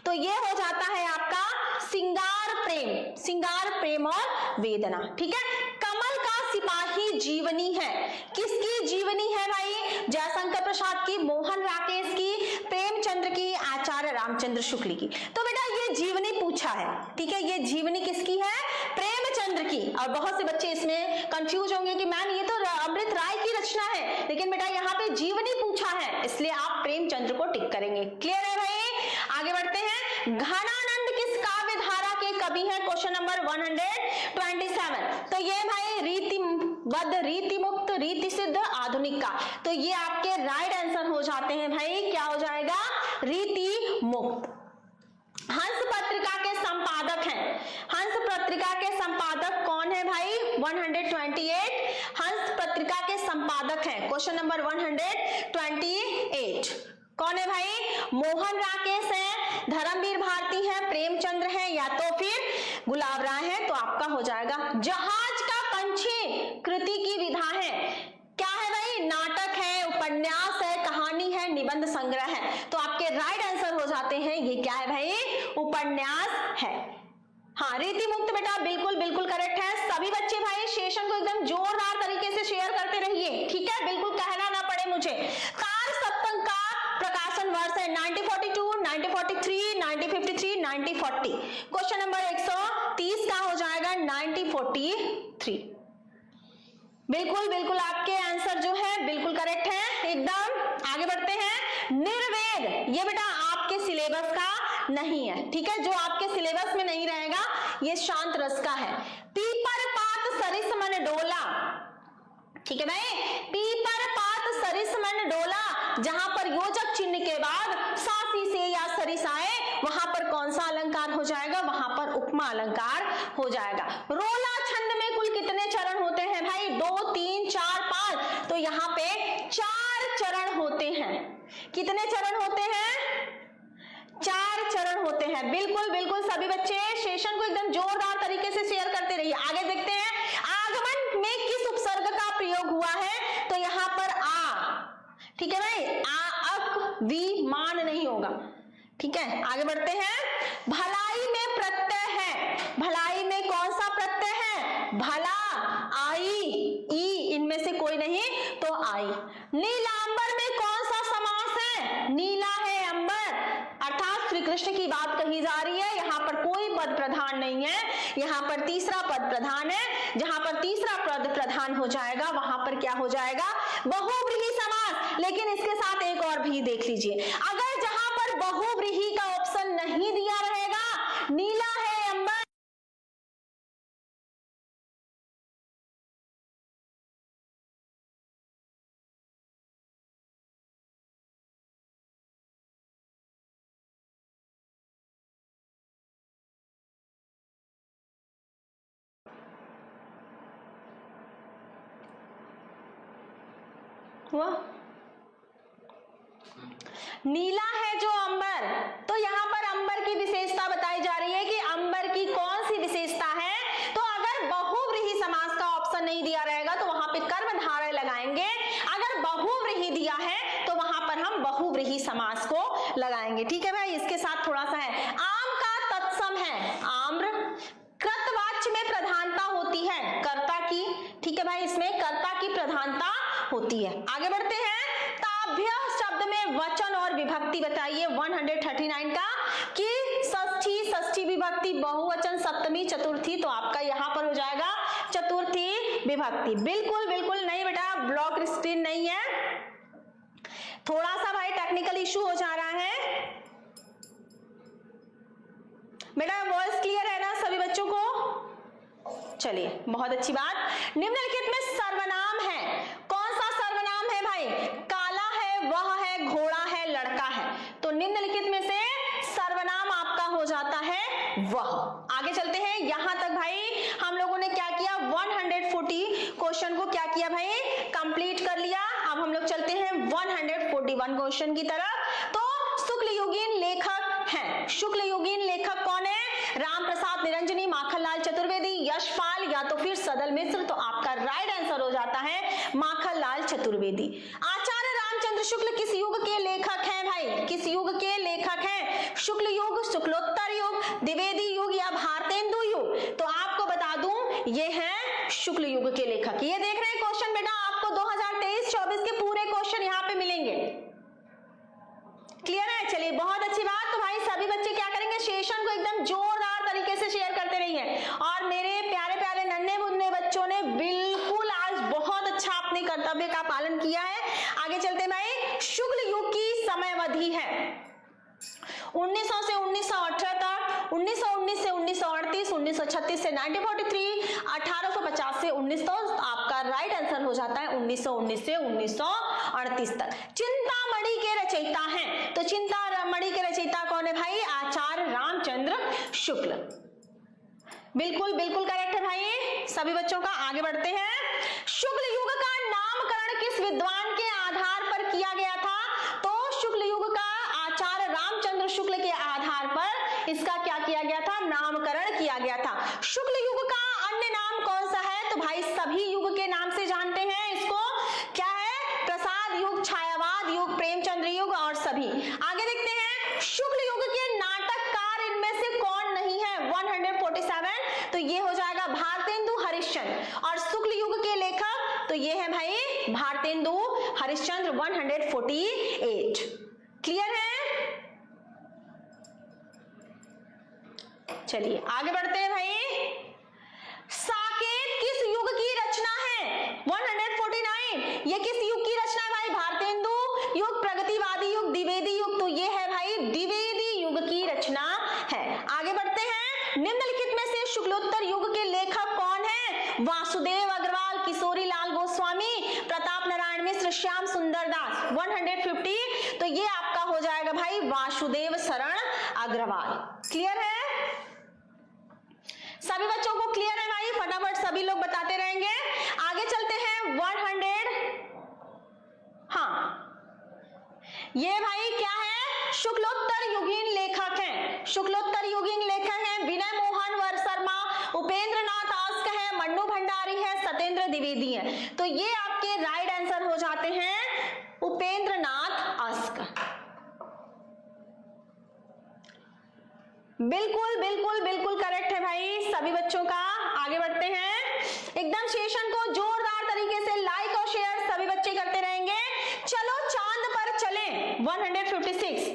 तो ये हो जाता है आपका श्रृंगार प्रेम और वेदना। ठीक है। कमल का सिपाही जीवनी है, किसकी जीवनी है भाई? जयशंकर प्रसाद की, मोहन राकेश की, प्रेमचंद्र की, आचार्य रामचंद्र शुक्ल की। तो बेटा ये जीवनी पूछा है, ठीक है। ये जीवनी किसकी है? प्रेमचंद्र की। और बहुत से बच्चे इसमें कंफ्यूज होंगे कि मैम ये तो अमृत राय की रचना है, लेकिन बेटा यहाँ पे जीवनी पूछा है, इसलिए आप प्रेमचंद्र को टिक करेंगे। क्लियर है भाई? आगे बढ़ते हैं। घनानंद किस काव्य धारा के कवि हैं? Question number 127। तो ये भाई रीतिबद्ध, रीति मुक्त, रीति सिद्ध, आधुनिक का। तो ये आपके राइट आंसर हो जाते हैं भाई। क्या हो जाएगा? रीति मुक्त। हंस पत्रिका के संपादक हैं। हंस पत्रिका के संपादक कौन है भाई? 128 हंस पत्रिका के संपादक हैं। क्वेश्चन नंबर 128 कौन है भाई? मोहन राकेश है, धर्मवीर भारती है, प्रेमचंद्र है, या तो फिर गुलाब राय है। तो आपका हो जाएगा जहाज का पंछी कृति की विधा है। क्या है भाई? नाटक है, उपन्यास है, कहानी है, निबंध संग्रह है। तो आपके राइट आंसर हो जाते हैं, ये क्या है भाई, उपन्यास है। हाँ, रीति मुक्त बेटा बिल्कुल बिल्कुल करेक्ट है। सभी बच्चे भाई सेशन को एकदम जोरदार तरीके से शेयर करते रहिए, ठीक है, बिल्कुल कहना ना पड़े मुझे। काल सप्तक का प्रकाशन वर्ष है 1942, 1943, 1953, 1940। क्वेश्चन नंबर 130 का हो जाएगा 1943। बिल्कुल बिल्कुल आपके आंसर जो है बिल्कुल करेक्ट है एकदम। आगे बढ़ते हैं। निर्वेद, ये बेटा आपके सिलेबस का नहीं है, ठीक है, जो आपके सिलेबस में नहीं रहेगा, ये शांत रस का है। पीपर पात सरिस मन डोला, ठीक है भाई, पीपर पात सरिस मन डोला, जहां पर योजक चिन्ह के बाद सासी से या सरिस आए, वहां पर कौन सा अलंकार हो जाएगा, वहां पर उपमा अलंकार हो जाएगा। रोला छंद में कुल कितने चरण होते हैं भाई, 2, 3, 4, 5, तो यहाँ पे 4 चरण होते हैं। कितने चरण होते हैं, 4 चरण होते हैं। बिल्कुल बिल्कुल सभी बच्चे सेशन को एकदम जोरदार तरीके से शेयर करते रहिए। आगे देखते हैं, आगमन में किस उपसर्ग का प्रयोग हुआ है, तो यहाँ पर आ, ठीक है भाई, आ अक वी मान नहीं होगा, ठीक है। आगे बढ़ते हैं। भलाई में प्रत्यय है, भलाई में कौन सा प्रत्यय है, भला, आई, ई, इनमें से कोई नहीं तो आई। नीलांबर में कौन सा समास है, नीला है अंबर, अर्थात श्री कृष्ण की बात कही जा रही है। यहाँ पर कोई पद प्रधान नहीं है, यहाँ पर तीसरा पद प्रधान है। जहां पर तीसरा पद प्रधान हो जाएगा वहां पर क्या हो जाएगा, बहुव्रीहि समास। लेकिन इसके साथ एक और भी देख लीजिए, अगर जहां पर बहुव्रीहि का ऑप्शन नहीं दिया रहेगा, नीला है अंबर, हुआ नीला है जो अंबर, तो यहां पर अंबर की विशेषता बताई जा रही है कि अंबर की कौन सी विशेषता है। तो अगर बहुव्रीहि समास का ऑप्शन नहीं दिया रहेगा तो वहां पे कर्मधारय लगाएंगे, अगर बहुव्रीहि दिया है तो वहां पर हम बहुव्रीहि समास को लगाएंगे, ठीक है भाई। इसके साथ थोड़ा सा है, आम का तत्सम है, आम्र, कृतवाच्य में प्रधानता होती है कर्ता की, ठीक है भाई, इसमें कर्ता की प्रधानता होती है। आगे बढ़ते हैं। ताभ्य शब्द में वचन और विभक्ति बताइए 139 का, कि षष्ठी, षष्ठी विभक्ति, बहुवचन, सप्तमी, चतुर्थी, तो आपका यहाँ पर हो जाएगा चतुर्थी विभक्ति। बिल्कुल बिल्कुल नहीं बेटा, ब्लॉक स्क्रीन नहीं है, थोड़ा सा भाई टेक्निकल इशू हो जा रहा है बेटा। वॉइस क्लियर है ना सभी बच्चों को, चलिए बहुत अच्छी बात। निम्नलिखित में सर्वनाम है, कौन सा सर्वनाम है भाई, काला है, वह है, घोड़ा है, लड़का है, तो निम्नलिखित में से सर्वनाम आपका हो जाता है वह। आगे चलते हैं, यहां तक भाई हम लोगों ने क्या किया, 140 क्वेश्चन को क्या किया भाई, कंप्लीट कर लिया। अब हम लोग चलते हैं 141 क्वेश्चन की तरफ। तो शुक्ल युगीन लेखक हैं, शुक्ल युगीन लेखक कौन है, राम प्रसाद निरंजनी, माखनलाल चतुर्वेदी, यशपाल या तो फिर सदल मिश्र, तो आपका राइट आंसर हो जाता है माखनलाल चतुर्वेदी। आचार्य रामचंद्र शुक्ल किस युग के लेखक हैं भाई, किस युग के लेखक हैं, शुक्ल युग, शुक्लोत्तर युग, द्विवेदी युग या भारतेंदु युग, तो आपको बता दूं ये है शुक्ल युग के लेखक। ये देख रहे हैं क्वेश्चन बेटा, आपको 2023-24 के पूरे क्वेश्चन यहाँ पे मिलेंगे, क्लियर है। चलिए बहुत अच्छी बात। तो भाई सभी बच्चे क्या करेंगे, सेशन को एकदम जोरदार तरीके से शेयर करते रहिए। और मेरे प्यारे प्यारे नन्हे मुन्ने बच्चों ने बिल्कुल आज बहुत अच्छा अपने कर्तव्य का पालन किया है। आगे चलते भाई, शुक्ल युग की समयावधि है 1900 से 1978, 1919 से 1938, 1936 से 1943, 1850 से 1900, आपका राइट आंसर हो जाता है 1919 से 1938 तक। चिंतामणि के रचयिता हैं, तो चिंतामणि के रचयिता कौन है भाई, आचार्य रामचंद्र शुक्ल। बिल्कुल बिल्कुल करेक्ट है भाई सभी बच्चों का। आगे बढ़ते हैं, शुक्ल युग का नामकरण किस विद्वान के आधार पर किया गया था, तो शुक्ल युग का आचार्य रामचंद्र शुक्ल के आधार पर इसका क्या किया गया था, नामकरण किया गया था। शुक्ल युग का अन्य नाम कौन सा है, तो भाई सभी युग के नाम से जानते हैं इसको, क्या है, प्रसाद युग, छायावत तो ये है भाई भारतेंदु हरिश्चंद्र 148। क्लियर है? चलिए आगे बढ़ते हैं भाई। साकेत किस युग की रचना है? 149। ये किस युग की रचना है भाई? भारतेंदु युग, प्रगतिवादी युग, द्विवेदी युग। तो ये है भाई द्विवेदी युग की रचना है। आगे बढ़ते हैं। निम्नलिखित में से शुक्लोत्तर युग के लेखक कौन है? वासुदेव अग्रवाल, किशोरी लाल गोस्वामी, प्रताप नारायण मिश्र, श्याम सुंदर दास। 150। तो ये आपका हो जाएगा भाई वासुदेव शरण अग्रवाल। क्लियर है? सभी बच्चों को क्लियर है भाई? फटाफट सभी लोग बताते रहेंगे। आगे चलते हैं 100। हाँ, ये भाई क्या है? शुक्लोत्तर युगीन लेखक हैं। शुक्लोत्तर युगीन लेखक हैं विनय मोहन वर शर्मा, उपेंद्र नाथ आस्क है, मन्नू भंडारी है, सत्येंद्र द्विवेदी है। तो ये आपके राइट आंसर हो जाते हैं उपेंद्र नाथ आस्क। बिल्कुल बिल्कुल बिल्कुल करेक्ट है भाई सभी बच्चों का। आगे बढ़ते हैं। एकदम सेशन को जोरदार तरीके से लाइक और शेयर सभी बच्चे करते रहेंगे। चलो चांद पर चलें 156।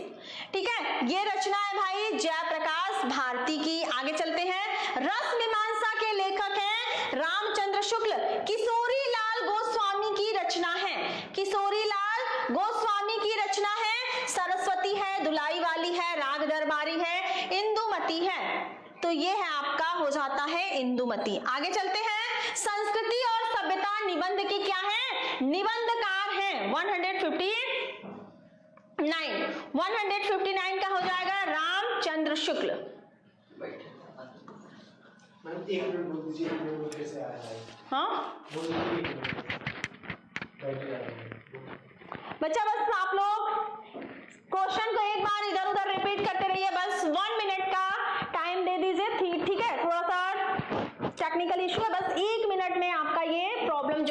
ठीक है, ये रचना है भाई जयप्रकाश भारती की। आगे चलते हैं। रस मीमांसा के लेखक हैं रामचंद्र शुक्ल, किशोरी लाल गोस्वामी की रचना है। किशोरी लाल गोस्वामी की रचना है। सरस्वती है, दुलाई वाली है, राग दरबारी है, इंदुमती है। तो ये है आपका हो जाता है इंदुमती। आगे चलते हैं। संस्कृति और सभ्यता निबंध के क्या है? निबंधकार हैं 159 का हो जाएगा रामचंद्र शुक्ल। मैम 1 मिनट बोल दीजिए, 1 मिनट कैसे आ रहा है? हाँ बोल दीजिए 1 मिनट बैठ जा रहा है बच्चा, बस आप लोग क्वेश्चन को एक बार इधर उधर रिपीट करते रहिए। बस 1 मिनट का टाइम दे दीजिए। ठीक है, थोड़ा सा टेक्निकल इशू है, बस 1 मिनट में आपका ये प्रॉब्लम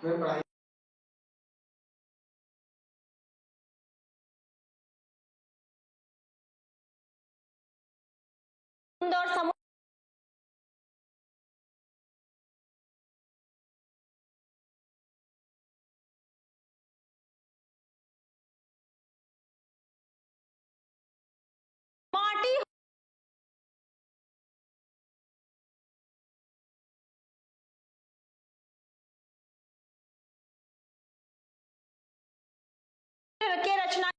मैं पढ़ाई और समुद्र माटी के रचना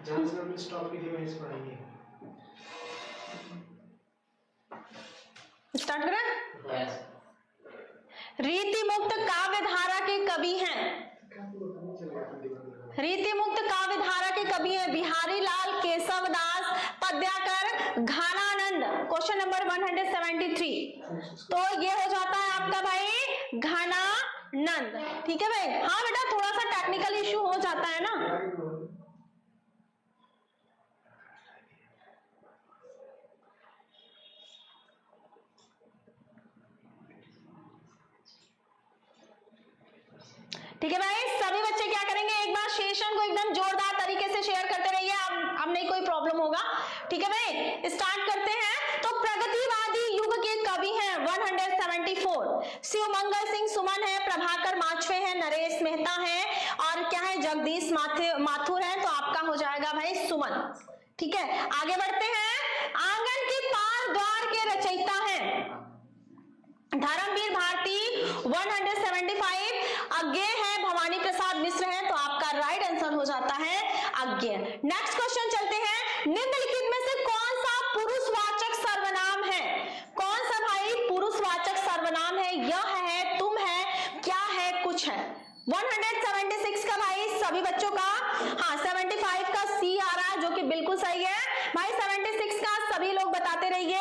जहाँ से हमने स्टॉप की थी वहीं से पढ़ाएंगे। स्टार्ट करें। रीति मुक्त काव्य धारा के कवि हैं। रीति मुक्त काव्य धारा के कवि हैं बिहारी लाल, केशव दास, पद्याकर, घानानंद। Question number 173। तो ये हो जाता है आपका भाई घानानंद। ठीक है भाई? हाँ बेटा, थोड़ा सा टेक्निकल इश्यू हो जाता है ना। ठीक है भाई, सभी बच्चे क्या करेंगे, एक बार सेशन को एकदम जोरदार तरीके से शेयर करते रहिए। अब नहीं कोई प्रॉब्लम होगा। ठीक है भाई, स्टार्ट करते हैं। तो प्रगतिवादी युग के कवि हैं 174, शिवमंगल सिंह सुमन है, प्रभाकर माचवे है, नरेश मेहता है और क्या है जगदीश माथुर है। तो आपका हो जाएगा भाई सुमन। ठीक है, आगे बढ़ते हैं। आंगन के पार द्वार के रचयिता हैं धर्मवीर भारती 175, अज्ञेय है भवानी प्रसाद मिश्र है। तो आपका राइट आंसर हो जाता है अज्ञेय। नेक्स्ट क्वेश्चन चलते हैं। निम्नलिखित में से कौन सा पुरुषवाचक सर्वनाम है? कौन सा भाई पुरुषवाचक सर्वनाम है? यह है, तुम है, क्या है, कुछ है। 176 का भाई सभी बच्चों का, हाँ 75 का सी आ रहा है जो कि बिल्कुल सही है भाई। 76 का सभी लोग बताते रहिए।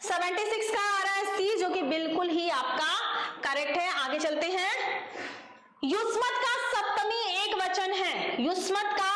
76 का आ रहा है सी जो कि बिल्कुल ही आपका करेक्ट है। आगे चलते हैं। युष्मत का सप्तमी एक वचन है, युष्मत का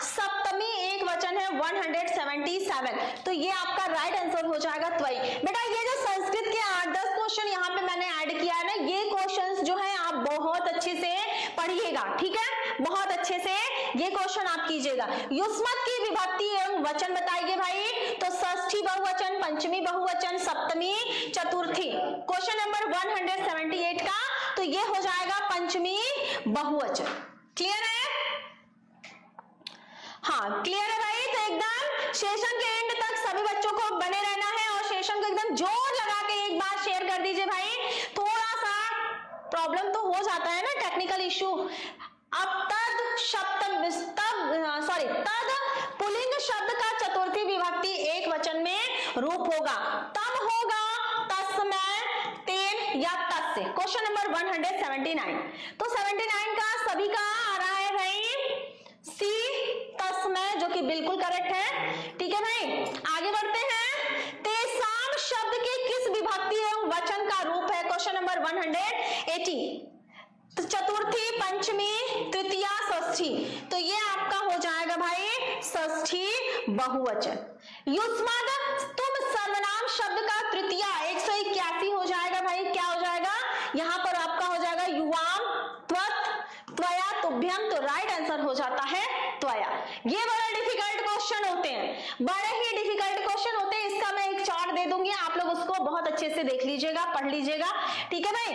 सप्तमी एक वचन है 177। तो ये आपका राइट आंसर हो जाएगा त्वयी। बेटा ये जो संस्कृत के 8-10 क्वेश्चन यहाँ पे मैंने ऐड किया है ना, ये क्वेश्चंस जो है आप बहुत अच्छे से पढ़िएगा। ठीक है, बहुत अच्छे से ये क्वेश्चन आप कीजिएगा। युष्मत की विभक्ति एवं वचन बताइए भाई। तो षष्ठी बहुवचन, पंचमी बहुवचन, सप्तमी, चतुर्थी। क्वेश्चन नंबर 178 का तो ये हो जाएगा पंचमी बहुवचन। क्लियर है? हाँ क्लियर है भाई। तो एकदम सेशन के एंड तक सभी बच्चों को बने रहना है और सेशन को एकदम जोर लगा के एक बार शेयर कर दीजिए भाई। थोड़ा सा प्रॉब्लम तो हो जाता है ना, टेक्निकल इश्यू। अब तद पुल्लिंग शब्द का चतुर्थी विभक्ति एक वचन में रूप होगा, तब होगा तस्मै, तेन या तस्य। Question number 179। तो 79 का सभी का आ रहा है भाई सी, तस्मै, जो कि बिल्कुल करेक्ट है। ठीक है भाई, आगे बढ़ते हैं। तेसाम शब्द के किस विभक्ति एवं वचन का रूप है? Question number 180। तो चतुर्थी, पंचमी, तृतीया, षष्ठी। तो ये आपका हो जाएगा भाई षष्ठी बहुवचन। युष्मद तुम सर्वनाम शब्द का तृतीया 181 हो जाएगा भाई। क्या हो जाएगा? यहाँ पर आपका हो जाएगा युवाम, त्वत्, त्वया, तुभ्यम। तो राइट आंसर हो जाता है त्वया। ये बड़ा डिफिकल्ट क्वेश्चन होते हैं, बड़े ही डिफिकल्ट क्वेश्चन होते हैं। इसका मैं एक चार्ट दे दूंगी, आप लोग उसको बहुत अच्छे से देख लीजिएगा, पढ़ लीजिएगा। ठीक है भाई।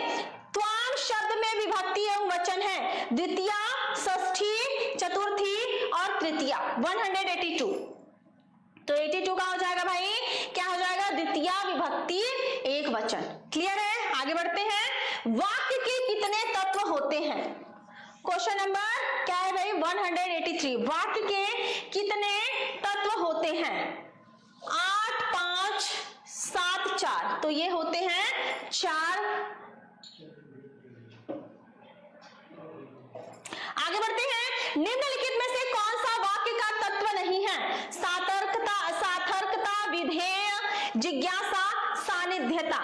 त्वाम शब्द में विभक्ति एवं वचन है द्वितीया, षष्ठी, चतुर्थी और तृतीया। 182। तो 82 का हो जाएगा भाई, क्या हो जाएगा? द्वितीया विभक्ति एक वचन। क्लियर है? आगे बढ़ते हैं। वाक्य के कितने तत्व होते हैं? क्वेश्चन नंबर क्या है भाई? 183। वाक्य के कितने तत्व होते हैं? 8, 5, 7, 4। तो ये होते हैं 4। आगे बढ़ते हैं। निम्नलिखित में से कौन सा वाक्य का तत्व नहीं है? सार्थकता, विधेय, जिज्ञासा, सानिध्यता।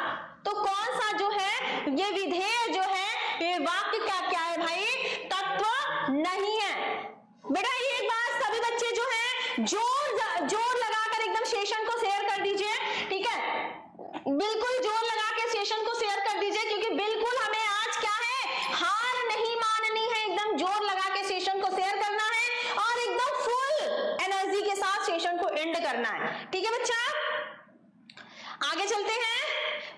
तो कौन सा जो है ये विधेय जो है ये वाक्य का क्या है भाई? तत्व नहीं है। बेटा एक बार सभी बच्चे जो है जोर लगाकर एकदम सेशन को शेयर कर दीजिए। ठीक है, बिल्कुल जोर लगा के सेशन को शेयर कर दीजिए, क्योंकि बिल्कुल हमें आज क्या है, हार नहीं माननी है। एकदम जोर लगा के सेशन को शेयर करना है और एकदम फुल एनर्जी के साथ सेशन को एंड करना है। ठीक है बच्चा, आगे चलते हैं।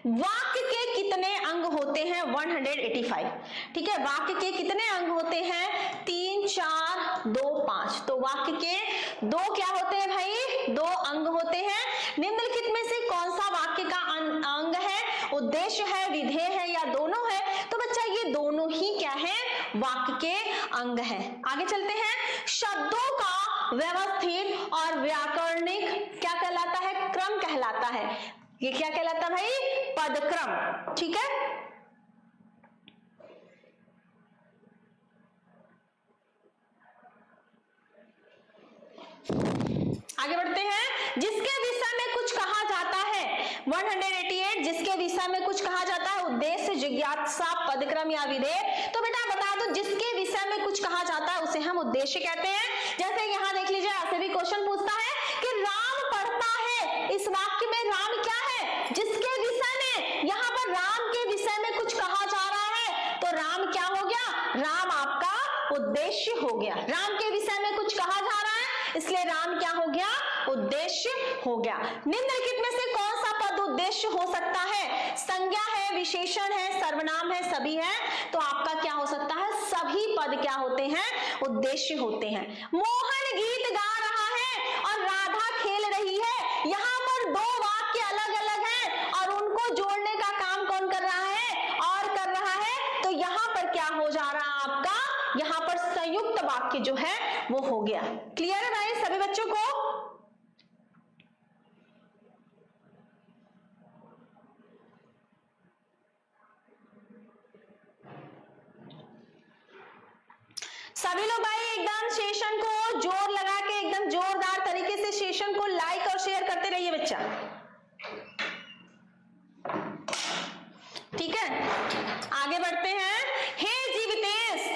वाक्य के कितने अंग होते हैं? 185। ठीक है, वाक्य के कितने अंग होते हैं? 3, 4, 2, 5। तो वाक्य के 2 क्या होते हैं भाई? 2 अंग होते हैं। निम्नलिखित में से कौन सा वाक्य का अंग है? उद्देश्य है, विधेय है या दोनों है? तो बच्चा ये दोनों ही क्या है? वाक्य के अंग है। आगे चलते हैं। शब्दों का व्यवस्थित और व्याकरणिक क्या कहलाता है? क्रम कहलाता है। ये क्या कहलाता भाई? पदक्रम। ठीक है, आगे बढ़ते हैं। जिसके विषय में कुछ कहा जाता है 188, जिसके विषय में कुछ कहा जाता है, उद्देश्य, जिज्ञासा, पदक्रम या विधेय। तो बेटा बता दो, जिसके विषय में कुछ कहा जाता है उसे हम उद्देश्य कहते हैं। जैसे यहाँ देख लीजिए, ऐसे भी क्वेश्चन पूछता है कि राम पढ़ता है, इस वाक्य में राम क्या है? जिसके विषय में, यहाँ पर राम के विषय में कुछ कहा जा रहा है, तो राम क्या हो गया? राम आपका उद्देश्य उद्देश्य हो गया। राम के विषय में कुछ कहा जा रहा है, इसलिए राम क्या हो गया, उद्देश्य हो गया। निम्नलिखित में से कौन सा पद उद्देश्य हो सकता है? संज्ञा है, विशेषण है, सर्वनाम है, सभी है। तो आपका क्या हो सकता है, सभी पद क्या होते हैं, उद्देश्य होते हैं। मोहन गीत गा रहा है और राधा खेल रही है, यहाँ पर दो वाक्य अलग अलग हैं और उनको जोड़ने का काम कौन कर रहा है, और कर रहा है। तो यहाँ पर क्या हो जा रहा है आपका, यहाँ पर संयुक्त वाक्य जो है वो हो गया। क्लियर है भाई सभी बच्चों को? सभी लोग भाई एकदम सेशन को जोर लगा के एकदम जोरदार तरीके से सेशन को लाइक और शेयर करते रहिए बच्चा, ठीक है। आगे बढ़ते हैं। हे जीवितेश,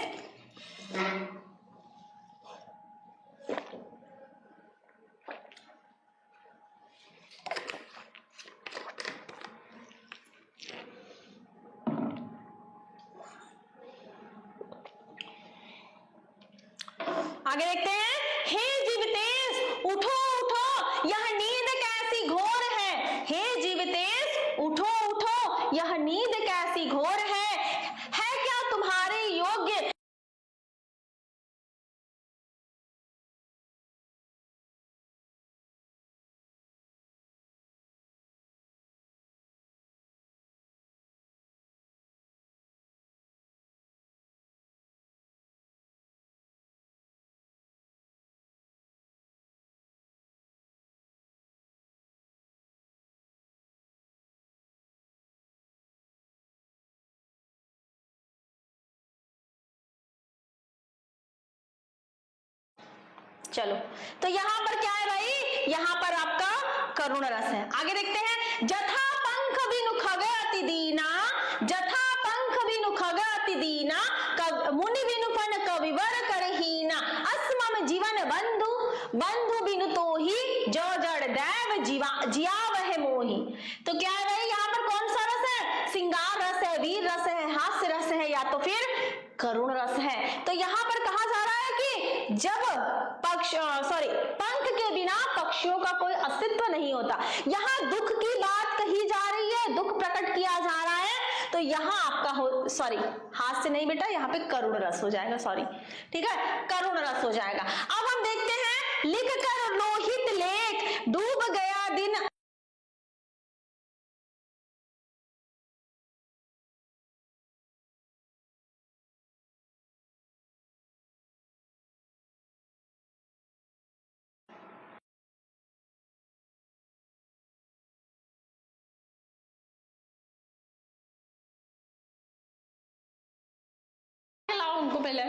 आगे देखते हैं। हे जीवितेश उठो उठो, यह नींद कैसी घोर है। हे जीवितेश उठो उठो, यह नींद कैसी घोर है क्या तुम्हारे योग्य। चलो, तो यहां पर क्या है भाई, यहां पर आपका करुण रस है। आगे देखते हैं। जथा पंख बिनु खग अति दीना, जथा पंख बिनु खग अति दीना, मुनि बिनु फन कविवर करहीना, अस्मम जीवन बंधु, बंधु बिनु तो ही जो जड़ दैव जियावह मोही। तो क्या है भाई, यहाँ पर कौन सा रस है, सिंगार रस है, वीर रस है, हास्य रस है, या तो फिर करुण रस है। तो यहाँ पर कहा जा रहा है कि जब पंख के बिना पक्षियों का कोई अस्तित्व नहीं होता। यहाँ दुख की बात कही जा रही है, दुख प्रकट किया जा रहा है, तो यहाँ आपका हास्य नहीं बेटा, यहाँ पे करुण रस हो जाएगा, ठीक है, करुण रस हो जाएगा। अब हम देखते हैं। लिख कर लोहित लेख डूब गया दिन, लाओ उनको पहले।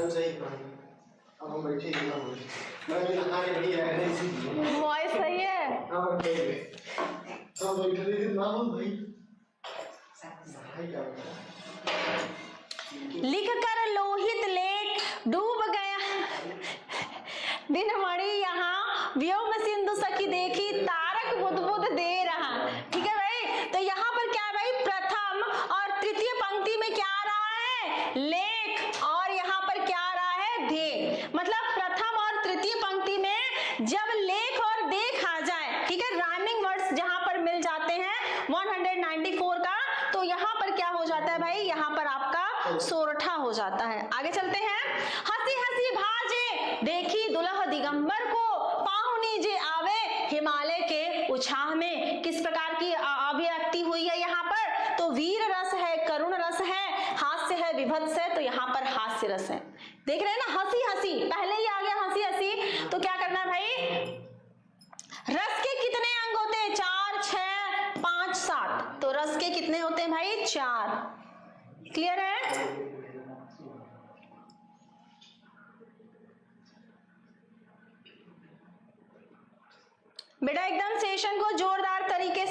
सही अब हम बैठे ही ना बोले, मैं भी नहा के नहीं आया नहीं सीधी वॉइस सही है। हां बैठे थे ना हम भाई क्या लिख कर लोहित लेख डूब गया दिन मणि, यहाँ व्योम सिंधु सखी देखी तारक बुदबुद दे रहा। ठीक है भाई, तो यहाँ पर क्या है भाई, प्रथम और तृतीय पंक्ति में क्या आ रहा है, लेख, और यहाँ पर क्या आ रहा है, दे। मतलब प्रथम और तृतीय पंक्ति में जब लेख और देख आ जाए, ठीक है, राइमिंग वर्ड्स जहां पर मिल जाते हैं 194 का, तो यहाँ पर क्या हो जाता है भाई, यहाँ पर आपका सोरठा हो जाता है। आगे चलते हैं। हंसी हंसी भाजे देखी दुल्ह दिगंबर को, पाहुनी जे आवे हिमालय के उछाह में। किस प्रकार की अभिव्यक्ति हुई है यहाँ पर, तो वीर रस है, करुण रस है, हास्य है, विभत्स है तो यहाँ पर हास्य रस है। देख रहे हैं ना, हंसी हंसी, पहले ही आ गया हंसी हंसी, तो क्या करना है भाई, रस के कितने अंग होते हैं, 4, 6, 5, 7, तो रस के कितने होते हैं भाई, 4। क्लियर है? बेटा एकदम सेशन को जोरदार तरीके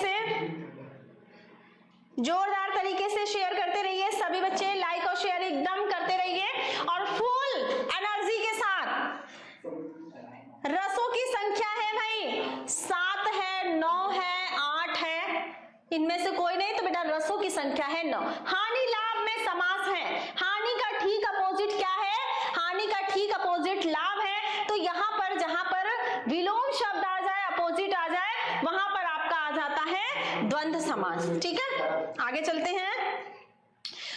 से शेयर करते रहिए सभी बच्चे, लाइक और शेयर एकदम करते रहिए और फुल एनर्जी के साथ। रसों की संख्या है भाई 7 है, 9 है, 8 है, इनमें से कोई नहीं, तो बेटा रसों की संख्या है 9। हानि लाभ में समास है, हानि का ठीक अपोजिट क्या है, हानि का ठीक अपोजिट लाभ है, तो यहाँ पर जहां पर विलोम शब्द आ जाए, अपोजिट आ जाए, वहां पर आपका आ जाता है द्वंद्व समास। ठीक है, आगे चलते हैं।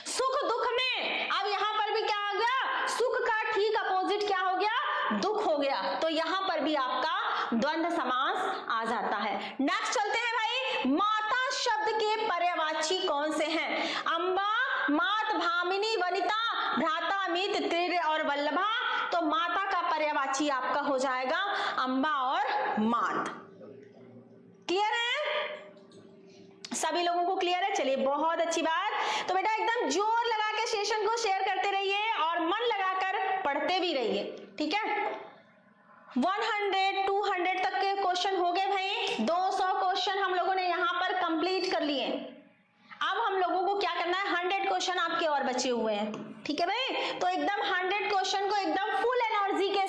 सुख दुख में, अब यहां पर भी क्या आ गया, सुख का ठीक अपोजिट क्या हो गया, दुख हो गया, तो यहां पर भी आपका द्वंद्व समास आ जाता है। नेक्स्ट चलते हैं भाई, माता शब्द के पर्यायवाची कौन से हैं, अम्बा, मात, भामिनी, वनिता, भ्राता, अमित, तीर्य और वल्लभा, तो माता का पर्यायवाची आपका हो जाएगा अम्बा और मात। क्लियर है? सभी लोगों को क्लियर है? चलिए बहुत अच्छी बात। तो बेटा एकदम जोर लगा के सेशन को शेयर करते रहिए और मन लगाकर पढ़ते भी रहिए। ठीक है, 100, 200 तक के क्वेश्चन हो गए भाई, 200 क्वेश्चन हम लोगों ने यहाँ पर कंप्लीट कर लिए। अब हम लोगों को क्या करना है, 100 क्वेश्चन आपके और बचे हुए हैं। ठीक है भाई, तो एकदम 100 क्वेश्चन को एकदम फुल एनर्जी के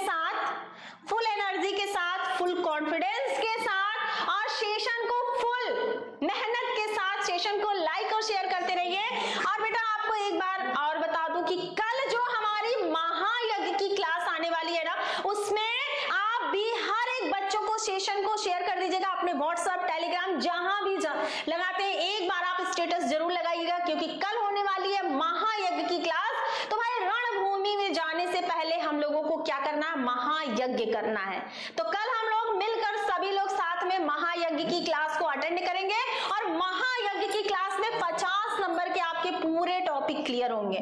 साथ, फुल कॉन्फिडेंस के साथ और सेशन को फुल मेहनत के साथ सेशन को लाइक और शेयर करते रहिए। और बेटा आपको एक बार और बता दूं कि कल जो हमारी महायज्ञ की क्लास आने वाली है ना, उसमें आप भी हर एक बच्चों को सेशन को शेयर कर दीजिएगा अपने व्हाट्सएप, टेलीग्राम, जहां भी लगाते हैं, एक बार आप स्टेटस जरूर लगाइएगा, क्योंकि कल होने वाली है महायज्ञ की क्लास। तो भाई रणभूमि में जाने से पहले हम लोगों को क्या करना है, महायज्ञ करना है। तो कल हम लोग मिलकर सभी लोग साथ में महायज्ञ की क्लास को अटेंड करेंगे और महायज्ञ की क्लास में 50 नंबर के आपके पूरे टॉपिक क्लियर होंगे।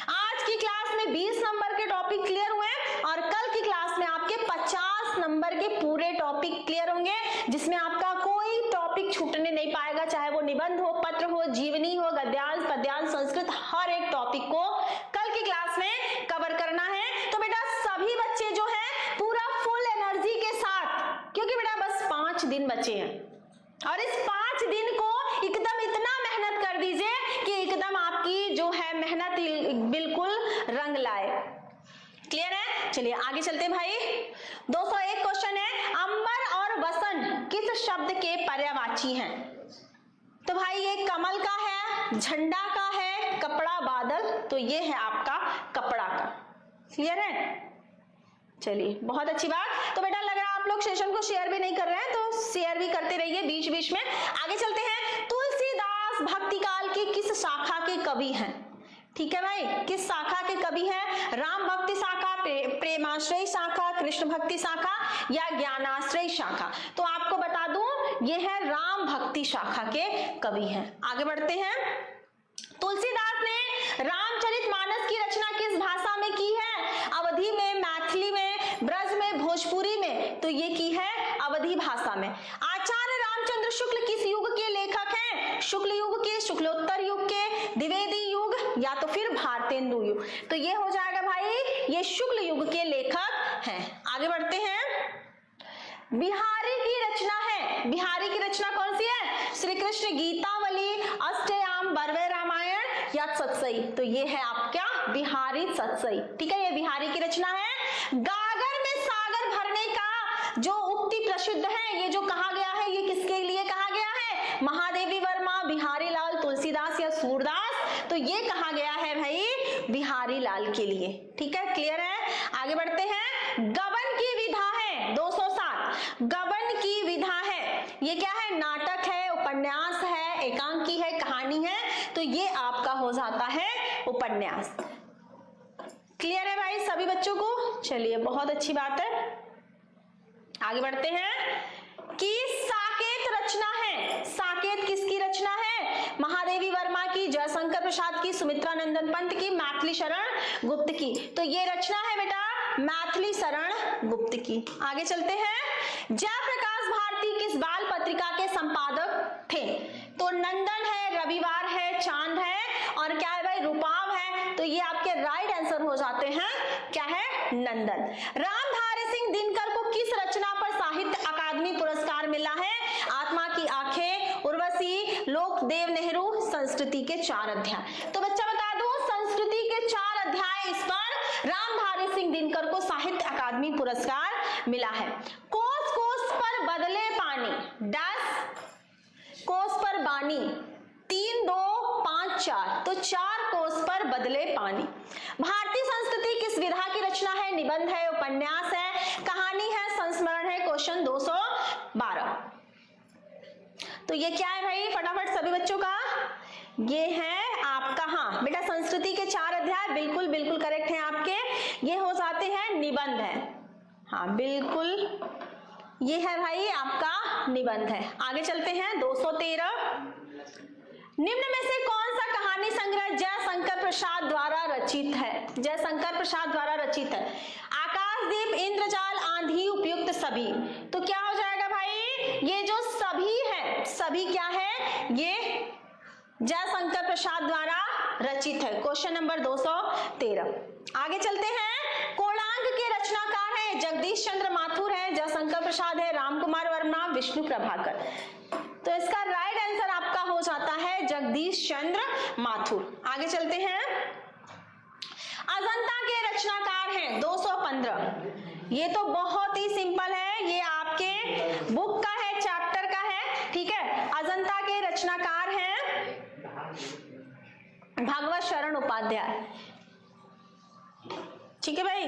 आज की क्लास में 20 नंबर के टॉपिक क्लियर हुए और कल की क्लास में आपके 50 नंबर के पूरे टॉपिक क्लियर होंगे, जिसमें आपका कोई टॉपिक छूटने नहीं पाएगा, चाहे वो निबंध हो, पत्र हो, जीवनी हो, गद्यांश, पद्यांश, संस्कृत, हर एक टॉपिक को कल की क्लास में कवर करना है। तो बेटा सभी बच्चे जो है पूरा फुल एनर्जी के साथ, क्योंकि बेटा बस 5 दिन बचे हैं और इस 5 दिन को एकदम इतना मेहनत कर दीजिए कि एकदम आपकी जो है मेहनत बिल्कुल रंग लाए। क्लियर है? चलिए आगे चलते भाई। 201 क्वेश्चन है, अंबर और वसंत किस शब्द के पर्यायवाची हैं? तो भाई ये कमल का है, झंडा का है, कपड़ा, बादल, तो ये है आपका कपड़ा का। क्लियर है? चलिए बहुत अच्छी बात। तो बेटा लग रहा है आप लोग सेशन को शेयर भी नहीं कर रहे हैं, तो शेयर भी करते रहिए बीच बीच में। आगे चलते हैं, तुलसीदास भक्ति काल की किस शाखा के कवि हैं? ठीक है भाई, किस शाखा के कवि हैं? राम भक्ति शाखा, प्रेमाश्रय शाखा, कृष्ण भक्ति शाखा या ज्ञानाश्रय शाखा? तो आपको बता दूं ये है राम भक्ति शाखा के कवि हैं। आगे बढ़ते हैं, तुलसीदास ने रामचरितमानस की रचना किस भाषा में की है? अवधी में, मैथिली में, ब्रज में, भोजपुरी में, तो ये की है अवधी भाषा में। आचार्य रामचंद्र शुक्ल किस युग के लेखक हैं? शुक्ल युग के, शुक्लोत्तर युग के, द्विवेदी युग या तो फिर भारतेंदु युग? तो ये हो जाएगा भाई, ये शुक्ल युग के लेखक हैं। आगे बढ़ते हैं, बिहारी की रचना है, बिहारी की रचना कौन सी है? श्री कृष्ण गीतावली, अष्टयाम, बरवे रामायण या सतसई? तो ये है आपका बिहारी सतसई। ठीक है, ये बिहारी की रचना है। गागर में सागर भरने का जो उक्ति प्रसिद्ध है, ये जो कहा गया है, ये किसके लिए कहा गया है? महादेवी वर्मा, बिहारी लाल, तुलसीदास या सूरदास? तो ये कहा गया है भाई बिहारी लाल के लिए। ठीक है, क्लियर है? आगे बढ़ते हैं, गबन की विधा है 207, गबन की विधा है, ये क्या है? नाटक है, उपन्यास है, एकांकी है, कहानी है, तो ये आपका हो जाता है उपन्यास। क्लियर है भाई सभी बच्चों को? चलिए बहुत अच्छी बात है। आगे बढ़ते हैं कि साकेत रचना है, साकेत किसकी रचना है? महादेवी वर्मा की, जयशंकर प्रसाद की, सुमित्रा नंदन पंत की, मैथिली शरण गुप्त की। तो ये रचना है बेटा मैथिली शरण गुप्त की। आगे चलते हैं। जयप्रकाश भारती किस बाल पत्रिका के संपादक थे? तो नंदन है, रविवार है, चांद है और क्या है भाई रूपाव है। तो ये आपके राइट आंसर हो जाते हैं, क्या है नंदन। रामधारी सिंह दिनकर को किस रचना पर साहित्य अकादमी पुरस्कार मिला है? आत्मा की आंखें, उर्वशी, लोकदेव नेहरू, संस्कृति के 4 अध्याय। तो बच्चा बता दो संस्कृति के 4 अध्याय इस पर रामधारी सिंह दिनकर को साहित्य अकादमी पुरस्कार मिला है। कोस कोस पर बदले पानी, 10 कोस पर बानी, 3 2 5 4, तो 4 कोस पर बदले पानी। भारतीय संस्कृति किस विधा की रचना है? निबंध है, उपन्यास है, कहानी है, संस्मरण है। क्वेश्चन 212। तो ये क्या है भाई फटाफट सभी बच्चों का? ये है आपका, हाँ बेटा संस्कृति के 4 अध्याय बिल्कुल बिल्कुल करेक्ट है आपके। ये हो जाते हैं निबंध है, हाँ बिल्कुल ये है भाई आपका निबंध है। आगे चलते हैं 213। निम्न में से कौन सा कहानी संग्रह जयशंकर प्रसाद द्वारा रचित है? जयशंकर प्रसाद द्वारा रचित है। आकाशदीप, इंद्रजाल, आंधी, उपयुक्त, सभी। तो क्या हो जाएगा भाई? ये जो सभी है, सभी क्या है? ये जयशंकर प्रसाद द्वारा रचित है। Question number 213। आगे चलते हैं। कोणार्क के रचनाकार हैं जगदीश चंद्र माथुर है, जयशंकर प्रसाद है, रामकुमार वर्मा, विष्णु प्रभाकर। तो इसका राइट आंसर आपका हो जाता है जगदीश चंद्र माथुर। आगे चलते हैं। अजंता के रचनाकार हैं 215। ये तो बहुत ही सिंपल है, ये आपके बुक का है, चैप्टर का है, ठीक है। अजंता के रचनाकार हैं भागवत शरण उपाध्याय, ठीक है भाई।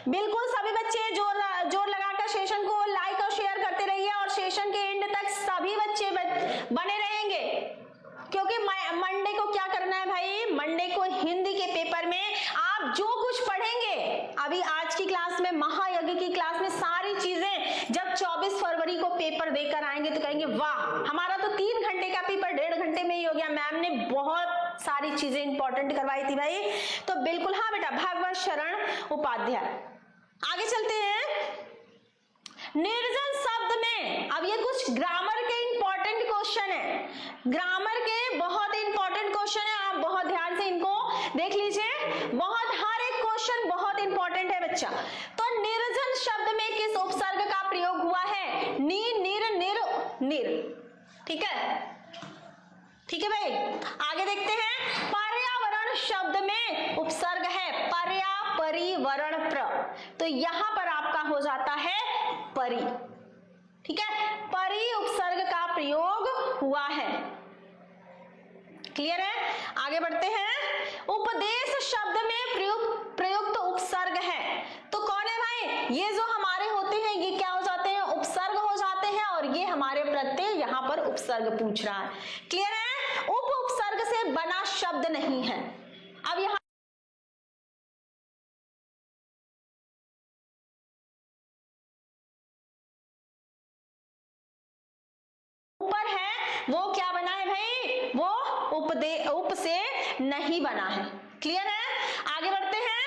बिल्कुल सभी बच्चे जोर लगाकर सेशन को लाइक और शेयर करते रहिए और सेशन के एंड तक सभी बच्चे बने रहेंगे, क्योंकि मंडे को क्या करना है भाई? मंडे को हिंदी के पेपर में आप जो कुछ पढ़ेंगे, अभी आज की क्लास में, महायज्ञ की क्लास में सारी चीजें जब 24 फरवरी को पेपर देकर आएंगे तो कहेंगे वाह, हमारा तो 3 घंटे का पेपर 1.5 घंटे में ही हो गया, मैम ने बहुत सारी चीजें इंपॉर्टेंट करवाई थी भाई। तो बिल्कुल हाँ बेटा भागवत शरण उपाध्याय। आगे चलते हैं। निर्जन शब्द में, अब ये कुछ ग्रामर के इंपॉर्टेंट क्वेश्चन है, ग्रामर के बहुत इंपॉर्टेंट क्वेश्चन है, आप बहुत ध्यान से इनको देख लीजिए, बहुत हर एक क्वेश्चन बहुत इंपॉर्टेंट है बच्चा। तो निर्जन शब्द में किस उपसर्ग का प्रयोग हुआ है? नी, निर, निर, निर, ठीक है, ठीक है भाई। आगे देखते हैं। पर्यावरण शब्द में उपसर्ग है पर्या, परिवरण, प्र, तो यहां पर आपका हो जाता है परि, ठीक है, परि उपसर्ग का प्रयोग हुआ है। क्लियर है? आगे बढ़ते हैं। उपदेश शब्द में प्रयुक्त उपसर्ग है, तो कौन है भाई? ये जो हमारे होते हैं ये क्या हो जाते हैं? उपसर्ग हो जाते हैं, और ये हमारे प्रत्यय यहां पर उपसर्ग पूछ रहा है। क्लियर है? उपसर्ग से बना शब्द नहीं है। अब यहां ऊपर है वो क्या बना है भाई? वो उप से नहीं बना है। क्लियर है? आगे बढ़ते हैं।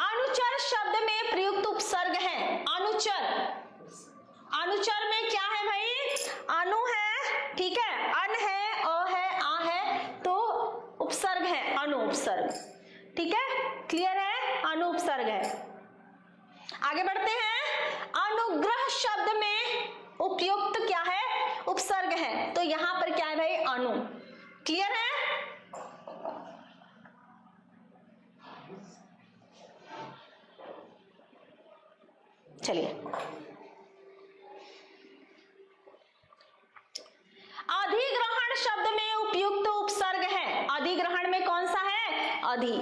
अनुचर शब्द में प्रयुक्त उपसर्ग है। अनुचर, अनुचर में क्या है भाई? अनु है, ठीक है, अन है, अ है, आ है, तो उपसर्ग है अनु उपसर्ग, ठीक है। क्लियर है? अनु उपसर्ग है। आगे बढ़ते हैं। अनुग्रह शब्द में उपयुक्त क्या है? उपसर्ग है, तो यहां पर क्या है भाई? अनु। क्लियर है? चलिए, अधिग्रहण शब्द में उपयुक्त उपसर्ग है। अधिग्रहण में कौन सा है? अधि।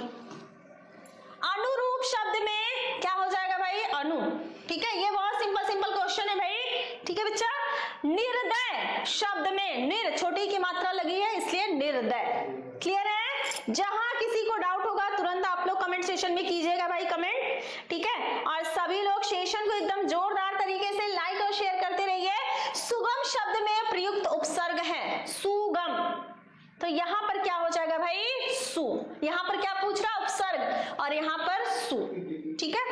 अनुरूप शब्द में क्या हो जाएगा भाई? अनु, ठीक है। ये बहुत सिंपल क्वेश्चन है भाई, ठीक है बच्चा। निर्दय शब्द में निर छोटी की मात्रा लगी है इसलिए निर्दय। क्लियर है? जहां किसी को डाउट होगा तुरंत आप लोग कमेंट सेक्शन सेशन में कीजिएगा भाई कमेंट, ठीक है। और सभी लोग सेशन को एकदम जोरदार तरीके से लाइक और शेयर करते रहिए। सुगम शब्द में प्रयुक्त उपसर्ग है सुगम, तो यहां पर क्या हो जाएगा भाई सु, यहां पर क्या पूछ रहा उपसर्ग और यहां पर सु, ठीक है।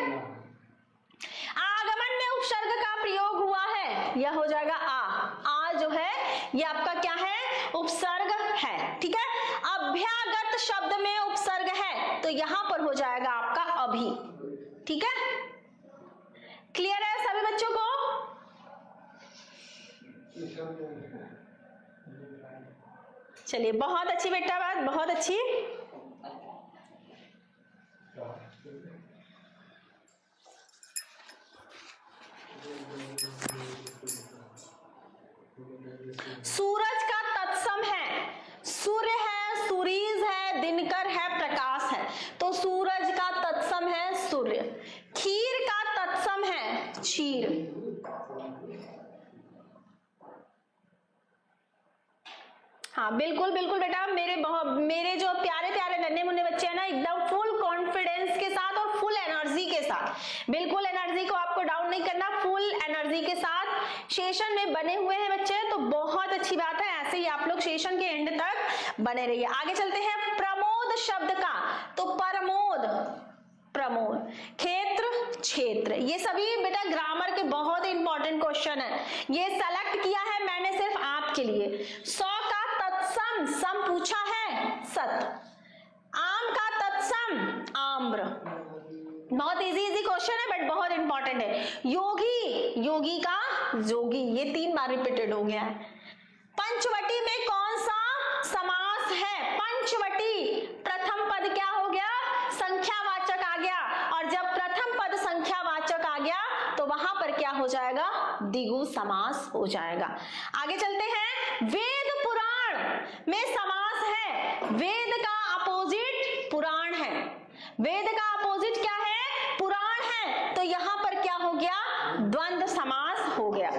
आगमन में उपसर्ग का प्रयोग हुआ है, यह हो जाएगा आ जो है ये आपका क्या है उपसर्ग है, ठीक है। अभ्यागत शब्द में उपसर्ग है तो यहां पर हो जाएगा आपका अभी, ठीक है। क्लियर है सभी बच्चों को? चलिए बहुत अच्छी बेटा बात, बहुत अच्छी। सूरज का तत्सम है, सूर्य है, सूरीज है, दिनकर है, प्रकाश है, तो सूरज का तत्सम है सूर्य। खीर का तत्सम है क्षीर, हाँ बिल्कुल बिल्कुल बेटा। मेरे जो प्यारे प्यारे नन्हे मुन्ने बच्चे हैं ना, एकदम फुल कॉन्फिडेंस के साथ और फुल एनर्जी के साथ, बिल्कुल एनर्जी को आपको डाउन नहीं करना, फुल एनर्जी के साथ सेशन में बने हुए हैं बच्चे, तो बहुत अच्छी बात है। ऐसे ही आप लोग सेशन के एंड तक बने रहिए। आगे चलते हैं प्रमोद शब्द का, तो प्रमोद प्रमोद, क्षेत्र क्षेत्र, ये सभी बेटा ग्रामर के बहुत इंपॉर्टेंट क्वेश्चन है, ये सेलेक्ट किया है मैंने सिर्फ आपके लिए। 100 का तत्सम सम पूछा है सत, आम का तत्सम आम्र, बहुत इजी क्वेश्चन है बट बहुत इंपॉर्टेंट है। योगी, योगी का जोगी, ये 3 बार रिपीटेड हो गया है। पंचवटी में कौन सा समास है? पंचवटी, प्रथम पद क्या हो गया? संख्यावाचक आ गया, और जब प्रथम पद संख्यावाचक आ गया तो वहां पर क्या हो जाएगा? द्विगु समास हो जाएगा। आगे चलते हैं, वेद पुराण में समास है, वेद का अपोजिट पुराण है, वेद का अपोजिट क्या है? पुराण है, तो यहां पर क्या हो गया? द्वंद्व समास हो गया।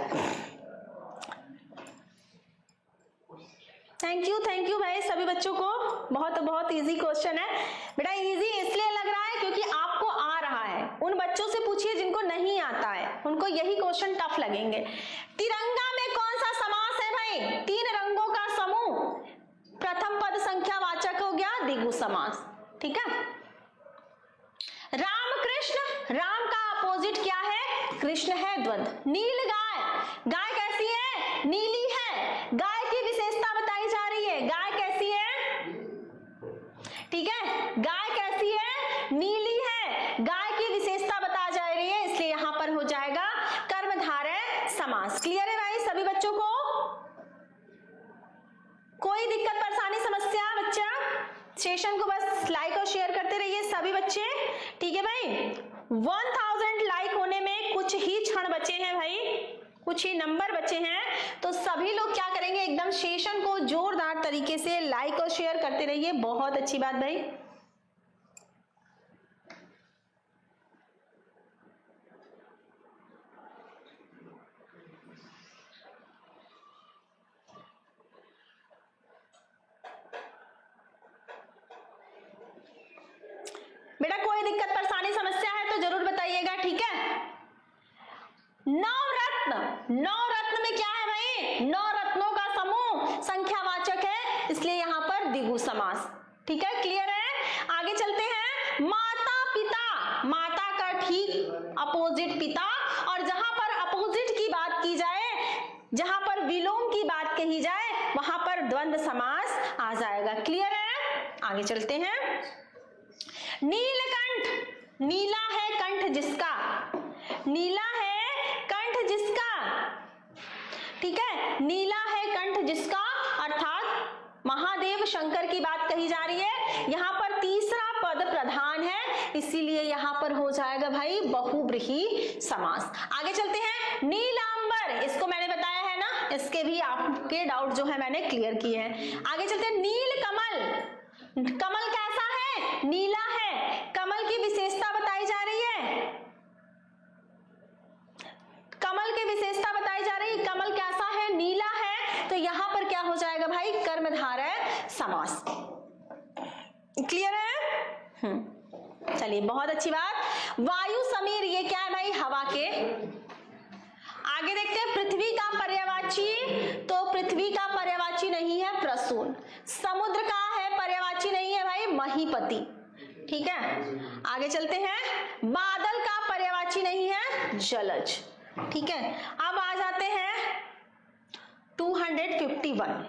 थैंक यू भाई सभी बच्चों को, बहुत इजी क्वेश्चन है बेटा। इजी इसलिए लग रहा है क्योंकि आपको आ रहा है, उन बच्चों से पूछिए जिनको नहीं आता है, उनको यही क्वेश्चन टफ लगेंगे। तिरंगा में कौन सा समास है भाई? 3 रंगों का समूह, प्रथम पद संख्यावाचक हो गया, द्विगु समास, ठीक है। रामकृष्ण, राम का अपोजिट क्या है? कृष्ण है, द्वंद्व। नील गाय, गाय कैसी है? नीली है, गाय की विशेषता बताई जा रही है, गाय कैसी है? ठीक है, गाय कैसी है? नीली है, गाय की विशेषता बताई जा रही है, इसलिए यहां पर हो जाएगा कर्मधारय समास। क्लियर है भाई सभी बच्चों को? कोई दिक्कत परेशानी समस्या बच्चा? सेशन को बस लाइक और शेयर करते रहिए सभी बच्चे, ठीक है भाई। 1000 लाइक होने में कुछ ही क्षण बचे हैं भाई, कुछ ही नंबर बचे हैं, तो सभी लोग क्या करेंगे? एकदम सेशन को जोरदार तरीके से लाइक और शेयर करते रहिए, बहुत अच्छी बात भाई। बेटा कोई दिक्कत परेशानी समस्या है तो जरूर बताइएगा, ठीक है। नवरत्न, नवरत्न में क्या है भाई? 9 रत्नों का समूह, संख्यावाचक है, इसलिए यहां पर द्विगु समास, ठीक है। क्लियर है? आगे चलते हैं, माता पिता, माता का ठीक अपोजिट पिता, और जहां पर अपोजिट की बात की जाए, जहां पर विलोम की बात कही जाए, वहां पर द्वंद्व समास आ जाएगा। क्लियर है? आगे चलते हैं, नीलकंठ, नीला है कंठ जिसका, नीला है कंठ जिसका, ठीक है, नीला है कंठ जिसका, अर्थात महादेव शंकर की बात कही जा रही है। यहां पर तीसरा पद प्रधान है, इसीलिए यहां पर हो जाएगा भाई बहुव्रीहि समास। आगे चलते हैं, नीलांबर, इसको मैंने बताया है ना, इसके भी आपके डाउट जो है मैंने क्लियर किए हैं। आगे चलते हैं, नील कमल, कमल कैसा है? नीला है, कमल की विशेषता बताई जा रही है, कमल की विशेषता बताई जा रही है, कमल कैसा है? नीला है, तो यहां पर क्या हो जाएगा भाई? कर्मधारय समास। क्लियर है? चलिए चलिए बहुत अच्छी बात। वायु समीर ये क्या है भाई, हवा के। आगे देखते हैं पृथ्वी का पर्यायवाची, तो पृथ्वी का पर्यायवाची नहीं है प्रसून। समुद्र का है पर्यायवाची नहीं है भाई महीपति, ठीक है। आगे चलते हैं, बादल का पर्यायवाची नहीं है जलज, ठीक है। अब आ जाते हैं 251।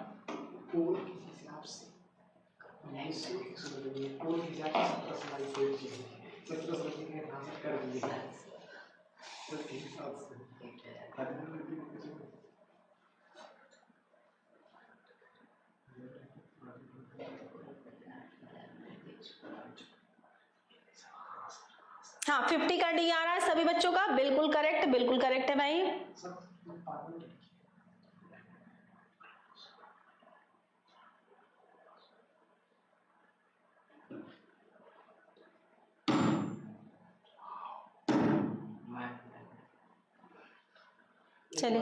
हाँ 50 का डी आ रहा है सभी बच्चों का, बिल्कुल करेक्ट, बिल्कुल करेक्ट है भाई। चलिए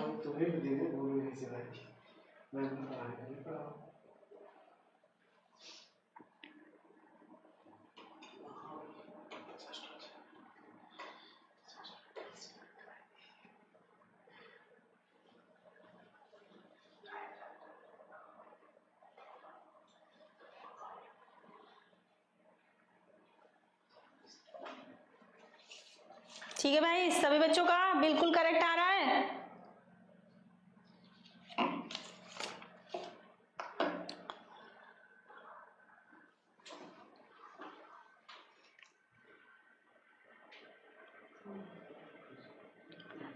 ठीक है भाई, सभी बच्चों का बिल्कुल करेक्ट आ रहा है।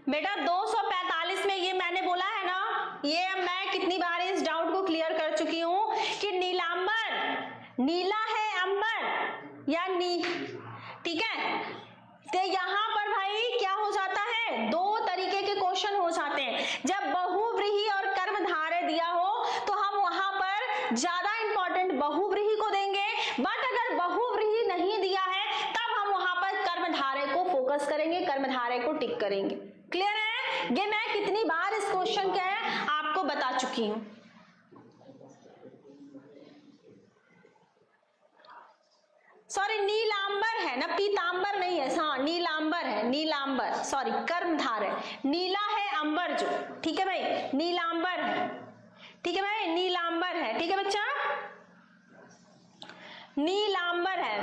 बेटा 245 में ये मैंने बोला है ना, ये मैं कितनी बार इस डाउट को क्लियर कर चुकी हूं कि नीलांबर नीला है अंबर या नी, ठीक है। तो यहां पर भाई क्या हो जाता है, दो तरीके के क्वेश्चन हो जाते हैं। जब बहुव्रीहि और कर्मधारय दिया हो तो हम वहां पर ज्यादा इंपॉर्टेंट बहुव्रीहि को देंगे, बट अगर बहुव्रीहि नहीं दिया है तब हम वहां पर कर्मधारय को फोकस करेंगे, कर्मधारय को टिक करेंगे। क्लियर है? ये मैं कितनी बार इस क्वेश्चन क्या है आपको बता चुकी हूं। सॉरी नीलांबर है ना, पीतांबर नहीं है, हाँ नीलांबर है, नीलांबर सॉरी कर्मधारय, नीला है अंबर जो, ठीक है भाई नीलांबर है, ठीक है भाई नीलांबर है, ठीक है बच्चा नीलांबर है,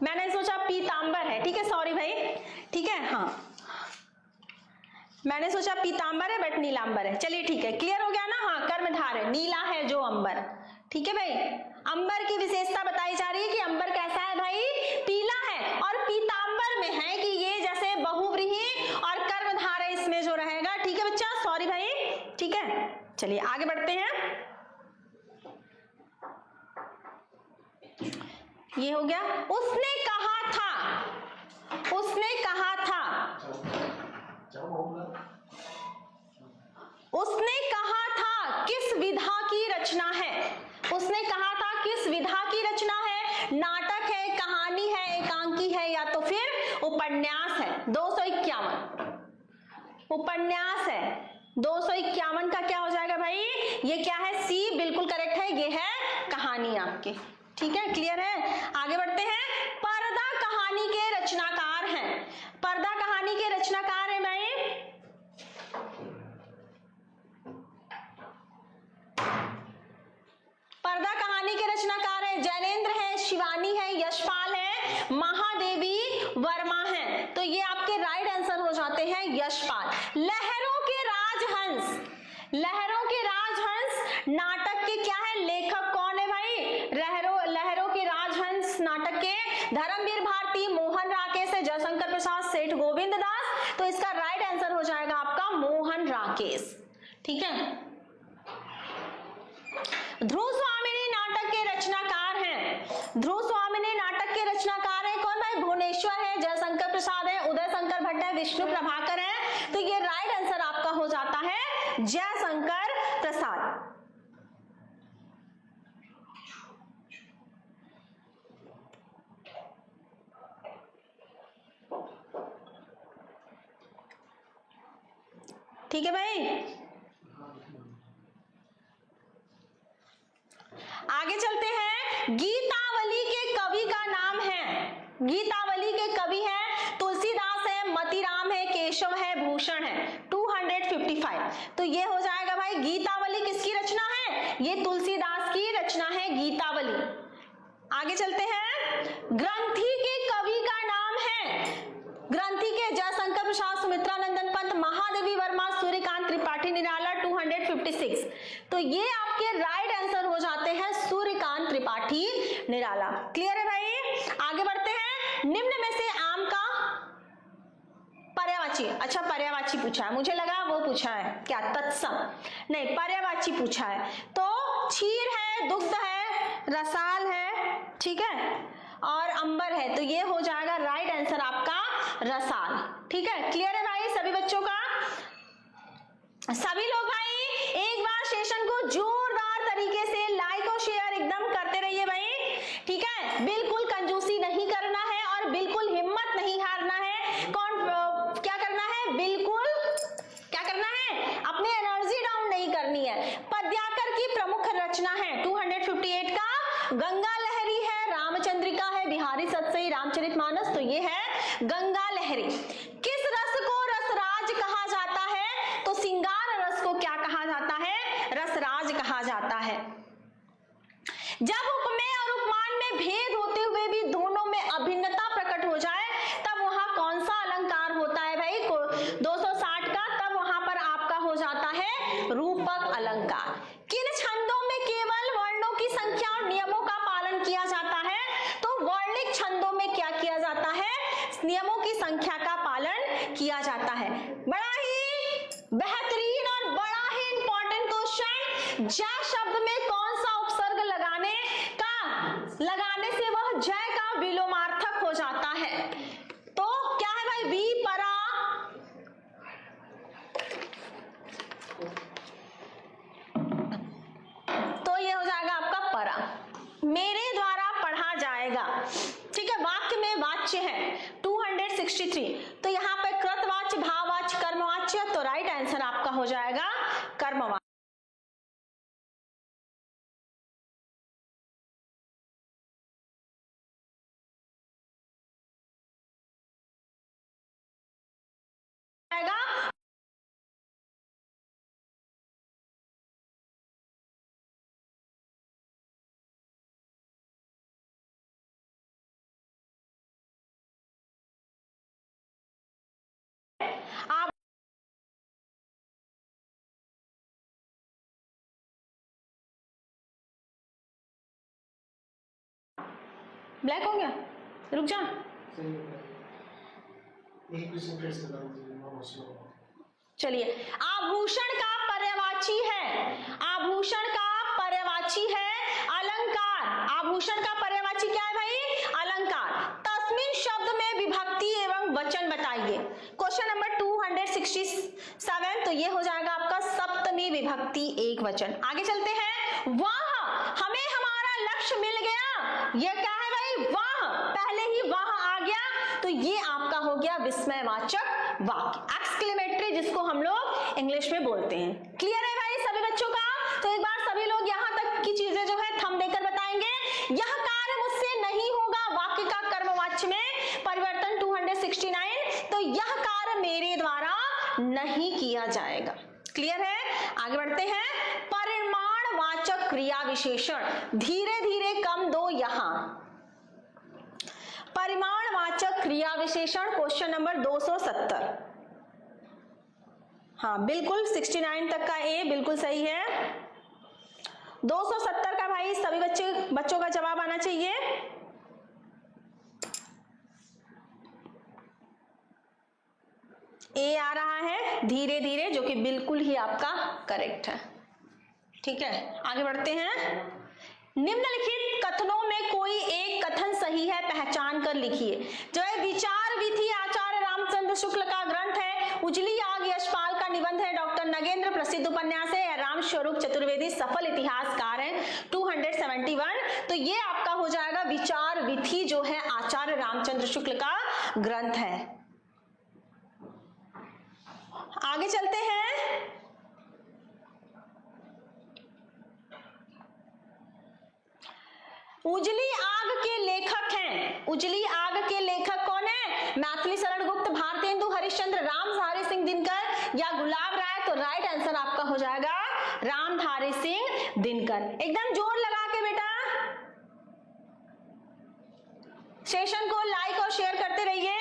मैंने सोचा पीतांबर है, ठीक है सॉरी भाई, ठीक है हाँ मैंने सोचा पीतांबर है बट नीलांबर है। चलिए ठीक है, क्लियर हो गया ना। हाँ कर्मधारय नीला है जो अंबर, ठीक है भाई। अंबर की विशेषता बताई जा रही है कि अंबर कैसा है भाई, पीला है, और पीतांबर में है कि ये जैसे बहुव्रीहि और कर्मधारय इसमें जो रहेगा, ठीक है बच्चा सॉरी भाई, ठीक है। चलिए आगे बढ़ते हैं, ये हो गया। उसने कहा था, उसने कहा था, उसने कहा था किस विधा की रचना है, उसने कहा था किस विधा की रचना है, नाटक है, कहानी है, एकांकी है, या तो फिर उपन्यास है। 251 उपन्यास है, 251 का क्या हो जाएगा भाई, ये क्या है सी, बिल्कुल करेक्ट है, ये है कहानी आपकी, ठीक है क्लियर है। आगे बढ़ते हैं, पर्दा कहानी के रचनाकार हैं, पर्दा कहानी के रचनाकार है भाई, पर्दा कहानी के रचनाकार है जैनेन्द्र है, शिवानी है, यशपाल है, महादेवी वर्मा है, तो ये आपके राइट आंसर हो जाते हैं यशपाल। लहरों के राजहंस, लहरों के राजहंस नाटक के क्या है लेखक कौन है भाई, लहरों के राजहंस नाटक के धर्मवीर भारती, मोहन राकेश है, जयशंकर प्रसाद, सेठ गोविंद दास, तो इसका राइट आंसर हो जाएगा आपका मोहन राकेश, ठीक है। ध्रुव स्वामिनी नाटक के रचनाकार हैं, ध्रुव स्वामिनी नाटक के रचनाकार हैं कौन भाई, भुवनेश्वर है, जयशंकर प्रसाद है, उदय शंकर भट्ट है, विष्णु प्रभाकर है, तो ये राइट आंसर आपका हो जाता है जयशंकर प्रसाद। ठीक है भाई, आगे चलते हैं। गीतावली के कवि का नाम है, गीतावली के 55। तो ये हो जाएगा भाई गीतावली किसकी रचना है? ये तुलसीदास की रचना है गीतावली। आगे चलते हैं। ग्रंथी के कवि का नाम है, ग्रंथी के जयशंकर प्रसाद, सुमित्रानंदन पंत, महादेवी वर्मा, सूर्यकांत त्रिपाठी निराला 256। तो ये आपके राइट आंसर हो जाते हैं सूर्यकांत त्रिपाठी निराला। क्लियर है भाई? आगे बढ़ते हैं। निम्न में से आम का पर्यायवाची, अच्छा पर्यायवाची पूछा है, मुझे लगा वो पूछा है क्या तत्सम, नहीं पर्यायवाची पूछा है। तो क्षीर है, दुग्ध है, रसाल है, ठीक है, और अंबर है। तो ये हो जाएगा राइट आंसर आपका रसाल। ठीक है, क्लियर है भाई सभी बच्चों का? सभी लोग भाई एक बार सेशन को जोरदार तरीके से लाइक और शेयर एकदम करते रहिए भाई। ठीक है, बिल्कुल कंजूसी नहीं करना है और बिल्कुल हिम्मत नहीं हारना है। क्या करना है? बिल्कुल क्या करना है? अपनी एनर्जी डाउन नहीं करनी है। पद्याकर की प्रमुख रचना है 258 का गंगा लहरी है, रामचंद्रिका है, बिहारी सतसई, रामचरितमानस। तो ये है गंगा लहरी। किस रस को रसराज कहा जाता है? तो सिंगार रस को क्या कहा जाता है? रसराज कहा जाता है। जब उपमेय और उपमान में भेद होते हुए भी दोनों में अभिन्नता प्रकट हो जाए तब वहां कौन सा अलंकार होता है भाई? 260 का। तब वहां पर आपका हो जाता है रूपक अलंकार। किन छंदों में केवल वर्णों की संख्या और नियमों का पालन किया जाता है? तो वर्णिक छंदों में क्या किया जाता है? नियमों की संख्या का पालन किया जाता है। बड़ा ही बेहतरीन और बड़ा ही इंपॉर्टेंट क्वेश्चन। जय शब्द में कौन सा उपसर्ग लगाने से वह जय का विलोमार्थक हो जाता है? तो क्या है भाई? वी परा, तो ये हो जाएगा आपका परा। मेरे द्वारा पढ़ा जाएगा। ठीक है, वाक्य में वाच्य है 263। तो यहाँ पे कृतवाच्य, भाववाच्य, कर्मवाच्य। तो राइट आंसर आपका हो जाएगा कर्मवाच्य। आप ब्लैक हो गया, रुक जा। चलिए, आभूषण का पर्यायवाची है, आभूषण का पर्यायवाची है अलंकार। आभूषण का पर्यायवाची क्या है भाई? अलंकार। तस्मिन शब्द में विभक्ति एवं वचन बताइए। Question number 267। तो ये हो जाएगा आपका सप्तमी विभक्ति एक वचन। आगे चलते हैं। वाह, हमें हमारा लक्ष्य मिल गया। ये क्या है भाई? वाह, पहले ही वाह आ गया। तो ये आपका हो गया विस्मयवाचक वाक्य, एक्सक्लेमेटरी, जिसको हम लोग इंग्लिश में बोलते हैं। क्लियर है भाई सभी बच्चों का? तो एक बार सभी लोग यहाँ तक की चीजें जो है थंब देकर बताएंगे। यह कार्य मुझसे नहीं होगा, वाक्य का कर्मवाच्य में परिवर्तन 269। तो यह कार्य मेरे द्वारा नहीं किया जाएगा। क्लियर है? आगे बढ़ते हैं। परिमाणवाचक क्रिया विशेषण, धीरे धीरे कम दो यहां। परिमाणवाचक क्रिया विशेषण क्वेश्चन नंबर 270। हाँ बिल्कुल, 69 तक का ए बिल्कुल सही है। 270 का भाई सभी बच्चों का जवाब आना चाहिए। ए आ रहा है धीरे धीरे, जो कि बिल्कुल ही आपका करेक्ट है। ठीक है, आगे बढ़ते हैं। निम्नलिखित कथनों में कोई एक कथन सही है, पहचान कर लिखिए। जो है विचार विधि आचार्य रामचंद्र शुक्ल का ग्रंथ है, उजली आग यशपाल का निबंध है, डॉक्टर नगेंद्र प्रसिद्ध उपन्यास है, राम स्वरूप चतुर्वेदी सफल इतिहासकार है 271। तो ये आपका हो जाएगा विचार विधि, जो है आचार्य रामचंद्र शुक्ल का ग्रंथ है। आगे चलते हैं। उजली आग के लेखक हैं, उजली आग के लेखक कौन है? मैथिली शरण गुप्त, भारतेंदु हरिश्चंद्र, रामधारी सिंह दिनकर या गुलाब राय? तो राइट आंसर आपका हो जाएगा रामधारी सिंह दिनकर। एकदम जोर लगा के बेटा सेशन को लाइक और शेयर करते रहिए।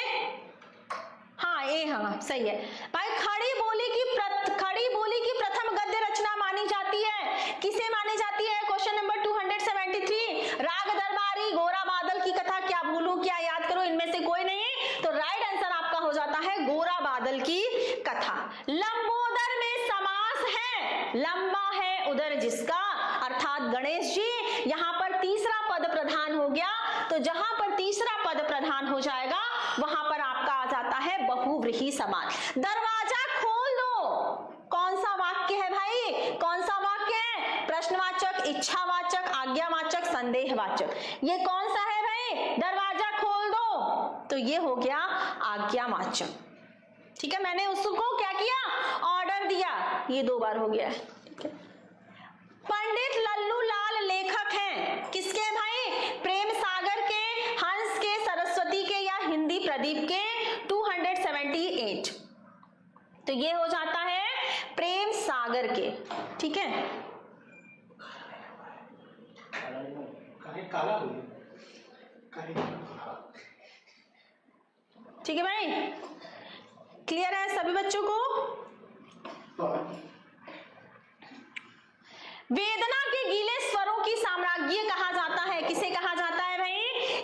हाँ ये हाँ सही है भाई। खड़ी बोली की प्रथम गद्य रचना मानी जाती है, किसे मानी जाती है? क्वेश्चन नंबर 273, राग दरबारी, गोरा बादल की कथा, क्या भूलूं क्या याद करो, इनमें से कोई नहीं। तो राइट आंसर आपका हो जाता है गोरा बादल की कथा। लंबोदर में समास है, लंबा है उदर जिसका, अर्थात गणेश जी यहाँ पर तीसरा पद प्रधान हो गया। तो जहां पर तीसरा पद प्रधान हो जाएगा वहां पर आपका आ जाता है बहुव्रीहि समास। दरवाजा खोल दो, कौन सा वाक्य है भाई? कौन सा वाक्य है? प्रश्नवाचक, इच्छावाचक, आज्ञावाचक, संदेहवाचक, ये कौन सा है भाई? दरवाजा खोल दो, तो ये हो गया आज्ञावाचक। ठीक है, मैंने उसको क्या किया? ऑर्डर दिया, ये 2 बार हो गया है। ठीक है, पंडित लल्लू लाल लेखक हैं, किसके भाई? प्रेम सागर के, हंस के, सरस्वती के या हिंदी प्रदीप के? 278। तो ये हो जाता है प्रेम सागर के। ठीक है, काला ठीक है भाई, क्लियर है सभी बच्चों को? वेदना के गीले स्वरों की साम्राज्ञी कहा जाता है, किसे कहा जाता है भाई?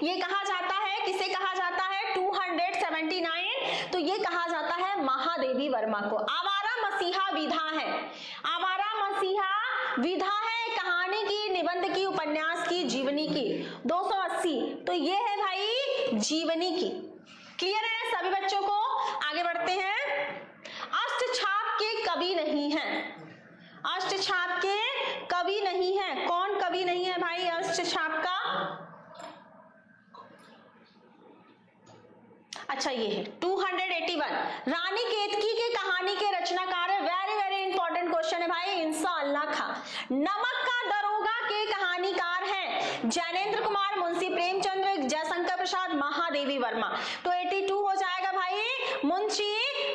ये कहा जाता है, किसे कहा जाता है? 279। तो ये कहा जाता है महादेवी वर्मा को। आवारा मसीहा विधा है, आवारा मसीहा विधा है कहानी की, निबंध की, उपन्यास की, जीवनी की। 280। तो ये है भाई जीवनी की। क्लियर है सभी बच्चों को? आगे बढ़ते हैं। अष्टछाप के कवि नहीं है, अष्टछाप के कवि नहीं है, कौन कवि नहीं है भाई अष्टछाप का? अच्छा ये है 281। रानी केतकी के कहानी के रचनाकार है, वेरी वेरी इंपॉर्टेंट क्वेश्चन है भाई, इंशाअल्लाह खां। नमक का दरोगा के कहानीकार हैं जैनेन्द्र कुमार, मुंशी प्रेमचंद्र, जयशंकर प्रसाद, महादेवी वर्मा। तो 82 हो जाएगा भाई मुंशी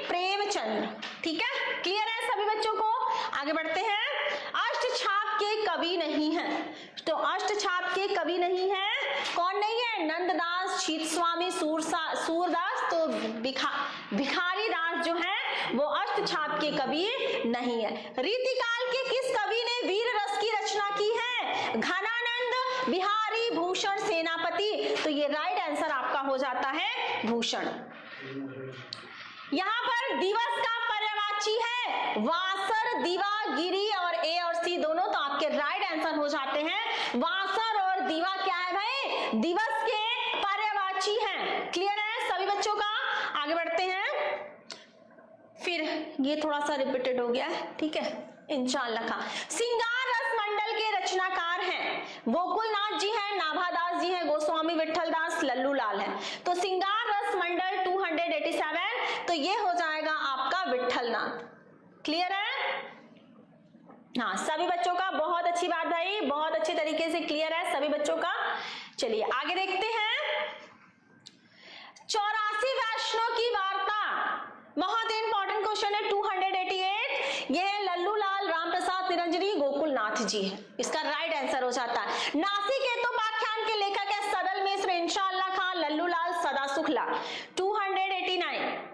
प्रेमचंद्र। ठीक है, क्लियर है सभी बच्चों को? आगे बढ़ते हैं। अष्टछाप के कवि नहीं है, तो अष्टछाप के कवि नहीं है, कौन नहीं है? नंददास, शीत स्वामी, सूरदास। तो भिखारी दास जो है वो अष्टछाप के कवि नहीं है। रीतिकाल के किस कवि ने वीर रस की रचना की है? घनानंद, बिहारी, भूषण, सेनापति। तो ये राइट आंसर आपका हो जाता है भूषण। यहाँ पर दिवस का पर्यायवाची है वासर, दिवा, गिरी और ए और सी दोनों, तो आपके राइट आंसर हो जाते हैं वासर और दिवा। क्या है भाई? दिवस के पर्यायवाची हैं। क्लियर है सभी बच्चों का? आगे बढ़ते हैं। फिर ये थोड़ा सा रिपीटेड हो गया है, ठीक है, इंशाअल्लाह खां। सिंगार रस मंडल के रचनाकार हैं गोकुलनाथ जी हैं, नाभादास जी हैं, गोस्वामी विठल दास, लल्लू लाल है। तो सिंगार रस मंडल 287। तो ये हो जाएगा आपका विठलनाथ। क्लियर है? हाँ सभी बच्चों का, बहुत अच्छी बात भाई, बहुत अच्छे तरीके से क्लियर है सभी बच्चों का। चलिए आगे देखते हैं। 84 वैष्णव की वार्ता, बहुत इंपॉर्टेंट क्वेश्चन है। 288। ये है लल्लू लाल, राम प्रसाद निरंजनी, गोकुलनाथ जी है, इसका राइट आंसर हो जाता है। नासिक हेतुपाख्यान के लेखक है सदल मिश्र, इंशाअल्लाह खां, लल्लू लाल, सदा शुक्ला। 289।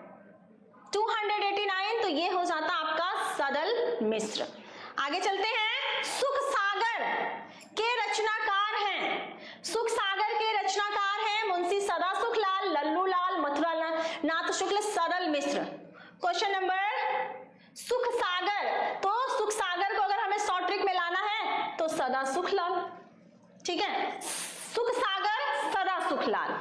तो ये हो जाता आपका सदल मिश्र। आगे चलते हैं। सुख सागर के रचनाकार हैं, सुख सागर के रचनाकार हैं मुंशी सदा सुखलाल, लल्लू लाल, मथुरा नाथ शुक्ल, सदल मिश्र। क्वेश्चन नंबर सुख सागर, तो सुख सागर को अगर हमें शॉर्ट ट्रिक में लाना है तो सदा सुखलाल। ठीक है, सुख सागर, सदा सुखलाल।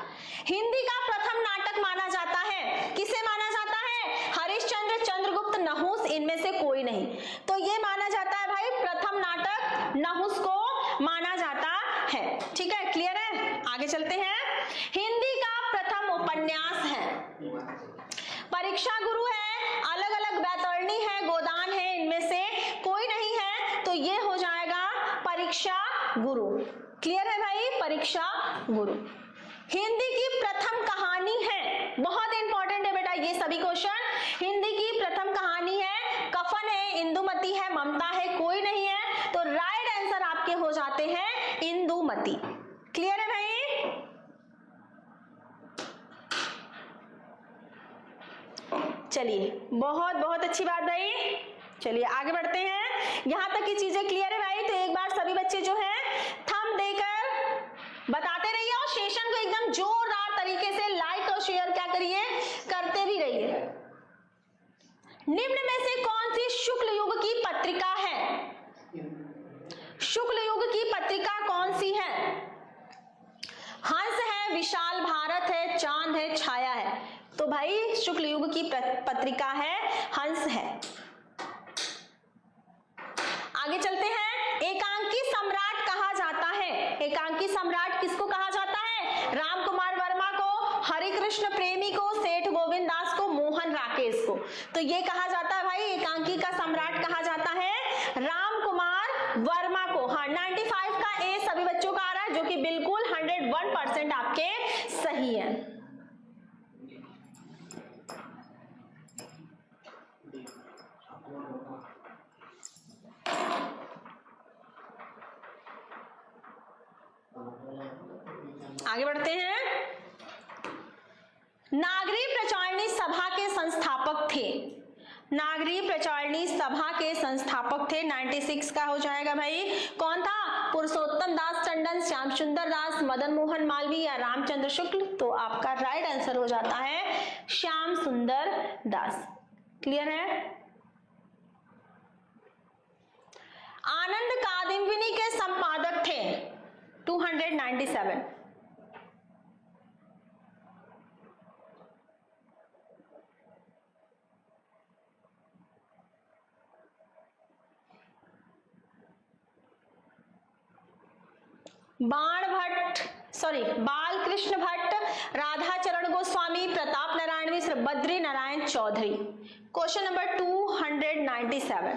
हिंदी का प्रथम नाटक माना जाता है, किसे माना जाता है? हरिश्चंद्र, चंद्रगुप्त, नहुस, इनमें से कोई नहीं। तो ये माना जाता है भाई प्रथम नाटक नहुस को माना जाता है। ठीक है, क्लियर है? आगे चलते हैं। हिंदी का प्रथम उपन्यास है, परीक्षा गुरु है, अलग अलग बैतरणी है, गोदान है, इनमें से कोई नहीं है। तो ये हो जाएगा परीक्षा गुरु। क्लियर है भाई, परीक्षा गुरु। हिंदी की प्रथम कहानी है, बहुत इंपॉर्टेंट है बेटा ये सभी क्वेश्चन। हिंदी की प्रथम कहानी है, कफन है, इंदुमती है, ममता है, कोई नहीं है, तो राइट आंसर आपके हो जाते हैं इंदुमती। क्लियर है भाई? चलिए बहुत बहुत अच्छी बात भाई। चलिए आगे बढ़ते हैं, यहां तक की चीजें क्लियर है भाई। तो एक बार सभी बच्चे जो है थंब देकर बताते रहिए और सेशन को एकदम जोरदार तरीके से लाइक और शेयर क्या करिए, करते भी रहिए। निम्न में से कौन सी शुक्ल युग की पत्रिका है? शुक्ल युग की पत्रिका कौन सी है? हंस है, विशाल भारत है, चांद है, छाया है। तो भाई शुक्ल युग की पत्रिका है, हंस है। आगे चलते हैं, एकांकी सम्राट कहा जाता है। एकांकी सम्राट किसको कहा जाता है? राम कुमार वर्मा को, हरिकृष्ण प्रेमी को, सेठ गोविंद दास को, मोहन राकेश को। तो ये कहा जाता है भाई, एकांकी का सम्राट कहा जाता है राम कुमार वर्मा को। हाँ 95 का ए सभी बच्चों का आ रहा है, जो कि बिल्कुल 101% आपके सही है। आगे बढ़ते हैं, नागरी प्रचारणी सभा के संस्थापक थे। नागरी प्रचारणी सभा के संस्थापक थे, 96 का हो जाएगा भाई। कौन था? पुरुषोत्तम दास टंडन, श्याम सुंदर दास, मदन मोहन मालवीय या रामचंद्र शुक्ल। तो आपका राइट आंसर हो जाता है श्याम सुंदर दास। क्लियर है? आनंद कादम्बिनी के संपादक थे, 297। बालकृष्ण भट्ट, राधाचरण गोस्वामी, प्रताप नारायण मिश्र, बद्री नारायण चौधरी। Question number 297।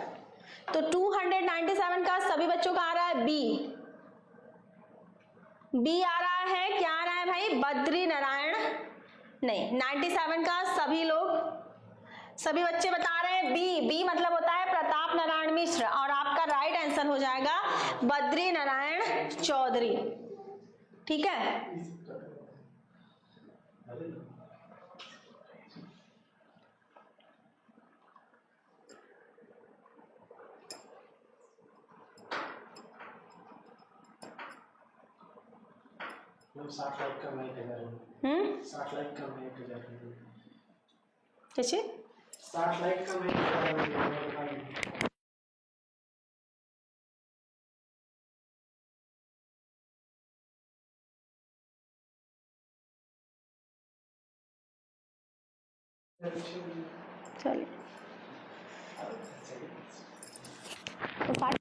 तो 297 का सभी बच्चों का आ रहा है बी आ रहा है। क्या आ रहा है भाई? बद्री नारायण नहीं। 97 का सभी बच्चे बता रहे हैं बी मतलब होता है प्रताप नारायण मिश्र, और आपका राइट आंसर हो जाएगा बद्री नारायण चौधरी। ठीक है, मतलब 60 लाइक कम है 1000। 60 लाइक कम है 1000। कैसे? 60 लाइक कम है 1000। चलिए तो पाठ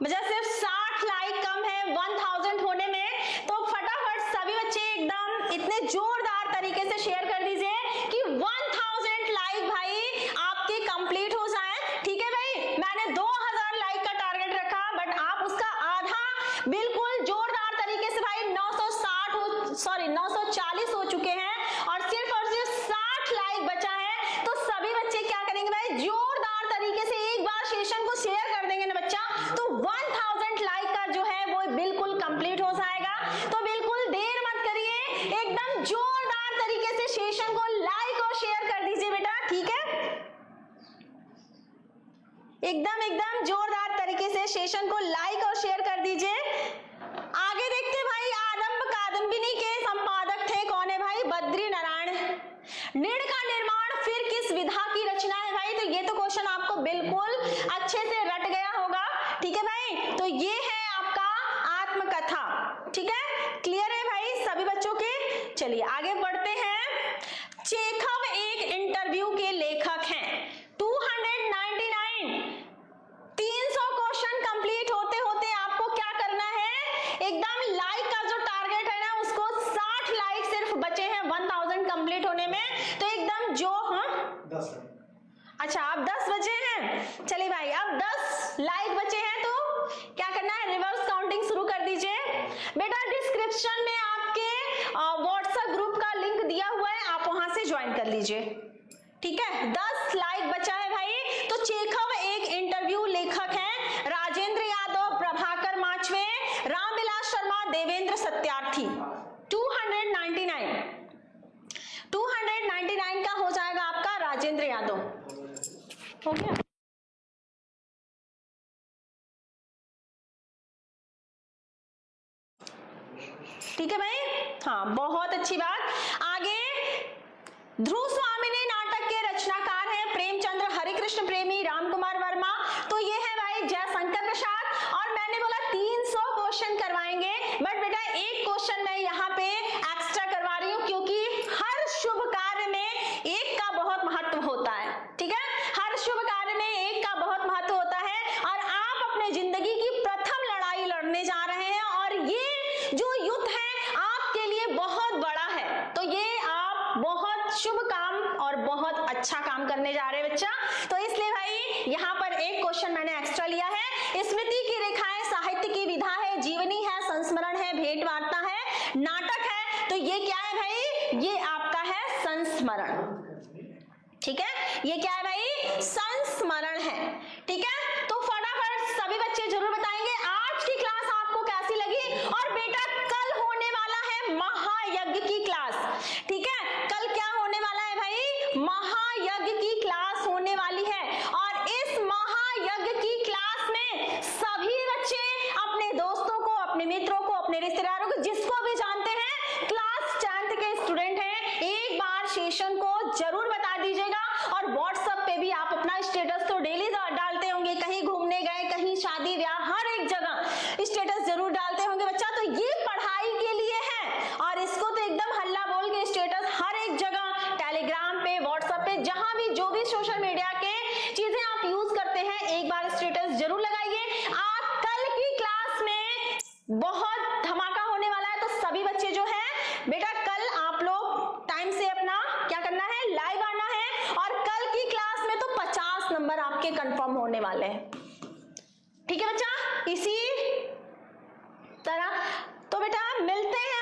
बचा सिर्फ 60 लाइक कम है 1000 होने में। तो फटाफट सभी बच्चे एकदम इतने जोरदार तरीके से शेयर कर दीजिए कि 1000 लाइक भाई आपके कंप्लीट हो जाए। ठीक है भाई, मैंने 2000 लाइक का टारगेट रखा, बट आप उसका आधा बिल्कुल जोरदार तरीके से भाई 940 हो चुके हैं और सिर्फ 60 लाइक बचा है। तो सभी बच्चे क्या करेंगे भाई, जोरदार तरीके से एक बार सेशन को शेयर कर देंगे ना बच्चा, तो 1000 लाइक का जो है वो बिल्कुल कंप्लीट हो जाएगा। तो बिल्कुल देर मत करिए, एकदम जोरदार तरीके से सेशन को लाइक और शेयर कर दीजिए बेटा। ठीक है, एकदम जोरदार तरीके से सेशन को लाइक और शेयर कर दीजिए। आगे देखते भाई, आरंभ कादम्बिनी के संपादक थे कौन है भाई? बद्री नारायण। नीड़ का निर्माण फिर किस विधा की रचना है भाई? तो ये तो क्वेश्चन आपको बिल्कुल अच्छे से रट गया होगा। ठीक है भाई, तो ये है आपका आत्मकथा। ठीक है, क्लियर है भाई सभी बच्चों के? चलिए आगे बढ़ते हैं। चेखव एक इंटरव्यू के लेखक हैं। 299 300 क्वेश्चन कंप्लीट होते होते आपको क्या करना है, एकदम लाइक का जो टारगेट है ना उसको 60 लाइक सिर्फ बचे हैं, 10 लाइक बचे हैं तो क्या करना है, रिवर्स काउंटिंग शुरू कर दीजिए। बेटा डिस्क्रिप्शन में आपके व्हाट्सएप ग्रुप का लिंक दिया हुआ है, आप वहां से ज्वाइन कर लीजिए, ठीक है। 10 लाइक बचा है भाई। तो चेखव एक इंटरव्यू लेखक हैं, राजेंद्र यादव, प्रभाकर माचवे, रामविलास शर्मा, देवेंद्र सत्यार्थी। 299 का हो जाएगा आपका राजेंद्र यादव, हो गया। ठीक है भाई, हाँ बहुत अच्छी बात। आगे ध्रुव स्वामी ने नाटक के रचनाकार हैं, प्रेमचंद्र, हरिकृष्ण प्रेमी, रामकुमार वर्मा। तो ये है भाई जयशंकर प्रसाद। और मैंने बोला 300 क्वेश्चन करवाएंगे, बट बेटा एक क्वेश्चन मैं यहाँ पे एक्स्ट्रा करवा रही हूँ, क्योंकि हर शुभ कार्य में एक का बहुत महत्व होता है, ठीक है। हर शुभ कार्य में एक का बहुत महत्व होता है, और आप अपने जिंदगी की प्रथम लड़ाई लड़ने जा रहे हैं, और ये जो युद्ध है आपके लिए बहुत बड़ा है। तो ये आप बहुत शुभ काम और बहुत अच्छा काम करने जा रहे हैं बच्चा। तो इसलिए भाई यहाँ पर एक क्वेश्चन मैंने एक्स्ट्रा लिया है। स्मृति की रेखाएं साहित्य की विधा है, जीवनी है, संस्मरण है, भेंट वार्ता है, नाटक है। तो ये क्या है भाई, ये आपका है संस्मरण, ठीक है। ये क्या है भाई, संस्मरण है, ठीक है। तो फटाफट सभी बच्चे जरूर बताएंगे आज की क्लास आपको कैसी लगी। और बेटा कल होने वाला है महायज्ञ की क्लास, ठीक है। कल क्या होने वाला है भाई, महायज्ञ की क्लास होने वाली है। और इस महायज्ञ की क्लास में सभी बच्चे अपने दोस्तों को, अपने मित्रों को, अपने रिश्तेदारों को, जिसको भी जानते हैं, क्लास 10th के स्टूडेंट हैं, एक बार सेशन को जरूर बता दीजिएगा। और व्हाट्सएप पे भी आप अपना स्टेटस तो डेली डालते होंगे, कहीं घूमने गए, कहीं शादी ब्याह, हर एक जगह स्टेटस जरूर डालते होंगे बच्चा। तो ये पढ़ाई के लिए है, और इसको तो एकदम हल्ला बोल के स्टेटस हर एक जगह, टेलीग्राम पे, व्हाट्सएप पे, जहां भी जो भी सोशल मीडिया के चीजें आप यूज करते हैं, एक बार स्टेटस जरूर लगाइए। आप कल की क्लास में बहुत धमाका होने वाला है। तो सभी बच्चे जो है बेटा कल आप लोग टाइम से अपना क्या करना है, लाइव आना है। और कल की क्लास में तो 50 नंबर आपके कंफर्म होने वाले हैं, ठीक है बच्चा। इसी तरह तो बेटा मिलते हैं।